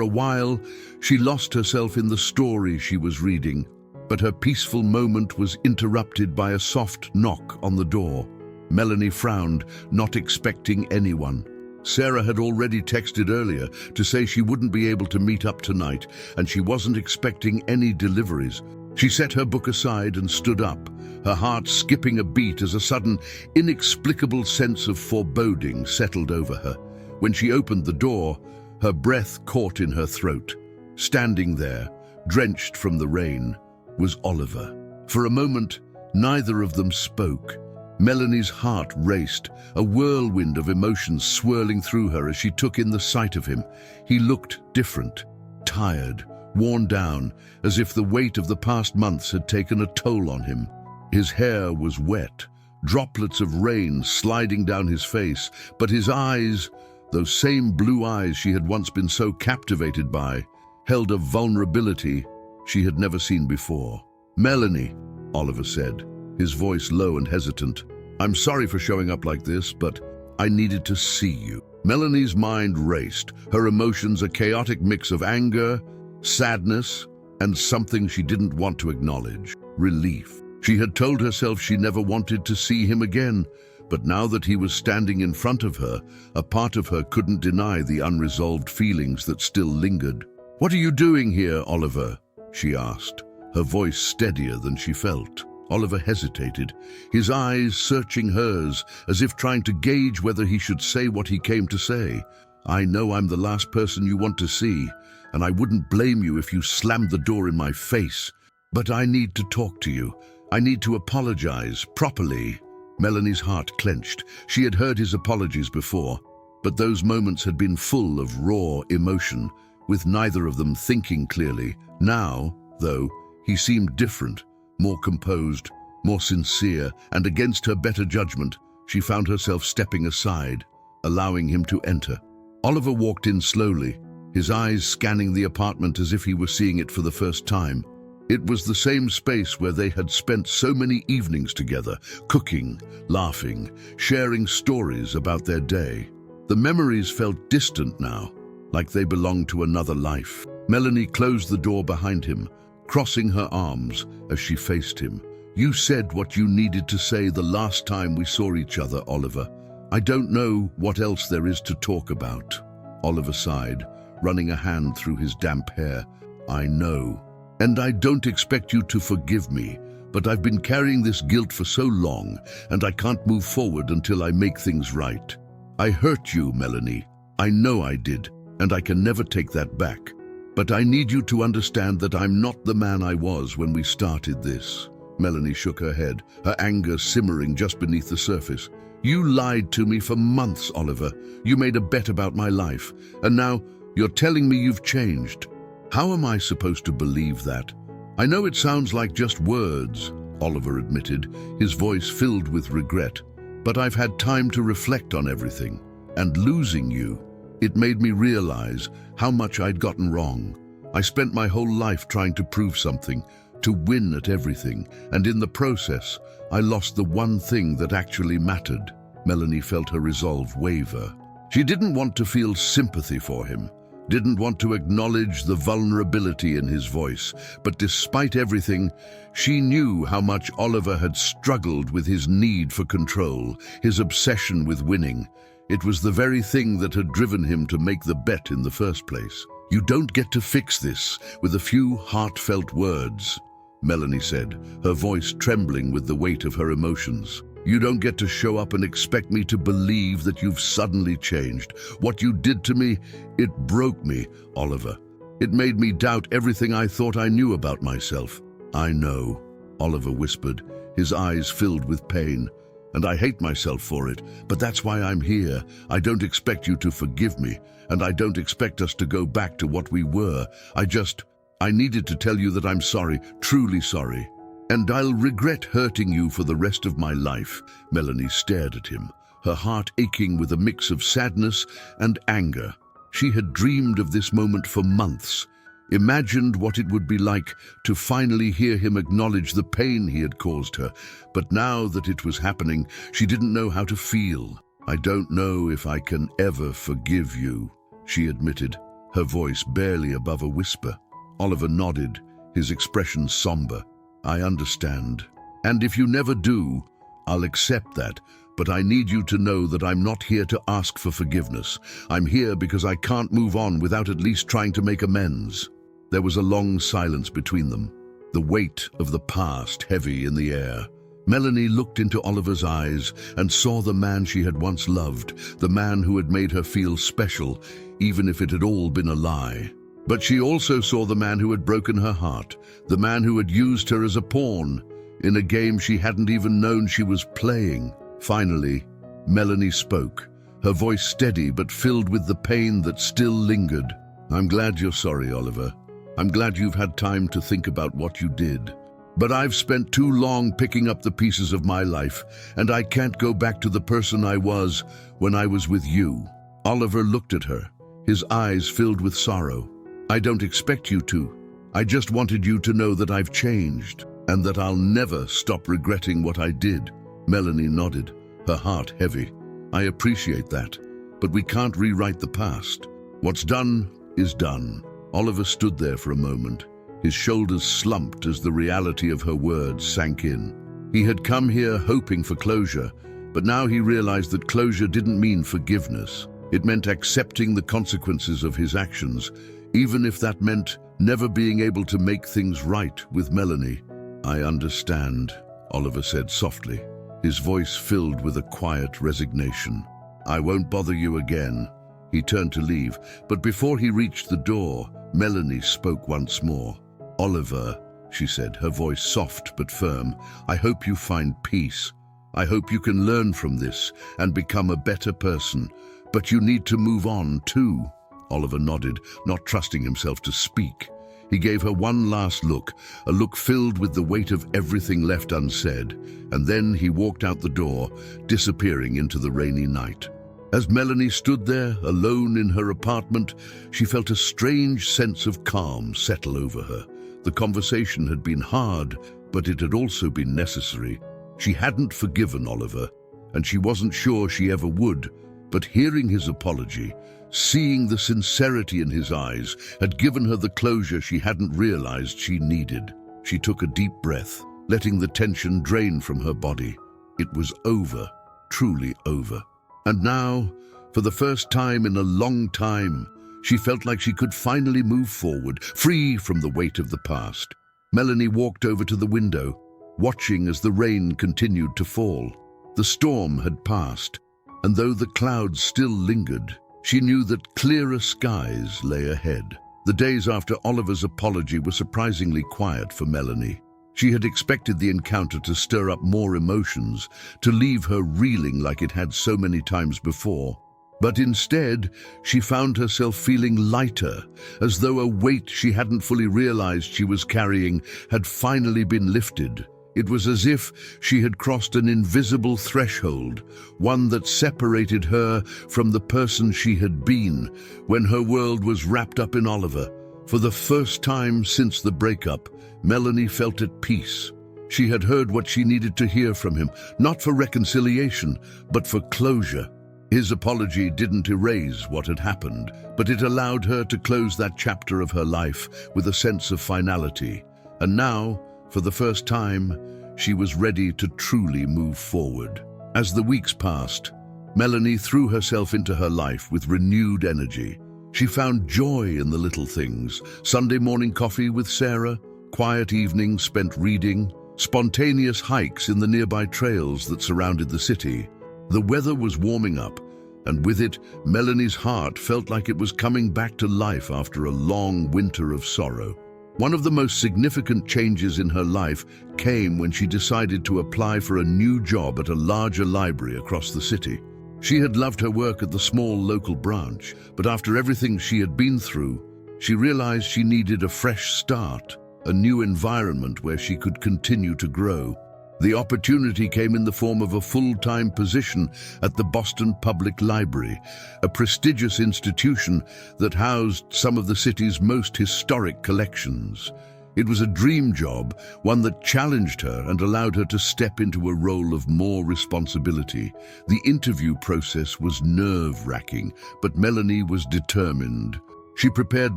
Speaker 1: a while, she lost herself in the story she was reading. But her peaceful moment was interrupted by a soft knock on the door. Melanie frowned, not expecting anyone. Sarah had already texted earlier to say she wouldn't be able to meet up tonight, and she wasn't expecting any deliveries. She set her book aside and stood up, her heart skipping a beat as a sudden, inexplicable sense of foreboding settled over her. When she opened the door, her breath caught in her throat. Standing there, drenched from the rain, was Oliver. For a moment, neither of them spoke. Melanie's heart raced, a whirlwind of emotions swirling through her as she took in the sight of him. He looked different, tired, worn down, as if the weight of the past months had taken a toll on him. His hair was wet, droplets of rain sliding down his face, but his eyes, those same blue eyes she had once been so captivated by, held a vulnerability she had never seen before. "Melanie," Oliver said, his voice low and hesitant, "I'm sorry for showing up like this, but I needed to see you." Melanie's mind raced, her emotions a chaotic mix of anger, sadness, and something she didn't want to acknowledge, relief. She had told herself she never wanted to see him again, but now that he was standing in front of her, a part of her couldn't deny the unresolved feelings that still lingered. "What are you doing here, Oliver?" she asked, her voice steadier than she felt. Oliver hesitated, his eyes searching hers, as if trying to gauge whether he should say what he came to say. "I know I'm the last person you want to see, and I wouldn't blame you if you slammed the door in my face. But I need to talk to you. I need to apologize, properly." Melanie's heart clenched. She had heard his apologies before, but those moments had been full of raw emotion, with neither of them thinking clearly. Now, though, he seemed different, more composed, more sincere, and against her better judgment, she found herself stepping aside, allowing him to enter. Oliver walked in slowly, his eyes scanning the apartment as if he were seeing it for the first time. It was the same space where they had spent so many evenings together, cooking, laughing, sharing stories about their day. The memories felt distant now, like they belonged to another life. Melanie closed the door behind him, crossing her arms as she faced him. "You said what you needed to say the last time we saw each other, Oliver. I don't know what else there is to talk about." Oliver sighed, running a hand through his damp hair. "I know. And I don't expect you to forgive me, but I've been carrying this guilt for so long, and I can't move forward until I make things right. I hurt you, Melanie. I know I did, and I can never take that back. But I need you to understand that I'm not the man I was when we started this." Melanie shook her head, her anger simmering just beneath the surface. "You lied to me for months, Oliver. You made a bet about my life, and now you're telling me you've changed. How am I supposed to believe that?" "I know it sounds like just words," Oliver admitted, his voice filled with regret. "But I've had time to reflect on everything, and losing you, it made me realize how much I'd gotten wrong. I spent my whole life trying to prove something, to win at everything, and in the process, I lost the one thing that actually mattered." Melanie felt her resolve waver. She didn't want to feel sympathy for him, didn't want to acknowledge the vulnerability in his voice, but despite everything, she knew how much Oliver had struggled with his need for control, his obsession with winning. It was the very thing that had driven him to make the bet in the first place. "You don't get to fix this with a few heartfelt words," Melanie said, her voice trembling with the weight of her emotions. "You don't get to show up and expect me to believe that you've suddenly changed. What you did to me, it broke me, Oliver. It made me doubt everything I thought I knew about myself." "I know," Oliver whispered, his eyes filled with pain. "And I hate myself for it, but that's why I'm here. I don't expect you to forgive me, and I don't expect us to go back to what we were. I needed to tell you that I'm sorry, truly sorry. And I'll regret hurting you for the rest of my life." Melanie stared at him, her heart aching with a mix of sadness and anger. She had dreamed of this moment for months, imagined what it would be like to finally hear him acknowledge the pain he had caused her. But now that it was happening, she didn't know how to feel. "I don't know if I can ever forgive you," she admitted, her voice barely above a whisper. Oliver nodded, his expression somber. "I understand. And if you never do, I'll accept that. But I need you to know that I'm not here to ask for forgiveness. I'm here because I can't move on without at least trying to make amends." There was a long silence between them, the weight of the past heavy in the air. Melanie looked into Oliver's eyes and saw the man she had once loved, the man who had made her feel special, even if it had all been a lie. But she also saw the man who had broken her heart, the man who had used her as a pawn in a game she hadn't even known she was playing. Finally, Melanie spoke, her voice steady but filled with the pain that still lingered. "I'm glad you're sorry, Oliver. I'm glad you've had time to think about what you did. But I've spent too long picking up the pieces of my life, and I can't go back to the person I was when I was with you." Oliver looked at her, his eyes filled with sorrow. "I don't expect you to. I just wanted you to know that I've changed, and that I'll never stop regretting what I did." Melanie nodded, her heart heavy. "I appreciate that, but we can't rewrite the past. What's done is done." Oliver stood there for a moment, his shoulders slumped as the reality of her words sank in. He had come here hoping for closure, but now he realized that closure didn't mean forgiveness. It meant accepting the consequences of his actions, even if that meant never being able to make things right with Melanie. "I understand," Oliver said softly, his voice filled with a quiet resignation. "I won't bother you again." He turned to leave, but before he reached the door, Melanie spoke once more. "Oliver," she said, her voice soft but firm, "I hope you find peace. I hope you can learn from this and become a better person. But you need to move on too." Oliver nodded, not trusting himself to speak. He gave her one last look, a look filled with the weight of everything left unsaid, and then he walked out the door, disappearing into the rainy night. As Melanie stood there, alone in her apartment, she felt a strange sense of calm settle over her. The conversation had been hard, but it had also been necessary. She hadn't forgiven Oliver, and she wasn't sure she ever would, but hearing his apology, seeing the sincerity in his eyes, had given her the closure she hadn't realized she needed. She took a deep breath, letting the tension drain from her body. It was over, truly over. And now, for the first time in a long time, she felt like she could finally move forward, free from the weight of the past. Melanie walked over to the window, watching as the rain continued to fall. The storm had passed, and though the clouds still lingered, she knew that clearer skies lay ahead. The days after Oliver's apology were surprisingly quiet for Melanie. She had expected the encounter to stir up more emotions, to leave her reeling like it had so many times before. But instead, she found herself feeling lighter, as though a weight she hadn't fully realized she was carrying had finally been lifted. It was as if she had crossed an invisible threshold, one that separated her from the person she had been when her world was wrapped up in Oliver. For the first time since the breakup, Melanie felt at peace. She had heard what she needed to hear from him, not for reconciliation, but for closure. His apology didn't erase what had happened, but it allowed her to close that chapter of her life with a sense of finality. And now, for the first time, she was ready to truly move forward. As the weeks passed, Melanie threw herself into her life with renewed energy. She found joy in the little things: Sunday morning coffee with Sarah, quiet evenings spent reading, spontaneous hikes in the nearby trails that surrounded the city. The weather was warming up, and with it, Melanie's heart felt like it was coming back to life after a long winter of sorrow. One of the most significant changes in her life came when she decided to apply for a new job at a larger library across the city. She had loved her work at the small local branch, but after everything she had been through, she realized she needed a fresh start, a new environment where she could continue to grow. The opportunity came in the form of a full-time position at the Boston Public Library, a prestigious institution that housed some of the city's most historic collections. It was a dream job, one that challenged her and allowed her to step into a role of more responsibility. The interview process was nerve-wracking, but Melanie was determined. She prepared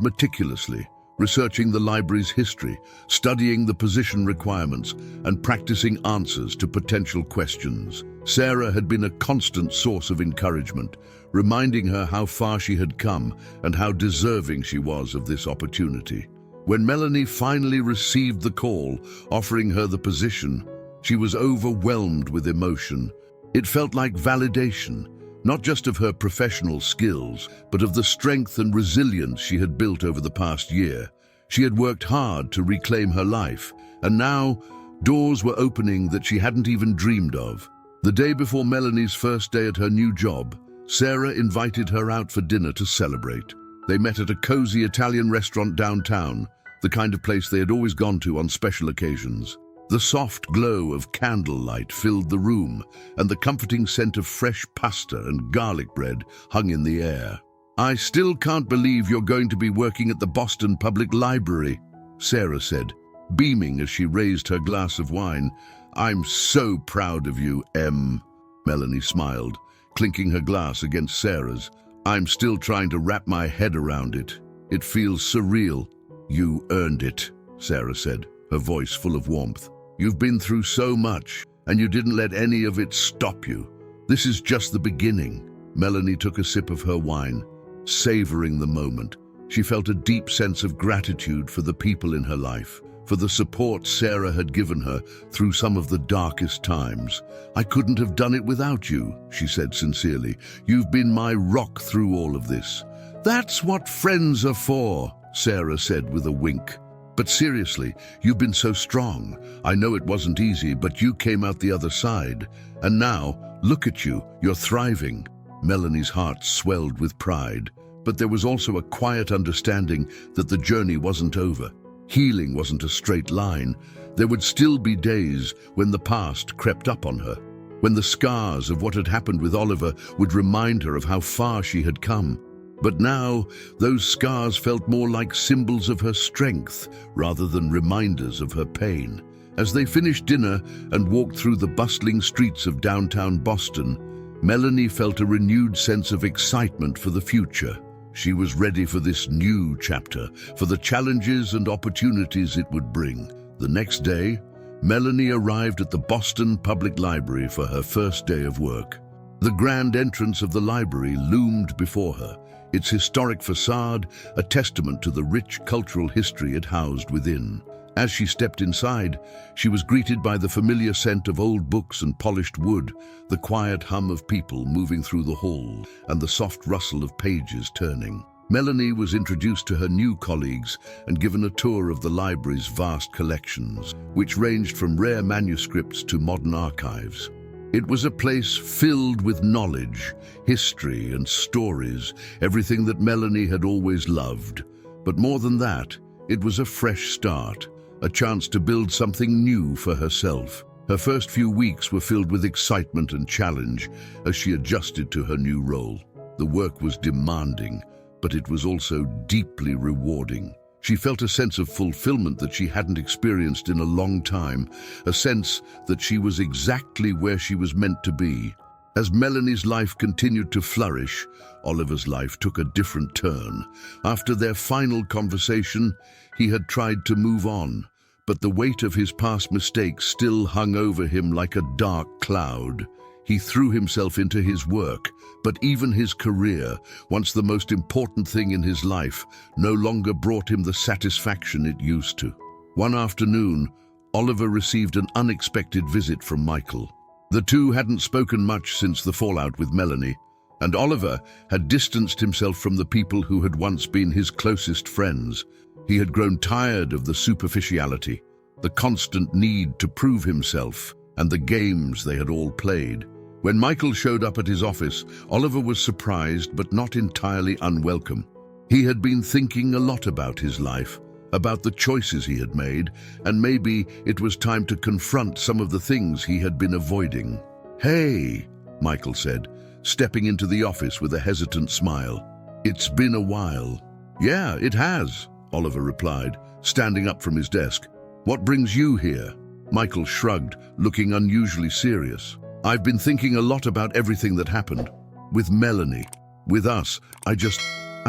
Speaker 1: meticulously, researching the library's history, studying the position requirements, and practicing answers to potential questions. Sarah had been a constant source of encouragement, reminding her how far she had come and how deserving she was of this opportunity. When Melanie finally received the call offering her the position, she was overwhelmed with emotion. It felt like validation, not just of her professional skills, but of the strength and resilience she had built over the past year. She had worked hard to reclaim her life, and now doors were opening that she hadn't even dreamed of. The day before Melanie's first day at her new job, Sarah invited her out for dinner to celebrate. They met at a cozy Italian restaurant downtown, the kind of place they had always gone to on special occasions. The soft glow of candlelight filled the room, and the comforting scent of fresh pasta and garlic bread hung in the air. "I still can't believe you're going to be working at the Boston Public Library," Sarah said, beaming as she raised her glass of wine. "I'm so proud of you, Em." Melanie smiled, clinking her glass against Sarah's. "I'm still trying to wrap my head around it. It feels surreal." "You earned it," Sarah said, her voice full of warmth. "You've been through so much, and you didn't let any of it stop you. This is just the beginning." Melanie took a sip of her wine, savoring the moment. She felt a deep sense of gratitude for the people in her life, for the support Sarah had given her through some of the darkest times. "I couldn't have done it without you," she said sincerely. "You've been my rock through all of this." "That's what friends are for," Sarah said with a wink. "But seriously, you've been so strong. I know it wasn't easy, but you came out the other side. And now, look at you, you're thriving." Melanie's heart swelled with pride, but there was also a quiet understanding that the journey wasn't over. Healing wasn't a straight line. There would still be days when the past crept up on her, when the scars of what had happened with Oliver would remind her of how far she had come. But now, those scars felt more like symbols of her strength rather than reminders of her pain. As they finished dinner and walked through the bustling streets of downtown Boston, Melanie felt a renewed sense of excitement for the future. She was ready for this new chapter, for the challenges and opportunities it would bring. The next day, Melanie arrived at the Boston Public Library for her first day of work. The grand entrance of the library loomed before her, its historic facade a testament to the rich cultural history it housed within. As she stepped inside, she was greeted by the familiar scent of old books and polished wood, the quiet hum of people moving through the hall, and the soft rustle of pages turning. Melanie was introduced to her new colleagues and given a tour of the library's vast collections, which ranged from rare manuscripts to modern archives. It was a place filled with knowledge, history, and stories, everything that Melanie had always loved. But more than that, it was a fresh start, a chance to build something new for herself. Her first few weeks were filled with excitement and challenge as she adjusted to her new role. The work was demanding, but it was also deeply rewarding. She felt a sense of fulfillment that she hadn't experienced in a long time, a sense that she was exactly where she was meant to be. As Melanie's life continued to flourish, Oliver's life took a different turn. After their final conversation, he had tried to move on, but the weight of his past mistakes still hung over him like a dark cloud. He threw himself into his work, but even his career, once the most important thing in his life, no longer brought him the satisfaction it used to. One afternoon, Oliver received an unexpected visit from Michael. The two hadn't spoken much since the fallout with Melanie, and Oliver had distanced himself from the people who had once been his closest friends. He had grown tired of the superficiality, the constant need to prove himself, and the games they had all played. When Michael showed up at his office, Oliver was surprised but not entirely unwelcome. He had been thinking a lot about his life, about the choices he had made, and maybe it was time to confront some of the things he had been avoiding. "Hey," Michael said, stepping into the office with a hesitant smile. "It's been a while." "Yeah, it has," Oliver replied, standing up from his desk. "What brings you here?" Michael shrugged, looking unusually serious. "I've been thinking a lot about everything that happened. With Melanie, with us, I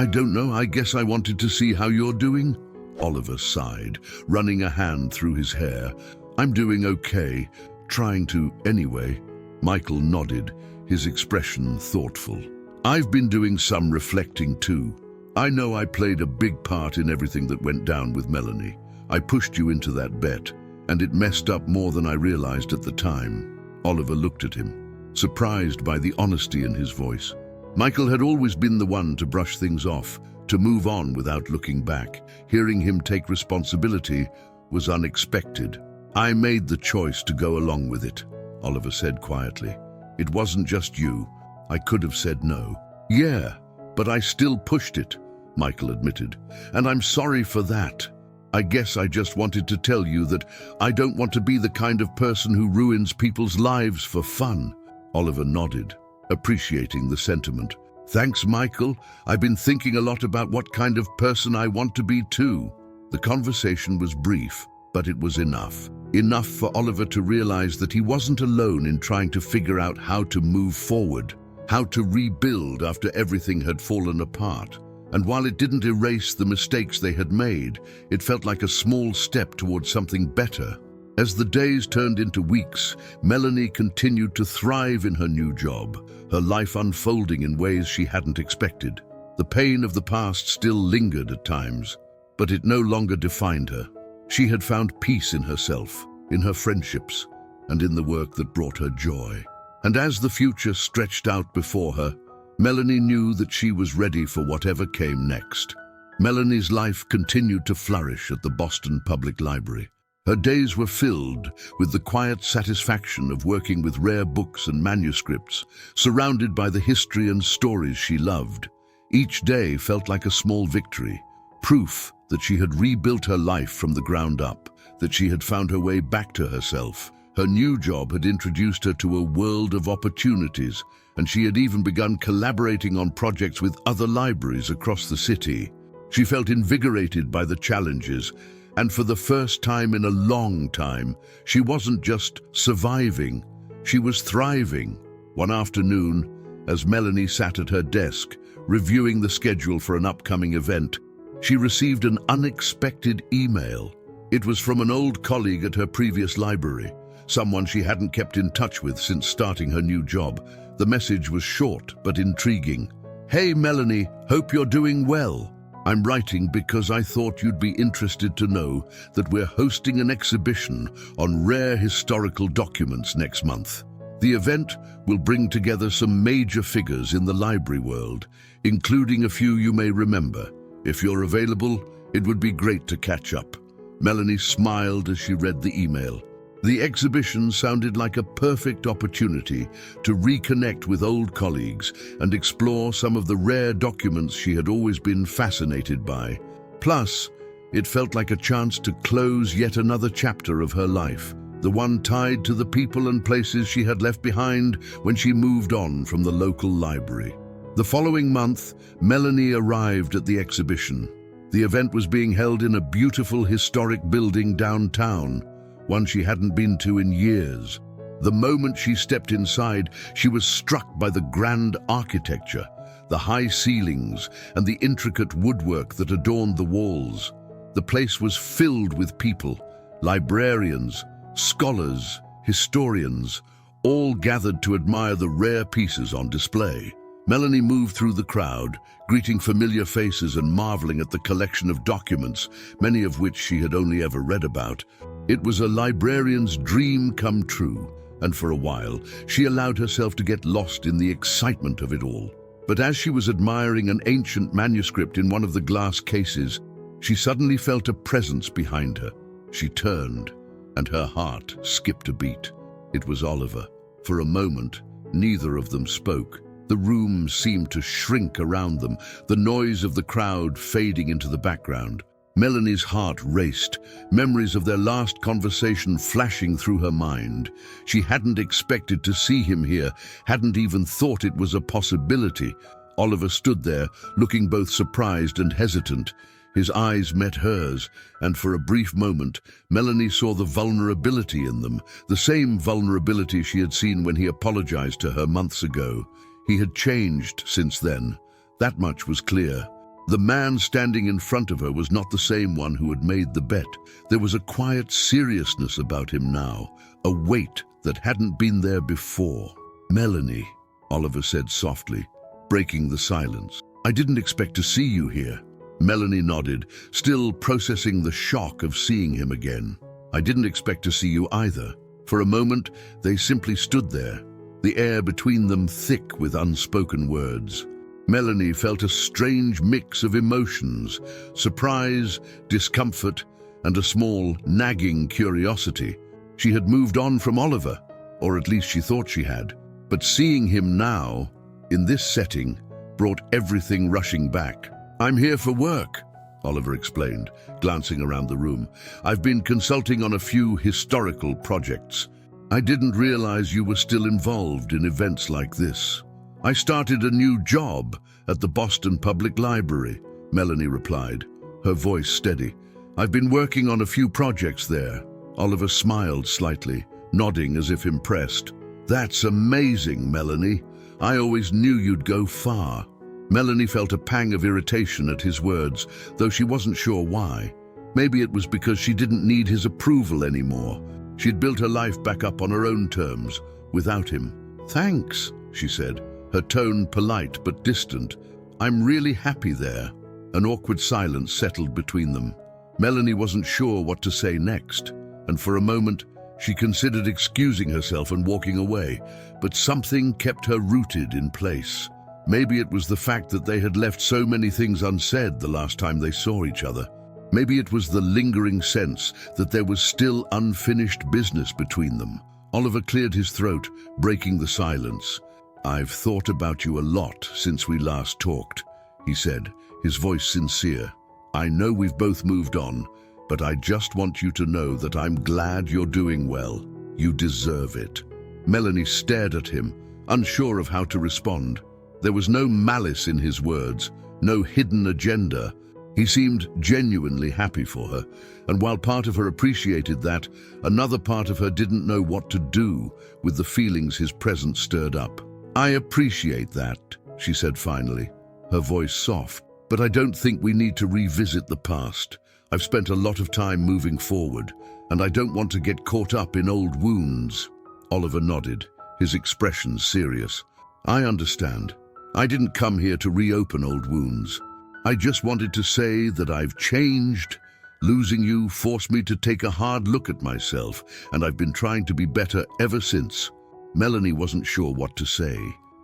Speaker 1: don't know, I guess I wanted to see how you're doing." Oliver sighed, running a hand through his hair. "I'm doing okay, trying to anyway." Michael nodded, his expression thoughtful. "I've been doing some reflecting too. I know I played a big part in everything that went down with Melanie. I pushed you into that bet, and it messed up more than I realized at the time." Oliver looked at him, surprised by the honesty in his voice. Michael had always been the one to brush things off, to move on without looking back. Hearing him take responsibility was unexpected. "I made the choice to go along with it," Oliver said quietly. "It wasn't just you. I could have said no." "Yeah, but I still pushed it," Michael admitted, "and I'm sorry for that. I guess I just wanted to tell you that I don't want to be the kind of person who ruins people's lives for fun." Oliver nodded, appreciating the sentiment. "Thanks, Michael. I've been thinking a lot about what kind of person I want to be too." The conversation was brief, but it was enough. Enough for Oliver to realize that he wasn't alone in trying to figure out how to move forward, how to rebuild after everything had fallen apart. And while it didn't erase the mistakes they had made, it felt like a small step towards something better. As the days turned into weeks, Melanie continued to thrive in her new job, her life unfolding in ways she hadn't expected. The pain of the past still lingered at times, but it no longer defined her. She had found peace in herself, in her friendships, and in the work that brought her joy. And as the future stretched out before her, Melanie knew that she was ready for whatever came next. Melanie's life continued to flourish at the Boston Public Library. Her days were filled with the quiet satisfaction of working with rare books and manuscripts, surrounded by the history and stories she loved. Each day felt like a small victory, proof that she had rebuilt her life from the ground up, that she had found her way back to herself. Her new job had introduced her to a world of opportunities, and she had even begun collaborating on projects with other libraries across the city. She felt invigorated by the challenges, and for the first time in a long time, she wasn't just surviving, she was thriving. One afternoon, as Melanie sat at her desk, reviewing the schedule for an upcoming event, she received an unexpected email. It was from an old colleague at her previous library, someone she hadn't kept in touch with since starting her new job. The message was short but intriguing. "Hey Melanie, hope you're doing well. I'm writing because I thought you'd be interested to know that we're hosting an exhibition on rare historical documents next month. The event will bring together some major figures in the library world, including a few you may remember. If you're available, it would be great to catch up." Melanie smiled as she read the email. The exhibition sounded like a perfect opportunity to reconnect with old colleagues and explore some of the rare documents she had always been fascinated by. Plus, it felt like a chance to close yet another chapter of her life, the one tied to the people and places she had left behind when she moved on from the local library. The following month, Melanie arrived at the exhibition. The event was being held in a beautiful historic building downtown, one she hadn't been to in years. The moment she stepped inside, she was struck by the grand architecture, the high ceilings, and the intricate woodwork that adorned the walls. The place was filled with people, librarians, scholars, historians, all gathered to admire the rare pieces on display. Melanie moved through the crowd, greeting familiar faces and marveling at the collection of documents, many of which she had only ever read about. It was a librarian's dream come true, and for a while, she allowed herself to get lost in the excitement of it all. But as she was admiring an ancient manuscript in one of the glass cases, she suddenly felt a presence behind her. She turned, and her heart skipped a beat. It was Oliver. For a moment, neither of them spoke. The room seemed to shrink around them, the noise of the crowd fading into the background. Melanie's heart raced, memories of their last conversation flashing through her mind. She hadn't expected to see him here, hadn't even thought it was a possibility. Oliver stood there, looking both surprised and hesitant. His eyes met hers, and for a brief moment, Melanie saw the vulnerability in them, the same vulnerability she had seen when he apologized to her months ago. He had changed since then. That much was clear. The man standing in front of her was not the same one who had made the bet. There was a quiet seriousness about him now, a weight that hadn't been there before. "Melanie," Oliver said softly, breaking the silence. "I didn't expect to see you here." Melanie nodded, still processing the shock of seeing him again. "I didn't expect to see you either." For a moment, they simply stood there, the air between them thick with unspoken words. Melanie felt a strange mix of emotions, surprise, discomfort, and a small, nagging curiosity. She had moved on from Oliver, or at least she thought she had. But seeing him now, in this setting, brought everything rushing back. "I'm here for work," Oliver explained, glancing around the room. "I've been consulting on a few historical projects. I didn't realize you were still involved in events like this." "I started a new job at the Boston Public Library," Melanie replied, her voice steady. "I've been working on a few projects there." Oliver smiled slightly, nodding as if impressed. "That's amazing, Melanie. I always knew you'd go far." Melanie felt a pang of irritation at his words, though she wasn't sure why. Maybe it was because she didn't need his approval anymore. She'd built her life back up on her own terms, without him. "Thanks," she said, her tone polite but distant. "I'm really happy there." An awkward silence settled between them. Melanie wasn't sure what to say next, and for a moment she considered excusing herself and walking away, but something kept her rooted in place. Maybe it was the fact that they had left so many things unsaid the last time they saw each other. Maybe it was the lingering sense that there was still unfinished business between them. Oliver cleared his throat, breaking the silence. "I've thought about you a lot since we last talked," he said, his voice sincere. "I know we've both moved on, but I just want you to know that I'm glad you're doing well. You deserve it." Melanie stared at him, unsure of how to respond. There was no malice in his words, no hidden agenda. He seemed genuinely happy for her, and while part of her appreciated that, another part of her didn't know what to do with the feelings his presence stirred up. "I appreciate that," she said finally, her voice soft, "but I don't think we need to revisit the past. I've spent a lot of time moving forward, and I don't want to get caught up in old wounds." Oliver nodded, his expression serious. "I understand. I didn't come here to reopen old wounds. I just wanted to say that I've changed. Losing you forced me to take a hard look at myself, and I've been trying to be better ever since." Melanie wasn't sure what to say.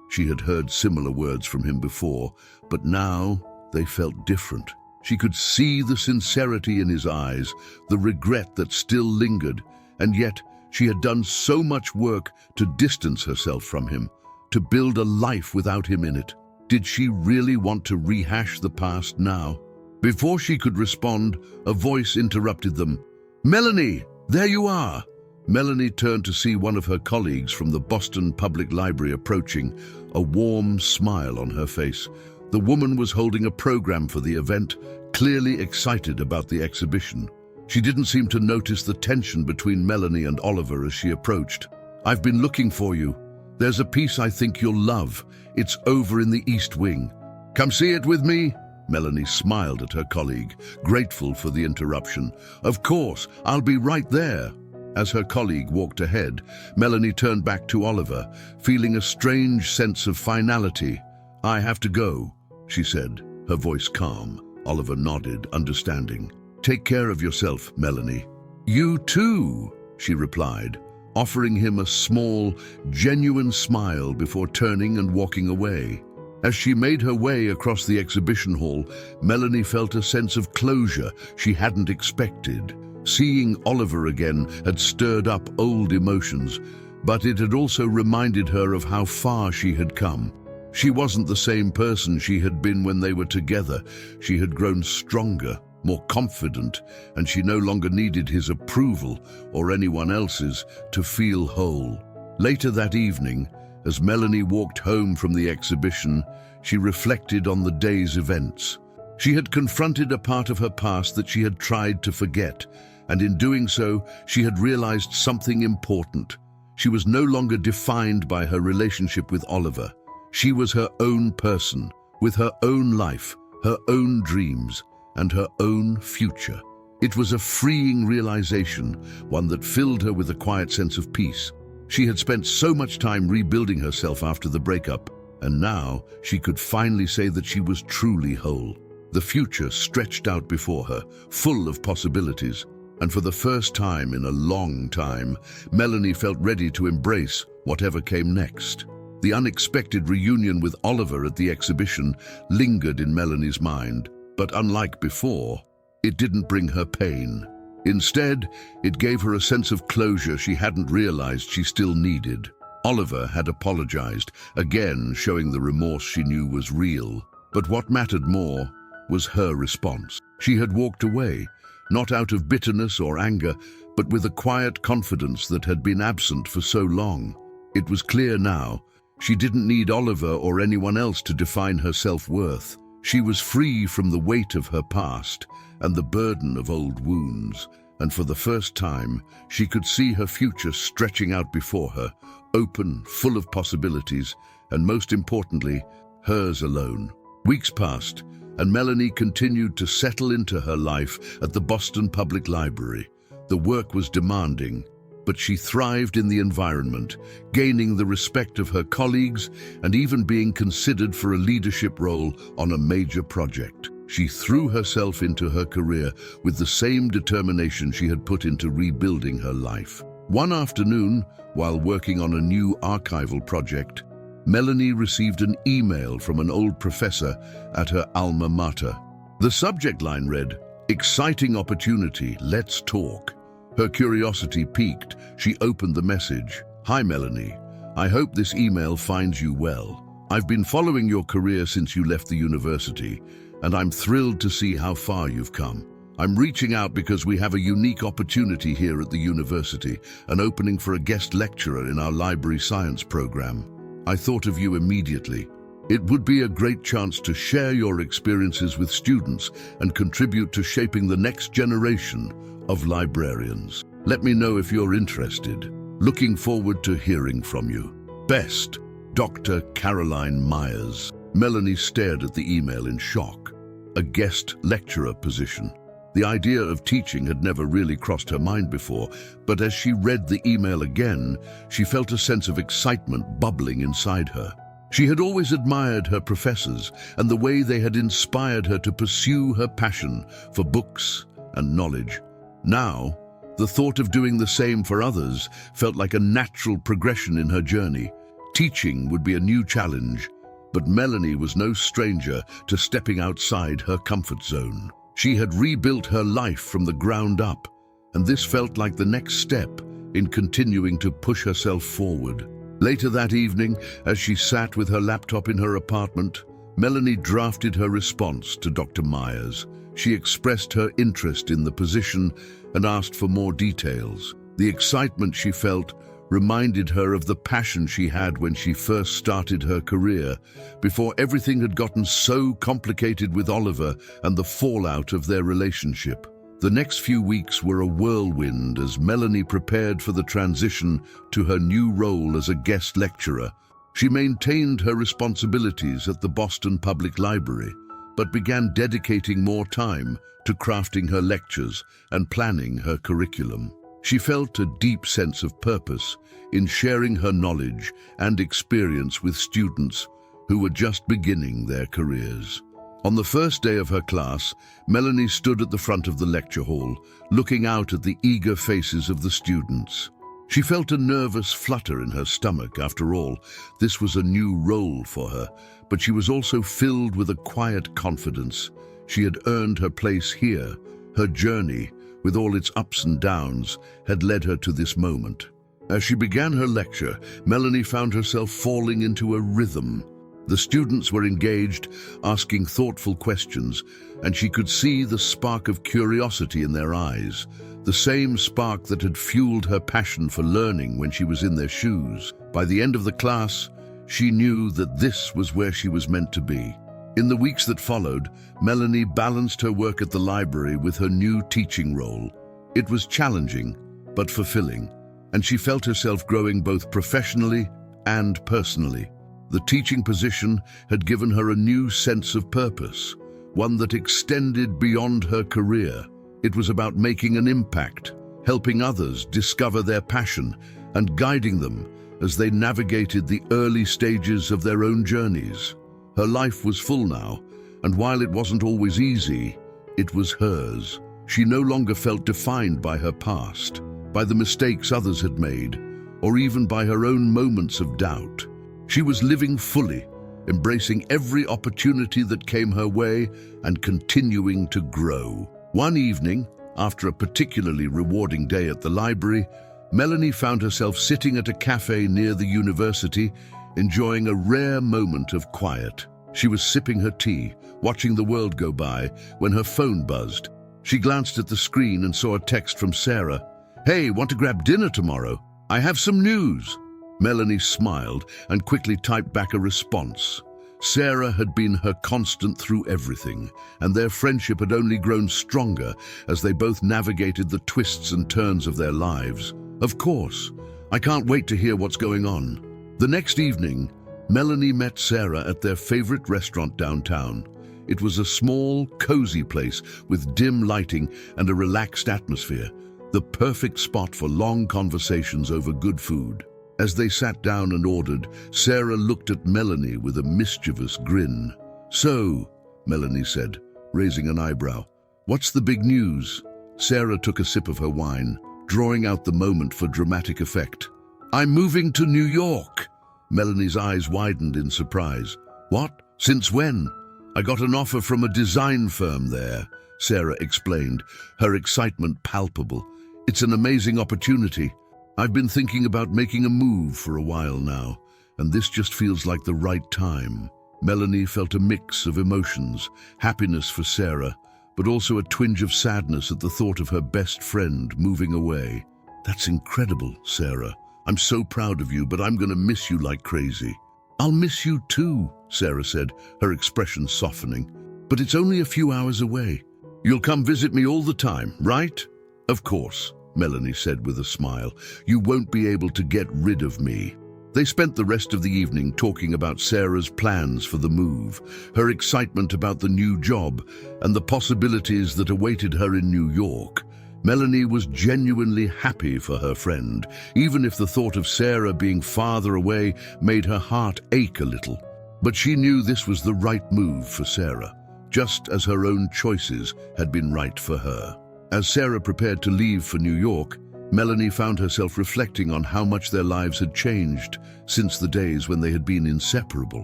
Speaker 1: She had heard similar words from him before, but now they felt different. She could see the sincerity in his eyes, the regret that still lingered, and yet she had done so much work to distance herself from him, to build a life without him in it. Did she really want to rehash the past now? Before she could respond, a voice interrupted them. "Melanie, there you are!" Melanie turned to see one of her colleagues from the Boston Public Library approaching, a warm smile on her face. The woman was holding a program for the event, clearly excited about the exhibition. She didn't seem to notice the tension between Melanie and Oliver as she approached. I've been looking for you. There's a piece I think you'll love. It's over in the East Wing. Come see it with me?" Melanie smiled at her colleague, grateful for the interruption. "Of course, I'll be right there." As her colleague walked ahead, Melanie turned back to Oliver, feeling a strange sense of finality. "I have to go," she said, her voice calm. Oliver nodded, understanding. "Take care of yourself, Melanie." "You too," she replied, offering him a small, genuine smile before turning and walking away. As she made her way across the exhibition hall, Melanie felt a sense of closure she hadn't expected. Seeing Oliver again had stirred up old emotions, but it had also reminded her of how far she had come. She wasn't the same person she had been when they were together. She had grown stronger, more confident, and she no longer needed his approval or anyone else's to feel whole. Later that evening, as Melanie walked home from the exhibition, she reflected on the day's events. She had confronted a part of her past that she had tried to forget, and in doing so, she had realized something important. She was no longer defined by her relationship with Oliver. She was her own person, with her own life, her own dreams, and her own future. It was a freeing realization, one that filled her with a quiet sense of peace. She had spent so much time rebuilding herself after the breakup, and now she could finally say that she was truly whole. The future stretched out before her, full of possibilities, and for the first time in a long time, Melanie felt ready to embrace whatever came next. The unexpected reunion with Oliver at the exhibition lingered in Melanie's mind, but unlike before, it didn't bring her pain. Instead, it gave her a sense of closure she hadn't realized she still needed. Oliver had apologized, again showing the remorse she knew was real. But what mattered more was her response. She had walked away, not out of bitterness or anger, but with a quiet confidence that had been absent for so long. It was clear now, she didn't need Oliver or anyone else to define her self-worth. She was free from the weight of her past and the burden of old wounds, and for the first time, she could see her future stretching out before her, open, full of possibilities, and most importantly, hers alone. Weeks passed, and Melanie continued to settle into her life at the Boston Public Library. The work was demanding, but she thrived in the environment, gaining the respect of her colleagues and even being considered for a leadership role on a major project. She threw herself into her career with the same determination she had put into rebuilding her life. One afternoon, while working on a new archival project, Melanie received an email from an old professor at her alma mater. The subject line read, "Exciting opportunity, let's talk." Her curiosity piqued. She opened the message. "Hi Melanie, I hope this email finds you well. I've been following your career since you left the university, and I'm thrilled to see how far you've come. I'm reaching out because we have a unique opportunity here at the university, an opening for a guest lecturer in our library science program. I thought of you immediately. It would be a great chance to share your experiences with students and contribute to shaping the next generation of librarians. Let me know if you're interested. Looking forward to hearing from you. Best, Dr. Caroline Myers." Melanie stared at the email in shock. A guest lecturer position. The idea of teaching had never really crossed her mind before, but as she read the email again, she felt a sense of excitement bubbling inside her. She had always admired her professors and the way they had inspired her to pursue her passion for books and knowledge. Now, the thought of doing the same for others felt like a natural progression in her journey. Teaching would be a new challenge, but Melanie was no stranger to stepping outside her comfort zone. She had rebuilt her life from the ground up, and this felt like the next step in continuing to push herself forward. Later that evening, as she sat with her laptop in her apartment, Melanie drafted her response to Dr. Myers. She expressed her interest in the position and asked for more details. The excitement she felt reminded her of the passion she had when she first started her career, before everything had gotten so complicated with Oliver and the fallout of their relationship. The next few weeks were a whirlwind as Melanie prepared for the transition to her new role as a guest lecturer. She maintained her responsibilities at the Boston Public Library, but began dedicating more time to crafting her lectures and planning her curriculum. She felt a deep sense of purpose in sharing her knowledge and experience with students who were just beginning their careers. On the first day of her class, Melanie stood at the front of the lecture hall, looking out at the eager faces of the students. She felt a nervous flutter in her stomach. After all, this was a new role for her, but she was also filled with a quiet confidence. She had earned her place here. Her journey, with all its ups and downs, had led her to this moment. As she began her lecture, Melanie found herself falling into a rhythm. The students were engaged, asking thoughtful questions, and she could see the spark of curiosity in their eyes, the same spark that had fueled her passion for learning when she was in their shoes. By the end of the class, she knew that this was where she was meant to be. In the weeks that followed, Melanie balanced her work at the library with her new teaching role. It was challenging, but fulfilling, and she felt herself growing both professionally and personally. The teaching position had given her a new sense of purpose, one that extended beyond her career. It was about making an impact, helping others discover their passion, and guiding them as they navigated the early stages of their own journeys. Her life was full now, and while it wasn't always easy, it was hers. She no longer felt defined by her past, by the mistakes others had made, or even by her own moments of doubt. She was living fully, embracing every opportunity that came her way and continuing to grow. One evening, after a particularly rewarding day at the library, Melanie found herself sitting at a cafe near the university, enjoying a rare moment of quiet. She was sipping her tea, watching the world go by, when her phone buzzed. She glanced at the screen and saw a text from Sarah. "Hey, want to grab dinner tomorrow? I have some news." Melanie smiled and quickly typed back a response. Sarah had been her constant through everything, and their friendship had only grown stronger as they both navigated the twists and turns of their lives. "Of course, I can't wait to hear what's going on." The next evening, Melanie met Sarah at their favorite restaurant downtown. It was a small, cozy place with dim lighting and a relaxed atmosphere, the perfect spot for long conversations over good food. As they sat down and ordered, Sarah looked at Melanie with a mischievous grin. "So," Melanie said, raising an eyebrow, "what's the big news?" Sarah took a sip of her wine, drawing out the moment for dramatic effect. "I'm moving to New York." Melanie's eyes widened in surprise. "What? Since when?" "I got an offer from a design firm there," Sarah explained, her excitement palpable. "It's an amazing opportunity. I've been thinking about making a move for a while now, and this just feels like the right time." Melanie felt a mix of emotions, happiness for Sarah, but also a twinge of sadness at the thought of her best friend moving away. "That's incredible, Sarah. I'm so proud of you, but I'm going to miss you like crazy." "I'll miss you too," Sarah said, her expression softening. "But it's only a few hours away. You'll come visit me all the time, right?" "Of course," Melanie said with a smile. "You won't be able to get rid of me." They spent the rest of the evening talking about Sarah's plans for the move, her excitement about the new job, and the possibilities that awaited her in New York. Melanie was genuinely happy for her friend, even if the thought of Sarah being farther away made her heart ache a little. But she knew this was the right move for Sarah, just as her own choices had been right for her. As Sarah prepared to leave for New York, Melanie found herself reflecting on how much their lives had changed since the days when they had been inseparable,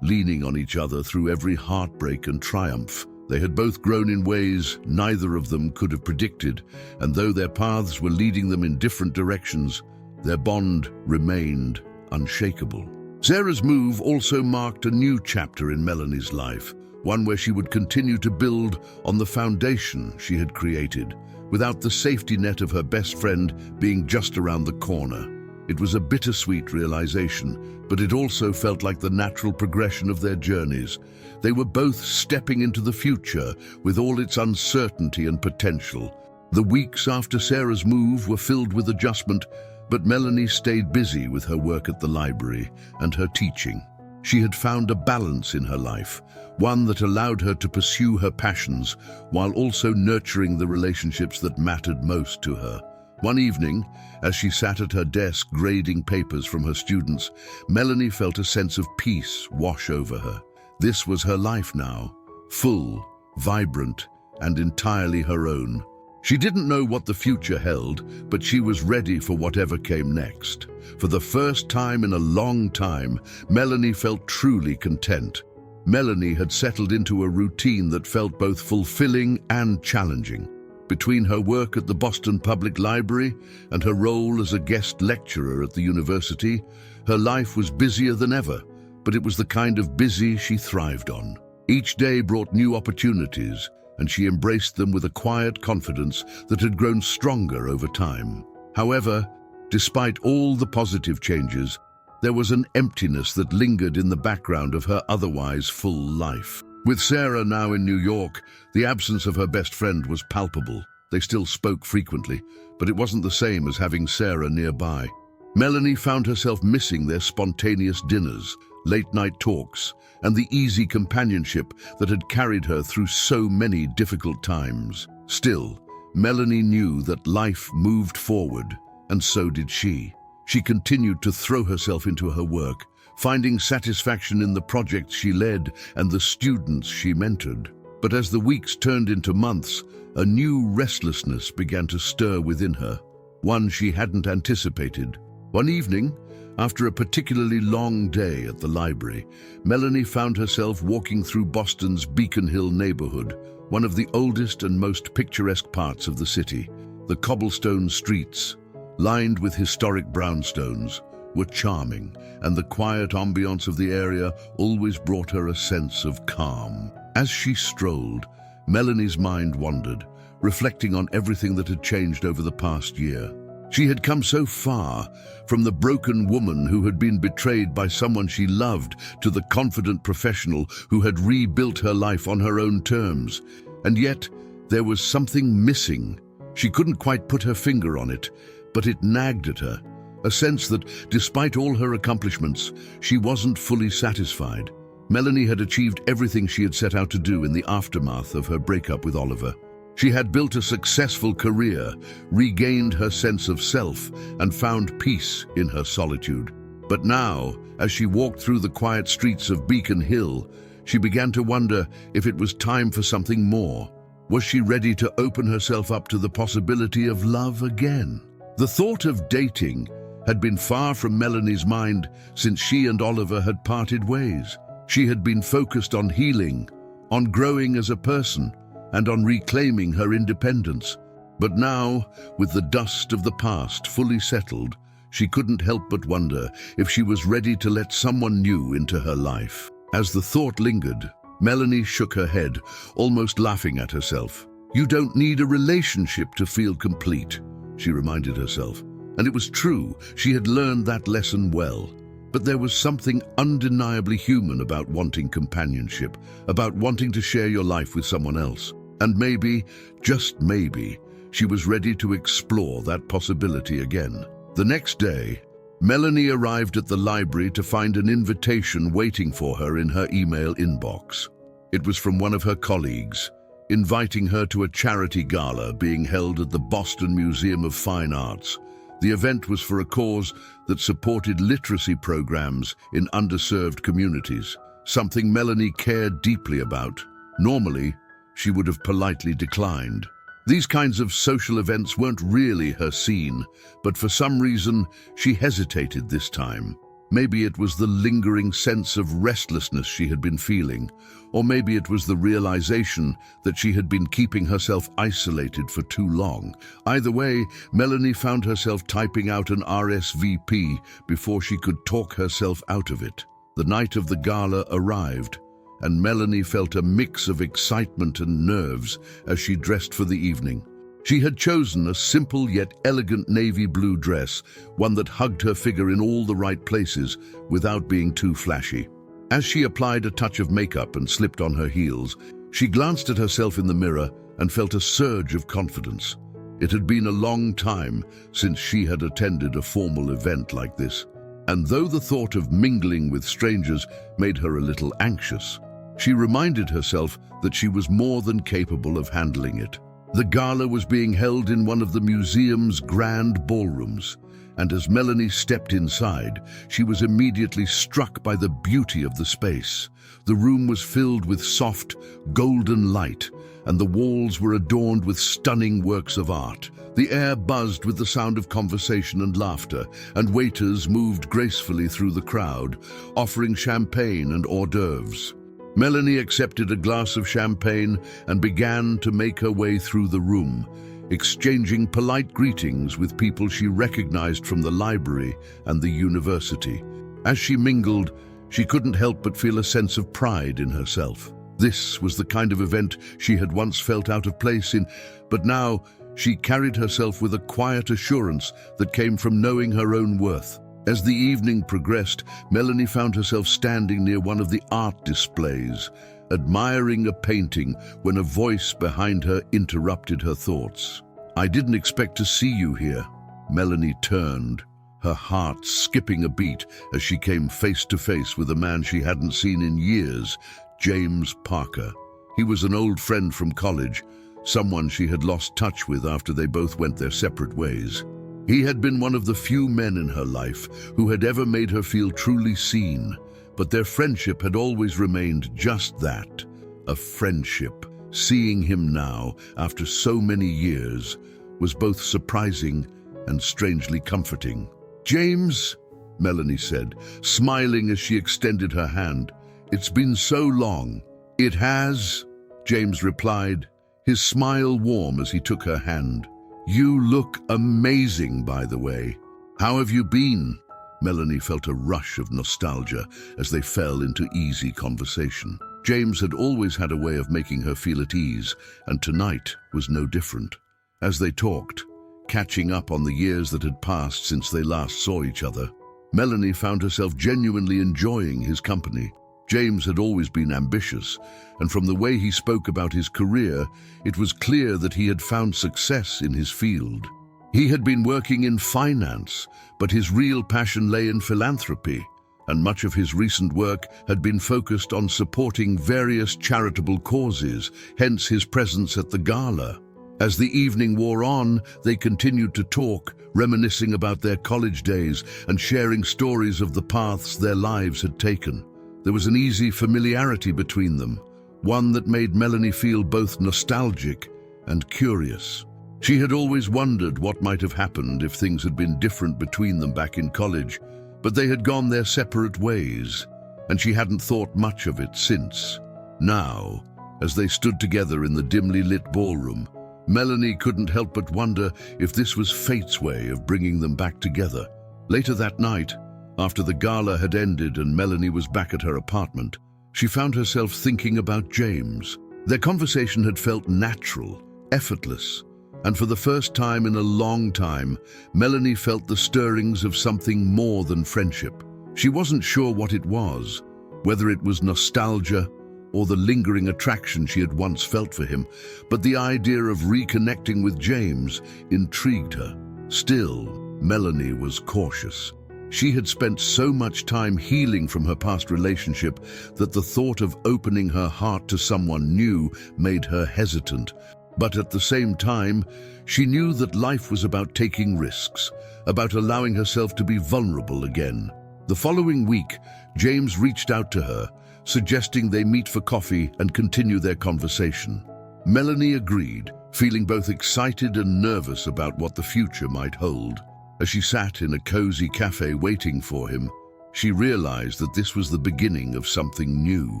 Speaker 1: leaning on each other through every heartbreak and triumph. They had both grown in ways neither of them could have predicted, and though their paths were leading them in different directions, their bond remained unshakable. Sarah's move also marked a new chapter in Melanie's life, one where she would continue to build on the foundation she had created, without the safety net of her best friend being just around the corner. It was a bittersweet realization, but it also felt like the natural progression of their journeys. They were both stepping into the future with all its uncertainty and potential, The weeks after Sarah's move were filled with adjustment, but Melanie stayed busy with her work at the library and her teaching. She had found a balance in her life, one that allowed her to pursue her passions while also nurturing the relationships that mattered most to her. One evening, as she sat at her desk grading papers from her students, Melanie felt a sense of peace wash over her. This was her life now, full, vibrant, and entirely her own. She didn't know what the future held, but she was ready for whatever came next. For the first time in a long time, Melanie felt truly content. Melanie had settled into a routine that felt both fulfilling and challenging. Between her work at the Boston Public Library and her role as a guest lecturer at the university, her life was busier than ever, but it was the kind of busy she thrived on. Each day brought new opportunities, and she embraced them with a quiet confidence that had grown stronger over time. However, despite all the positive changes, there was an emptiness that lingered in the background of her otherwise full life. With Sarah now in New York, the absence of her best friend was palpable. They still spoke frequently, but it wasn't the same as having Sarah nearby. Melanie found herself missing their spontaneous dinners, late-night talks, and the easy companionship that had carried her through so many difficult times. Still, Melanie knew that life moved forward, and so did she. She continued to throw herself into her work, finding satisfaction in the projects she led and the students she mentored. But as the weeks turned into months, a new restlessness began to stir within her, one she hadn't anticipated. One evening, after a particularly long day at the library, Melanie found herself walking through Boston's Beacon Hill neighborhood, one of the oldest and most picturesque parts of the city. The cobblestone streets, lined with historic brownstones, were charming, and the quiet ambiance of the area always brought her a sense of calm. As she strolled, Melanie's mind wandered, reflecting on everything that had changed over the past year. She had come so far, from the broken woman who had been betrayed by someone she loved to the confident professional who had rebuilt her life on her own terms. And yet, there was something missing. She couldn't quite put her finger on it, but it nagged at her, a sense that, despite all her accomplishments, she wasn't fully satisfied. Melanie had achieved everything she had set out to do in the aftermath of her breakup with Oliver. She had built a successful career, regained her sense of self, and found peace in her solitude. But now, as she walked through the quiet streets of Beacon Hill, she began to wonder if it was time for something more. Was she ready to open herself up to the possibility of love again? The thought of dating had been far from Melanie's mind since she and Oliver had parted ways. She had been focused on healing, on growing as a person, and on reclaiming her independence. But now, with the dust of the past fully settled, she couldn't help but wonder if she was ready to let someone new into her life. As the thought lingered, Melanie shook her head, almost laughing at herself. "You don't need a relationship to feel complete," she reminded herself. And it was true, she had learned that lesson well. But there was something undeniably human about wanting companionship, about wanting to share your life with someone else. And maybe, just maybe, she was ready to explore that possibility again. The next day, Melanie arrived at the library to find an invitation waiting for her in her email inbox. It was from one of her colleagues, inviting her to a charity gala being held at the Boston Museum of Fine Arts. The event was for a cause that supported literacy programs in underserved communities, something Melanie cared deeply about. Normally, she would have politely declined. These kinds of social events weren't really her scene, but for some reason, she hesitated this time. Maybe it was the lingering sense of restlessness she had been feeling, or maybe it was the realization that she had been keeping herself isolated for too long. Either way, Melanie found herself typing out an RSVP before she could talk herself out of it. The night of the gala arrived, and Melanie felt a mix of excitement and nerves as she dressed for the evening. She had chosen a simple yet elegant navy blue dress, one that hugged her figure in all the right places without being too flashy. As she applied a touch of makeup and slipped on her heels, she glanced at herself in the mirror and felt a surge of confidence. It had been a long time since she had attended a formal event like this, and though the thought of mingling with strangers made her a little anxious, she reminded herself that she was more than capable of handling it. The gala was being held in one of the museum's grand ballrooms, and as Melanie stepped inside, she was immediately struck by the beauty of the space. The room was filled with soft, golden light, and the walls were adorned with stunning works of art. The air buzzed with the sound of conversation and laughter, and waiters moved gracefully through the crowd, offering champagne and hors d'oeuvres. Melanie accepted a glass of champagne and began to make her way through the room, exchanging polite greetings with people she recognized from the library and the university. As she mingled, she couldn't help but feel a sense of pride in herself. This was the kind of event she had once felt out of place in, but now she carried herself with a quiet assurance that came from knowing her own worth. As the evening progressed, Melanie found herself standing near one of the art displays, admiring a painting when a voice behind her interrupted her thoughts. "I didn't expect to see you here." Melanie turned, her heart skipping a beat as she came face to face with a man she hadn't seen in years, James Parker. He was an old friend from college, someone she had lost touch with after they both went their separate ways. He had been one of the few men in her life who had ever made her feel truly seen, but their friendship had always remained just that, a friendship. Seeing him now, after so many years, was both surprising and strangely comforting. "James," Melanie said, smiling as she extended her hand, "it's been so long." "It has," James replied, his smile warm as he took her hand. "You look amazing, by the way. How have you been?" Melanie felt a rush of nostalgia as they fell into easy conversation. James had always had a way of making her feel at ease, and tonight was no different. As they talked, catching up on the years that had passed since they last saw each other, Melanie found herself genuinely enjoying his company. James had always been ambitious, and from the way he spoke about his career, it was clear that he had found success in his field. He had been working in finance, but his real passion lay in philanthropy, and much of his recent work had been focused on supporting various charitable causes, hence his presence at the gala. As the evening wore on, they continued to talk, reminiscing about their college days and sharing stories of the paths their lives had taken. There was an easy familiarity between them, one that made Melanie feel both nostalgic and curious. She had always wondered what might have happened if things had been different between them back in college, but they had gone their separate ways, and she hadn't thought much of it since. Now, as they stood together in the dimly lit ballroom, Melanie couldn't help but wonder if this was fate's way of bringing them back together. Later that night, after the gala had ended and Melanie was back at her apartment, she found herself thinking about James. Their conversation had felt natural, effortless, and for the first time in a long time, Melanie felt the stirrings of something more than friendship. She wasn't sure what it was, whether it was nostalgia or the lingering attraction she had once felt for him, but the idea of reconnecting with James intrigued her. Still, Melanie was cautious. She had spent so much time healing from her past relationship that the thought of opening her heart to someone new made her hesitant. But at the same time, she knew that life was about taking risks, about allowing herself to be vulnerable again. The following week, James reached out to her, suggesting they meet for coffee and continue their conversation. Melanie agreed, feeling both excited and nervous about what the future might hold. As she sat in a cozy cafe waiting for him, she realized that this was the beginning of something new.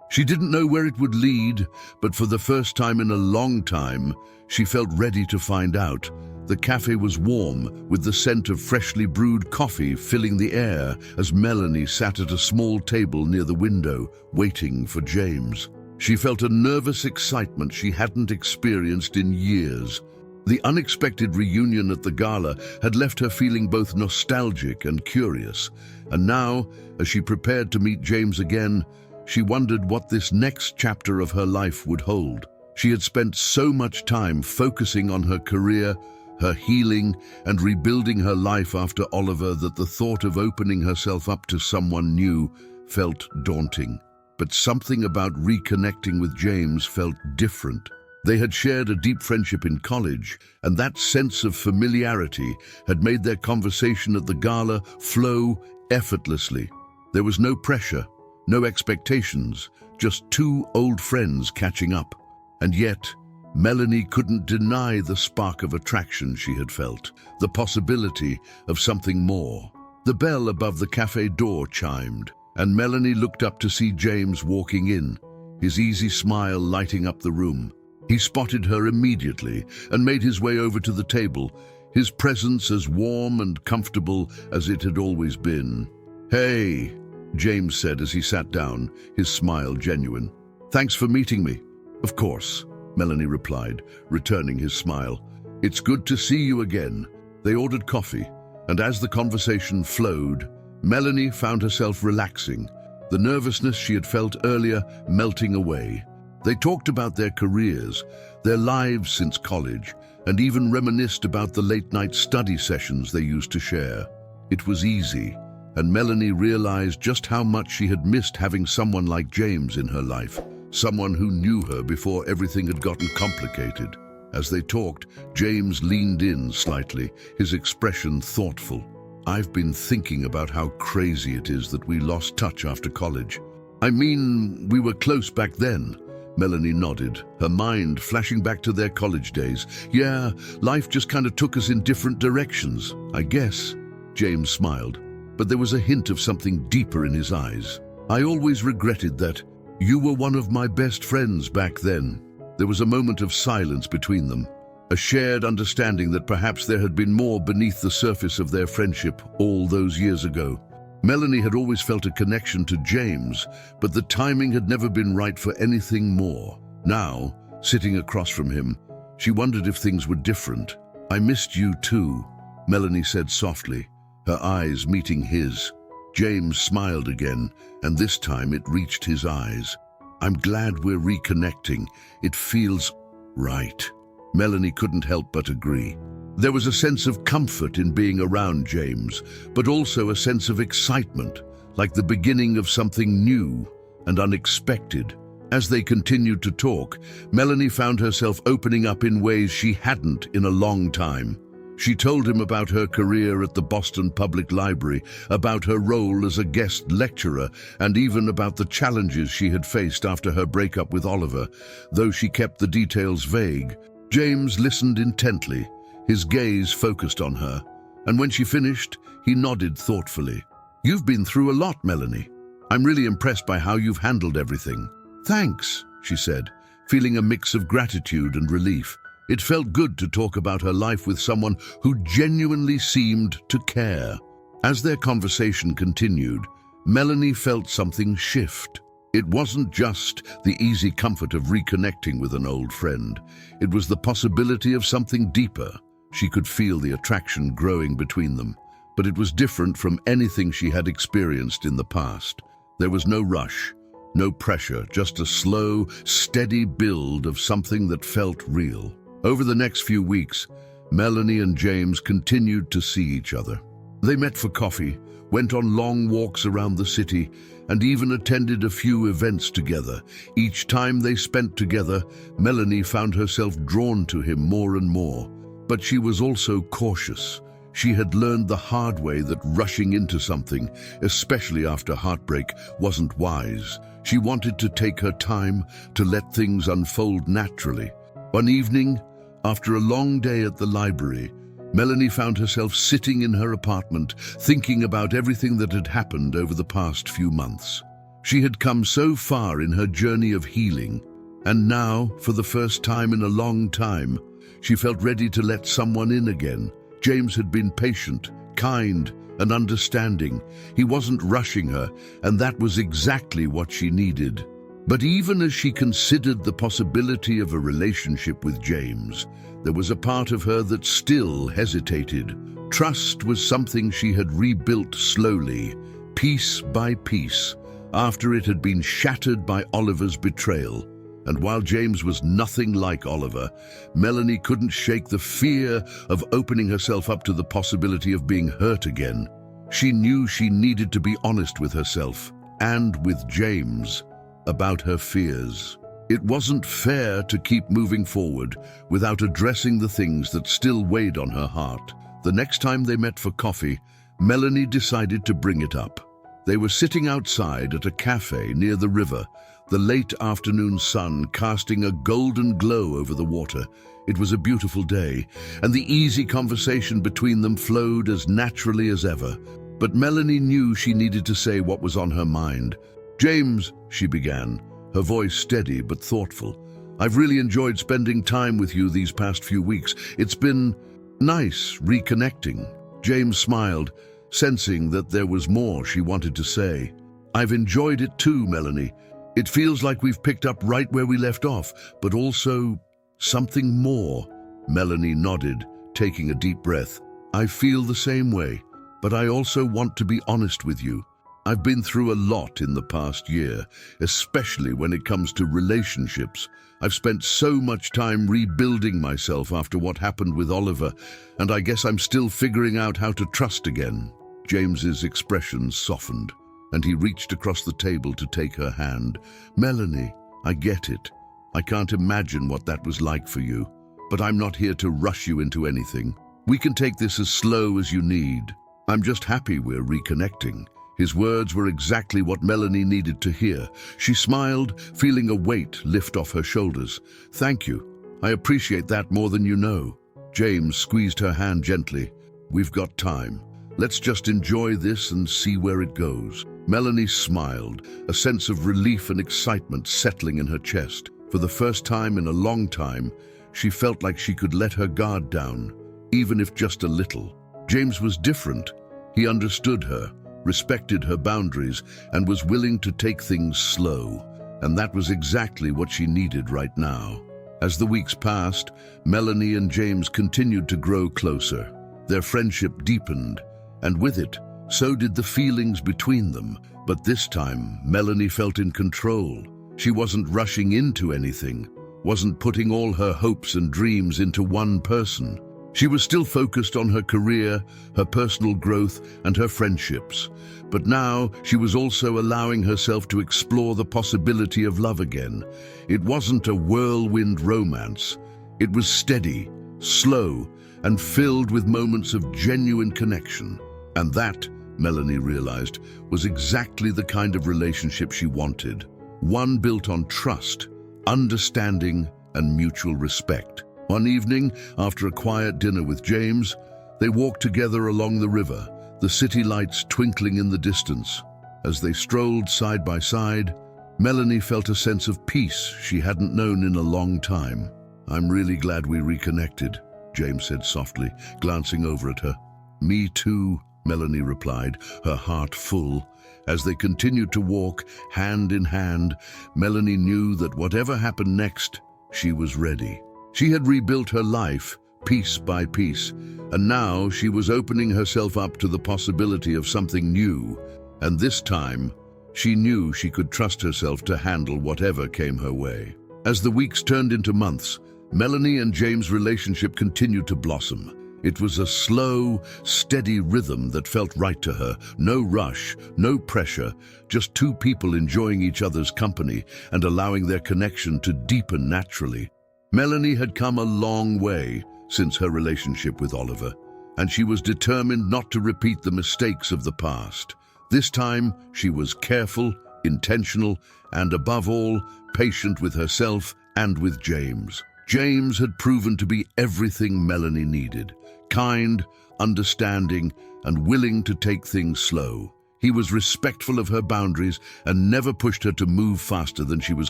Speaker 1: She didn't know where it would lead, but for the first time in a long time, she felt ready to find out. The cafe was warm, with the scent of freshly brewed coffee filling the air as Melanie sat at a small table near the window, waiting for James. She felt a nervous excitement she hadn't experienced in years. The unexpected reunion at the gala had left her feeling both nostalgic and curious, and now, as she prepared to meet James again, she wondered what this next chapter of her life would hold. She had spent so much time focusing on her career, her healing and rebuilding her life after Oliver, that the thought of opening herself up to someone new felt daunting. But something about reconnecting with James felt different. They had shared a deep friendship in college, and that sense of familiarity had made their conversation at the gala flow effortlessly. There was no pressure, no expectations, just two old friends catching up. And yet, Melanie couldn't deny the spark of attraction she had felt, the possibility of something more. The bell above the cafe door chimed, and Melanie looked up to see James walking in, his easy smile lighting up the room. He spotted her immediately and made his way over to the table, his presence as warm and comfortable as it had always been. "Hey," James said as he sat down, his smile genuine. "Thanks for meeting me." "Of course," Melanie replied, returning his smile. "It's good to see you again." They ordered coffee, and as the conversation flowed, Melanie found herself relaxing, the nervousness she had felt earlier melting away. They talked about their careers, their lives since college, and even reminisced about the late-night study sessions they used to share. It was easy, and Melanie realized just how much she had missed having someone like James in her life, someone who knew her before everything had gotten complicated. As they talked, James leaned in slightly, his expression thoughtful. "I've been thinking about how crazy it is that we lost touch after college. I mean, we were close back then." Melanie nodded, her mind flashing back to their college days. "Yeah, life just kind of took us in different directions, I guess." James smiled, but there was a hint of something deeper in his eyes. "I always regretted that. You were one of my best friends back then." There was a moment of silence between them, a shared understanding that perhaps there had been more beneath the surface of their friendship all those years ago. Melanie had always felt a connection to James, but the timing had never been right for anything more. Now, sitting across from him, she wondered if things were different. "I missed you too," Melanie said softly, her eyes meeting his. James smiled again, and this time it reached his eyes. "I'm glad we're reconnecting. It feels right." Melanie couldn't help but agree. There was a sense of comfort in being around James, but also a sense of excitement, like the beginning of something new and unexpected. As they continued to talk, Melanie found herself opening up in ways she hadn't in a long time. She told him about her career at the Boston Public Library, about her role as a guest lecturer, and even about the challenges she had faced after her breakup with Oliver, though she kept the details vague. James listened intently, his gaze focused on her, and when she finished, he nodded thoughtfully. "You've been through a lot, Melanie. I'm really impressed by how you've handled everything." "Thanks," she said, feeling a mix of gratitude and relief. It felt good to talk about her life with someone who genuinely seemed to care. As their conversation continued, Melanie felt something shift. It wasn't just the easy comfort of reconnecting with an old friend. It was the possibility of something deeper. She could feel the attraction growing between them, but it was different from anything she had experienced in the past. There was no rush, no pressure, just a slow, steady build of something that felt real. Over the next few weeks, Melanie and James continued to see each other. They met for coffee, went on long walks around the city, and even attended a few events together. Each time they spent together, Melanie found herself drawn to him more and more. But she was also cautious. She had learned the hard way that rushing into something, especially after heartbreak, wasn't wise. She wanted to take her time, to let things unfold naturally. One evening, after a long day at the library, Melanie found herself sitting in her apartment, thinking about everything that had happened over the past few months. She had come so far in her journey of healing, and now, for the first time in a long time, she felt ready to let someone in again. James had been patient, kind, and understanding. He wasn't rushing her, and that was exactly what she needed. But even as she considered the possibility of a relationship with James, there was a part of her that still hesitated. Trust was something she had rebuilt slowly, piece by piece, after it had been shattered by Oliver's betrayal. And while James was nothing like Oliver, Melanie couldn't shake the fear of opening herself up to the possibility of being hurt again. She knew she needed to be honest with herself and with James about her fears. It wasn't fair to keep moving forward without addressing the things that still weighed on her heart. The next time they met for coffee, Melanie decided to bring it up. They were sitting outside at a cafe near the river, the late afternoon sun casting a golden glow over the water. It was a beautiful day, and the easy conversation between them flowed as naturally as ever. But Melanie knew she needed to say what was on her mind. "James," she began, her voice steady but thoughtful, "I've really enjoyed spending time with you these past few weeks. It's been nice reconnecting." James smiled, sensing that there was more she wanted to say. "I've enjoyed it too, Melanie. It feels like we've picked up right where we left off, but also something more." Melanie nodded, taking a deep breath. "I feel the same way, but I also want to be honest with you. I've been through a lot in the past year, especially when it comes to relationships. I've spent so much time rebuilding myself after what happened with Oliver, and I guess I'm still figuring out how to trust again." James's expression softened, and he reached across the table to take her hand. "Melanie, I get it. I can't imagine what that was like for you, but I'm not here to rush you into anything. We can take this as slow as you need. I'm just happy we're reconnecting." His words were exactly what Melanie needed to hear. She smiled, feeling a weight lift off her shoulders. "Thank you. I appreciate that more than you know." James squeezed her hand gently. "We've got time. Let's just enjoy this and see where it goes." Melanie smiled, a sense of relief and excitement settling in her chest. For the first time in a long time, she felt like she could let her guard down, even if just a little. James was different. He understood her, respected her boundaries, and was willing to take things slow. And that was exactly what she needed right now. As the weeks passed, Melanie and James continued to grow closer. Their friendship deepened, and with it, so did the feelings between them. But this time, Melanie felt in control. She wasn't rushing into anything, wasn't putting all her hopes and dreams into one person. She was still focused on her career, her personal growth, and her friendships. But now she was also allowing herself to explore the possibility of love again. It wasn't a whirlwind romance. It was steady, slow, and filled with moments of genuine connection. And that, Melanie realized, was exactly the kind of relationship she wanted. One built on trust, understanding, and mutual respect. One evening, after a quiet dinner with James, they walked together along the river, the city lights twinkling in the distance. As they strolled side by side, Melanie felt a sense of peace she hadn't known in a long time. "I'm really glad we reconnected," James said softly, glancing over at her. "Me too," Melanie replied, her heart full. As they continued to walk, hand in hand, Melanie knew that whatever happened next, she was ready. She had rebuilt her life, piece by piece, and now she was opening herself up to the possibility of something new. And this time, she knew she could trust herself to handle whatever came her way. As the weeks turned into months, Melanie and James' relationship continued to blossom. It was a slow, steady rhythm that felt right to her. No rush, no pressure, just two people enjoying each other's company and allowing their connection to deepen naturally. Melanie had come a long way since her relationship with Oliver, and she was determined not to repeat the mistakes of the past. This time, she was careful, intentional, and above all, patient with herself and with James. James had proven to be everything Melanie needed: kind, understanding, and willing to take things slow. He was respectful of her boundaries and never pushed her to move faster than she was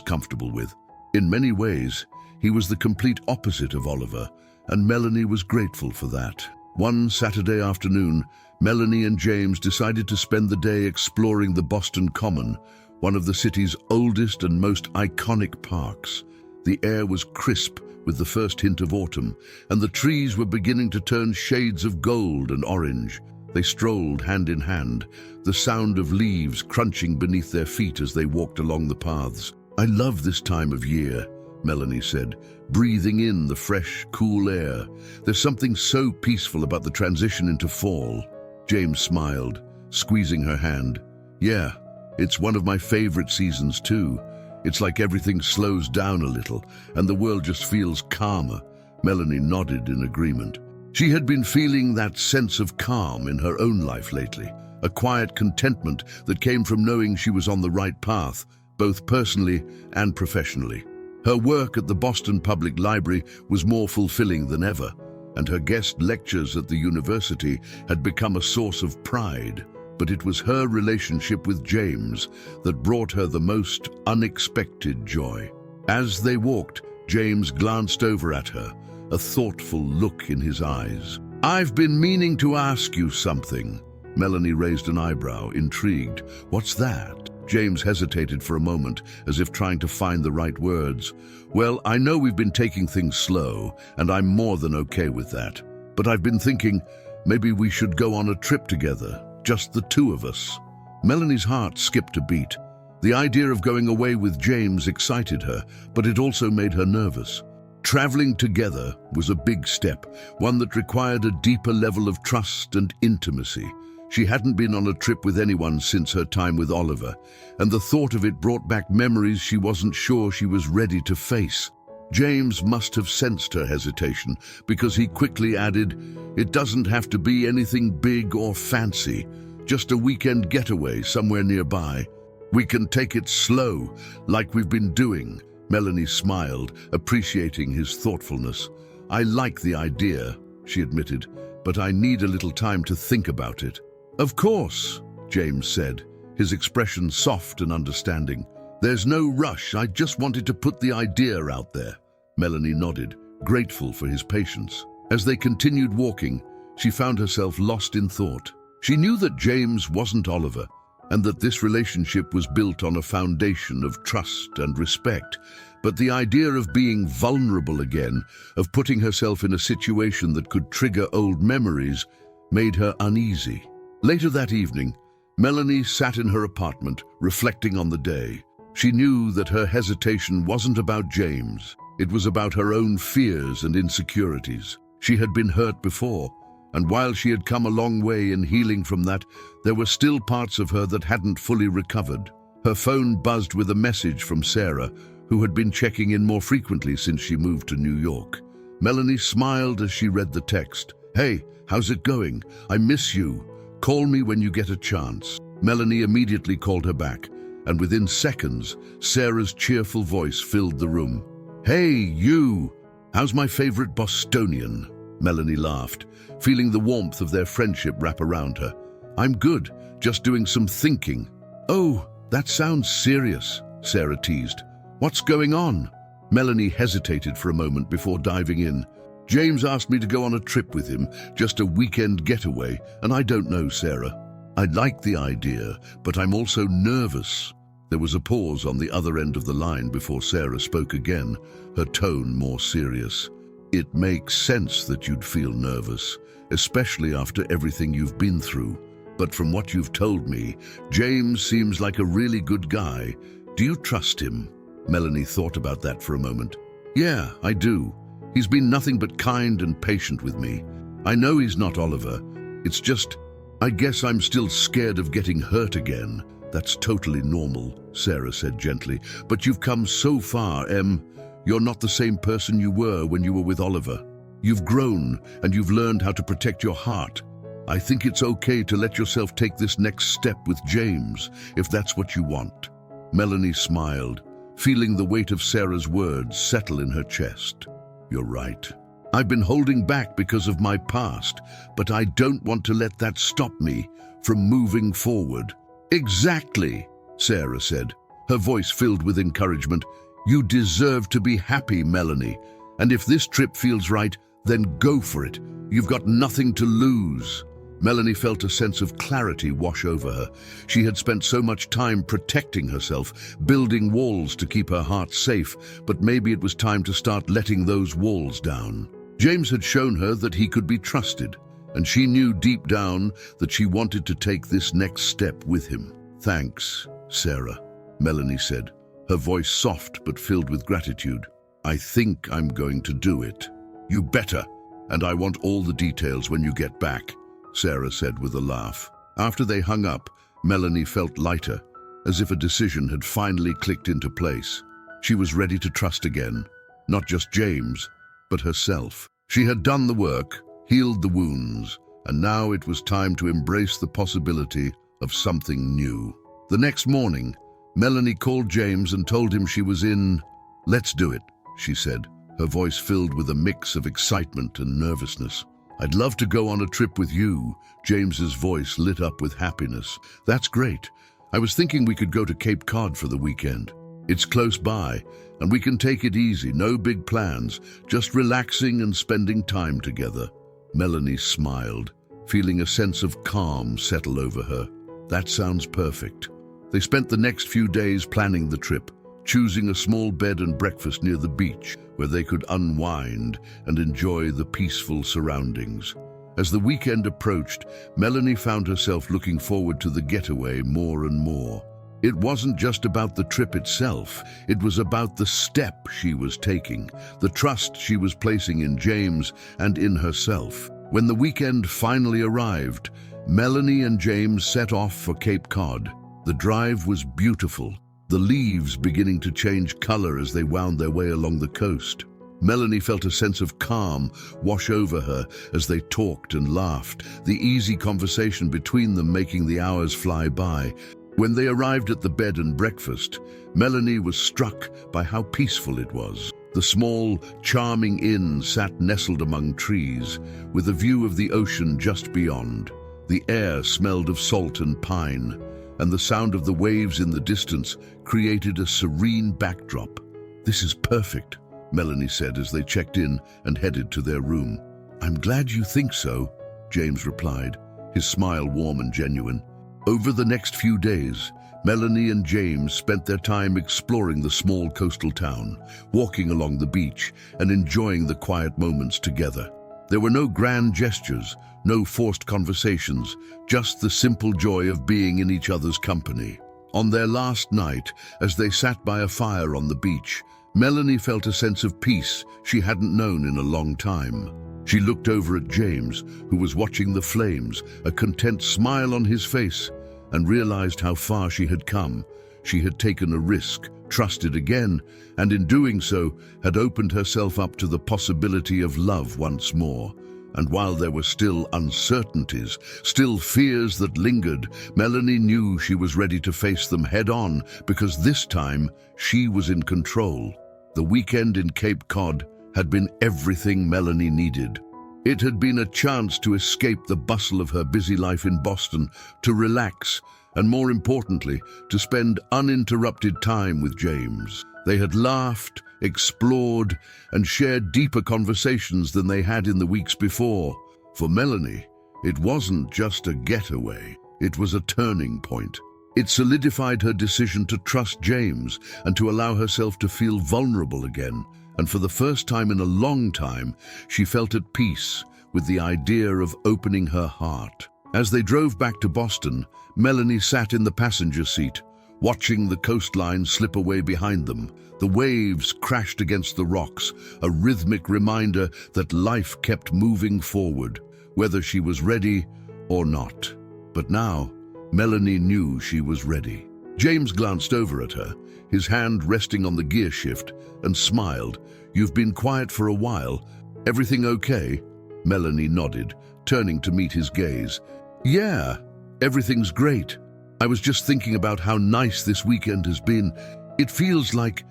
Speaker 1: comfortable with. In many ways, he was the complete opposite of Oliver, and Melanie was grateful for that. One Saturday afternoon, Melanie and James decided to spend the day exploring the Boston Common, one of the city's oldest and most iconic parks. The air was crisp with the first hint of autumn, and the trees were beginning to turn shades of gold and orange. They strolled hand in hand, the sound of leaves crunching beneath their feet as they walked along the paths. I love this time of year, Melanie said, breathing in the fresh, cool air. There's something so peaceful about the transition into fall. James smiled, squeezing her hand. Yeah, it's one of my favorite seasons too. It's like everything slows down a little and the world just feels calmer. Melanie nodded in agreement. She had been feeling that sense of calm in her own life lately, a quiet contentment that came from knowing she was on the right path, both personally and professionally. Her work at the Boston Public Library was more fulfilling than ever, and her guest lectures at the university had become a source of pride. But it was her relationship with James that brought her the most unexpected joy. As they walked, James glanced over at her, a thoughtful look in his eyes. "I've been meaning to ask you something." Melanie raised an eyebrow, intrigued. "What's that?" James hesitated for a moment, as if trying to find the right words. "Well, I know we've been taking things slow, and I'm more than okay with that. But I've been thinking, maybe we should go on a trip together, just the two of us." Melanie's heart skipped a beat. The idea of going away with James excited her, but it also made her nervous. Traveling together was a big step, one that required a deeper level of trust and intimacy. She hadn't been on a trip with anyone since her time with Oliver, and the thought of it brought back memories she wasn't sure she was ready to face. James must have sensed her hesitation, because he quickly added, "It doesn't have to be anything big or fancy, just a weekend getaway somewhere nearby. We can take it slow, like we've been doing." Melanie smiled, appreciating his thoughtfulness. "I like the idea," she admitted, "but I need a little time to think about it." "Of course," James said, his expression soft and understanding. "There's no rush, I just wanted to put the idea out there." Melanie nodded, grateful for his patience. As they continued walking, she found herself lost in thought. She knew that James wasn't Oliver, and that this relationship was built on a foundation of trust and respect. But the idea of being vulnerable again, of putting herself in a situation that could trigger old memories, made her uneasy. Later that evening, Melanie sat in her apartment, reflecting on the day. She knew that her hesitation wasn't about James. It was about her own fears and insecurities. She had been hurt before, and while she had come a long way in healing from that, there were still parts of her that hadn't fully recovered. Her phone buzzed with a message from Sarah, who had been checking in more frequently since she moved to New York. Melanie smiled as she read the text. "Hey, how's it going? I miss you. Call me when you get a chance." Melanie immediately called her back, and within seconds, Sarah's cheerful voice filled the room. "Hey, you! How's my favorite Bostonian?" Melanie laughed, feeling the warmth of their friendship wrap around her. "I'm good, just doing some thinking." "Oh, that sounds serious," Sarah teased. "What's going on?" Melanie hesitated for a moment before diving in. "James asked me to go on a trip with him, just a weekend getaway, and I don't know, Sarah. I like the idea, but I'm also nervous." There was a pause on the other end of the line before Sarah spoke again, her tone more serious. "It makes sense that you'd feel nervous, especially after everything you've been through. But from what you've told me, James seems like a really good guy. Do you trust him?" Melanie thought about that for a moment. "Yeah, I do. He's been nothing but kind and patient with me. I know he's not Oliver. It's just, I guess I'm still scared of getting hurt again." "That's totally normal," Sarah said gently. "But you've come so far, Em. You're not the same person you were when you were with Oliver. You've grown, and you've learned how to protect your heart. I think it's okay to let yourself take this next step with James, if that's what you want." Melanie smiled, feeling the weight of Sarah's words settle in her chest. "You're right. I've been holding back because of my past, but I don't want to let that stop me from moving forward." "Exactly," Sarah said, her voice filled with encouragement. "You deserve to be happy, Melanie. And if this trip feels right, then go for it. You've got nothing to lose." Melanie felt a sense of clarity wash over her. She had spent so much time protecting herself, building walls to keep her heart safe, but maybe it was time to start letting those walls down. James had shown her that he could be trusted, and she knew deep down that she wanted to take this next step with him. "Thanks, Sarah," Melanie said, her voice soft but filled with gratitude. "I think I'm going to do it." "You better, and I want all the details when you get back," Sarah said with a laugh. After they hung up, Melanie felt lighter, as if a decision had finally clicked into place. She was ready to trust again, not just James, but herself. She had done the work, healed the wounds, and now it was time to embrace the possibility of something new. The next morning, Melanie called James and told him she was in. "Let's do it," she said, her voice filled with a mix of excitement and nervousness. "I'd love to go on a trip with you." James's voice lit up with happiness. "That's great. I was thinking we could go to Cape Cod for the weekend. It's close by, and we can take it easy, no big plans, just relaxing and spending time together." Melanie smiled, feeling a sense of calm settle over her. "That sounds perfect." They spent the next few days planning the trip, choosing a small bed and breakfast near the beach where they could unwind and enjoy the peaceful surroundings. As the weekend approached, Melanie found herself looking forward to the getaway more and more. It wasn't just about the trip itself, it was about the step she was taking, the trust she was placing in James and in herself. When the weekend finally arrived, Melanie and James set off for Cape Cod. The drive was beautiful, the leaves beginning to change color as they wound their way along the coast. Melanie felt a sense of calm wash over her as they talked and laughed, the easy conversation between them making the hours fly by. When they arrived at the bed and breakfast, Melanie was struck by how peaceful it was. The small, charming inn sat nestled among trees, with a view of the ocean just beyond. The air smelled of salt and pine, and the sound of the waves in the distance created a serene backdrop. "This is perfect," Melanie said as they checked in and headed to their room. "I'm glad you think so," James replied, his smile warm and genuine. Over the next few days, Melanie and James spent their time exploring the small coastal town, walking along the beach and enjoying the quiet moments together. There were no grand gestures, no forced conversations, just the simple joy of being in each other's company. On their last night, as they sat by a fire on the beach, Melanie felt a sense of peace she hadn't known in a long time. She looked over at James, who was watching the flames, a content smile on his face, and realized how far she had come. She had taken a risk, trusted again, and in doing so, had opened herself up to the possibility of love once more. And while there were still uncertainties, still fears that lingered, Melanie knew she was ready to face them head-on, because this time, she was in control. The weekend in Cape Cod had been everything Melanie needed. It had been a chance to escape the bustle of her busy life in Boston, to relax, and more importantly, to spend uninterrupted time with James. They had laughed, explored, and shared deeper conversations than they had in the weeks before. For Melanie, it wasn't just a getaway, it was a turning point. It solidified her decision to trust James and to allow herself to feel vulnerable again. And for the first time in a long time, she felt at peace with the idea of opening her heart. As they drove back to Boston, Melanie sat in the passenger seat, watching the coastline slip away behind them. The waves crashed against the rocks, a rhythmic reminder that life kept moving forward, whether she was ready or not. But now, Melanie knew she was ready. James glanced over at her, his hand resting on the gear shift, and smiled. "You've been quiet for a while. Everything okay?" Melanie nodded, turning to meet his gaze. "Yeah, everything's great. I was just thinking about how nice this weekend has been. It feels like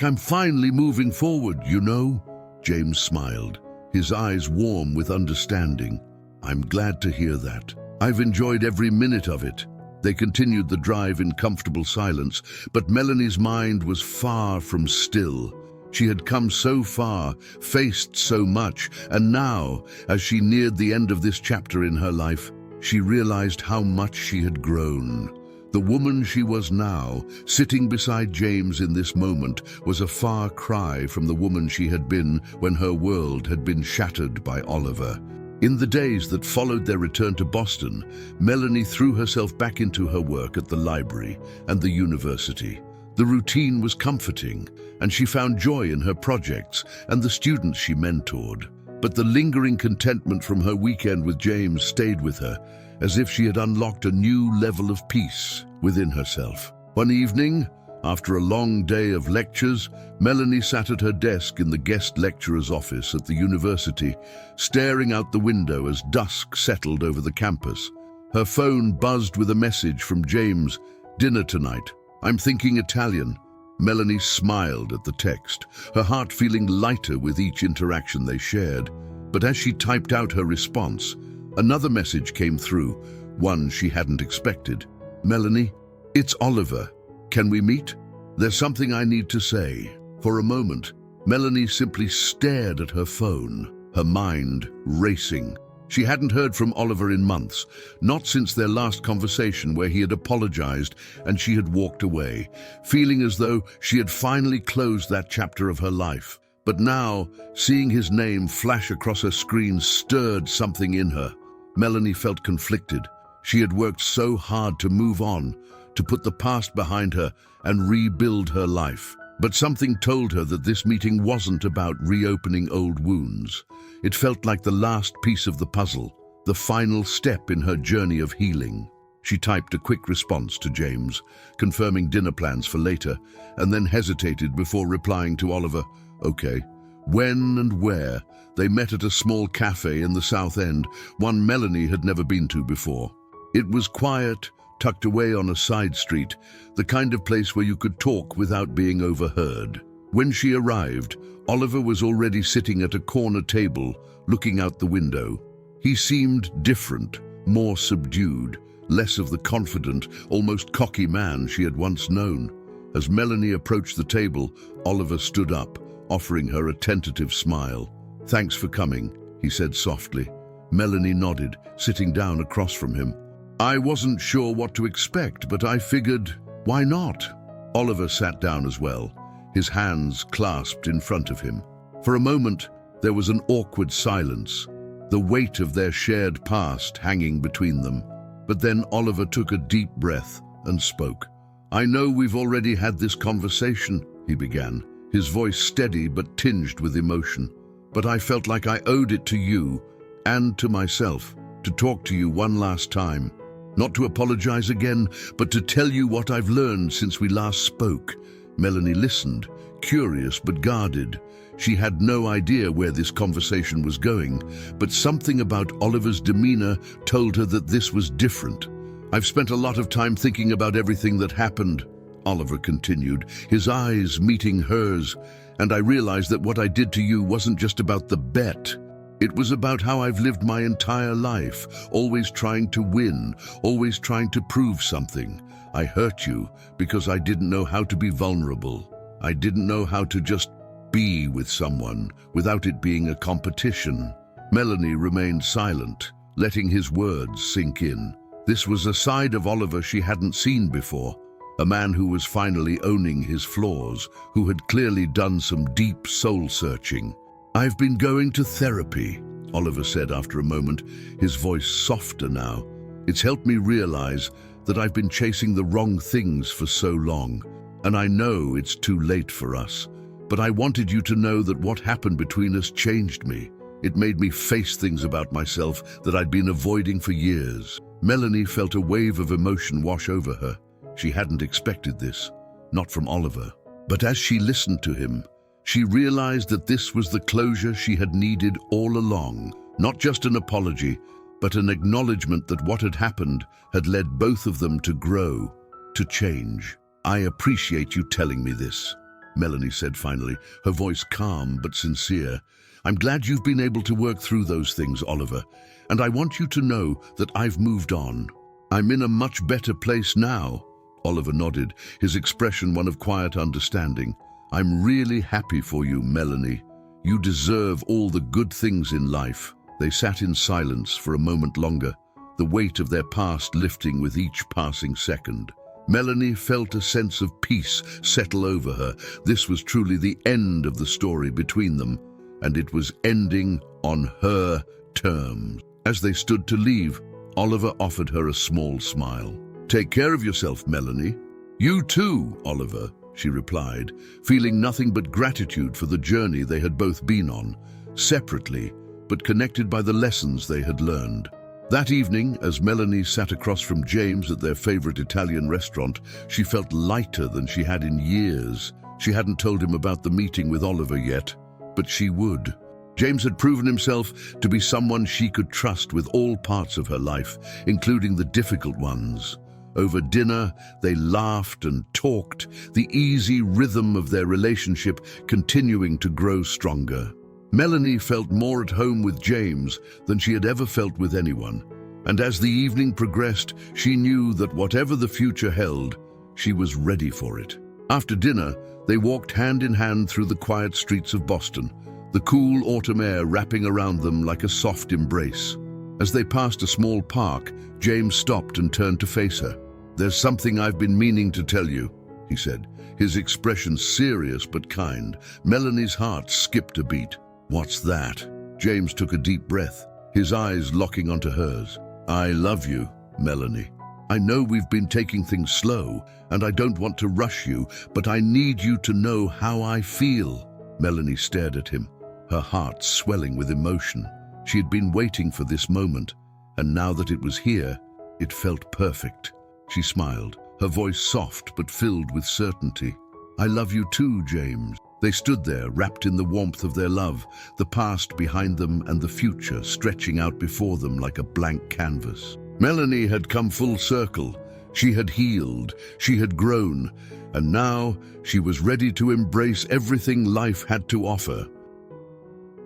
Speaker 1: I'm finally moving forward, you know?" James smiled, his eyes warm with understanding. "I'm glad to hear that. I've enjoyed every minute of it." They continued the drive in comfortable silence, but Melanie's mind was far from still. She had come so far, faced so much, and now, as she neared the end of this chapter in her life, she realized how much she had grown. The woman she was now, sitting beside James in this moment, was a far cry from the woman she had been when her world had been shattered by Oliver. In the days that followed their return to Boston, Melanie threw herself back into her work at the library and the university. The routine was comforting, and she found joy in her projects and the students she mentored. But the lingering contentment from her weekend with James stayed with her, as if she had unlocked a new level of peace within herself. One evening, after a long day of lectures, Melanie sat at her desk in the guest lecturer's office at the university, staring out the window as dusk settled over the campus. Her phone buzzed with a message from James. "Dinner tonight. I'm thinking Italian." Melanie smiled at the text, her heart feeling lighter with each interaction they shared. But as she typed out her response, another message came through, one she hadn't expected. "Melanie, it's Oliver. Can we meet? There's something I need to say." For a moment, Melanie simply stared at her phone, her mind racing. She hadn't heard from Oliver in months, not since their last conversation where he had apologized and she had walked away, feeling as though she had finally closed that chapter of her life. But now, seeing his name flash across her screen stirred something in her. Melanie felt conflicted. She had worked so hard to move on, to put the past behind her and rebuild her life. But something told her that this meeting wasn't about reopening old wounds. It felt like the last piece of the puzzle, the final step in her journey of healing. She typed a quick response to James, confirming dinner plans for later, and then hesitated before replying to Oliver. "Okay." When and where? They met at a small cafe in the South End, one Melanie had never been to before. It was quiet, tucked away on a side street, the kind of place where you could talk without being overheard. When she arrived, Oliver was already sitting at a corner table, looking out the window. He seemed different, more subdued, less of the confident, almost cocky man she had once known. As Melanie approached the table, Oliver stood up, offering her a tentative smile. "Thanks for coming," he said softly. Melanie nodded, sitting down across from him. "I wasn't sure what to expect, but I figured, why not?" Oliver sat down as well, his hands clasped in front of him. For a moment, there was an awkward silence, the weight of their shared past hanging between them. But then Oliver took a deep breath and spoke. "I know we've already had this conversation," he began, his voice steady but tinged with emotion. "But I felt like I owed it to you and to myself to talk to you one last time. Not to apologize again, but to tell you what I've learned since we last spoke." Melanie listened, curious but guarded. She had no idea where this conversation was going, but something about Oliver's demeanor told her that this was different. "I've spent a lot of time thinking about everything that happened," Oliver continued, his eyes meeting hers, "and I realized that what I did to you wasn't just about the bet. It was about how I've lived my entire life, always trying to win, always trying to prove something. I hurt you because I didn't know how to be vulnerable. I didn't know how to just be with someone without it being a competition." Melanie remained silent, letting his words sink in. This was a side of Oliver she hadn't seen before, a man who was finally owning his flaws, who had clearly done some deep soul-searching. "I've been going to therapy," Oliver said after a moment, his voice softer now. "It's helped me realize that I've been chasing the wrong things for so long, and I know it's too late for us. But I wanted you to know that what happened between us changed me. It made me face things about myself that I'd been avoiding for years." Melanie felt a wave of emotion wash over her. She hadn't expected this, not from Oliver. But as she listened to him, she realized that this was the closure she had needed all along. Not just an apology, but an acknowledgement that what had happened had led both of them to grow, to change. "I appreciate you telling me this," Melanie said finally, her voice calm but sincere. "I'm glad you've been able to work through those things, Oliver, and I want you to know that I've moved on. I'm in a much better place now." Oliver nodded, his expression one of quiet understanding. "I'm really happy for you, Melanie. You deserve all the good things in life." They sat in silence for a moment longer, the weight of their past lifting with each passing second. Melanie felt a sense of peace settle over her. This was truly the end of the story between them, and it was ending on her terms. As they stood to leave, Oliver offered her a small smile. "Take care of yourself, Melanie." "You too, Oliver," she replied, feeling nothing but gratitude for the journey they had both been on, separately, but connected by the lessons they had learned. That evening, as Melanie sat across from James at their favorite Italian restaurant, she felt lighter than she had in years. She hadn't told him about the meeting with Oliver yet, but she would. James had proven himself to be someone she could trust with all parts of her life, including the difficult ones. Over dinner, they laughed and talked, the easy rhythm of their relationship continuing to grow stronger. Melanie felt more at home with James than she had ever felt with anyone, and as the evening progressed, she knew that whatever the future held, she was ready for it. After dinner, they walked hand in hand through the quiet streets of Boston, the cool autumn air wrapping around them like a soft embrace. As they passed a small park, James stopped and turned to face her. "There's something I've been meaning to tell you," he said, his expression serious but kind. Melanie's heart skipped a beat. "What's that?" James took a deep breath, his eyes locking onto hers. "I love you, Melanie. I know we've been taking things slow, and I don't want to rush you, but I need you to know how I feel." Melanie stared at him, her heart swelling with emotion. She had been waiting for this moment, and now that it was here, it felt perfect. She smiled, her voice soft but filled with certainty. "I love you too, James." They stood there, wrapped in the warmth of their love, the past behind them and the future stretching out before them like a blank canvas. Melanie had come full circle. She had healed, she had grown, and now she was ready to embrace everything life had to offer.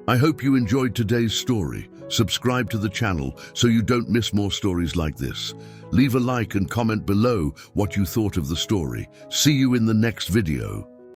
Speaker 1: I hope you enjoyed today's story. Subscribe to the channel so you don't miss more stories like this. Leave a like and comment below what you thought of the story. See you in the next video.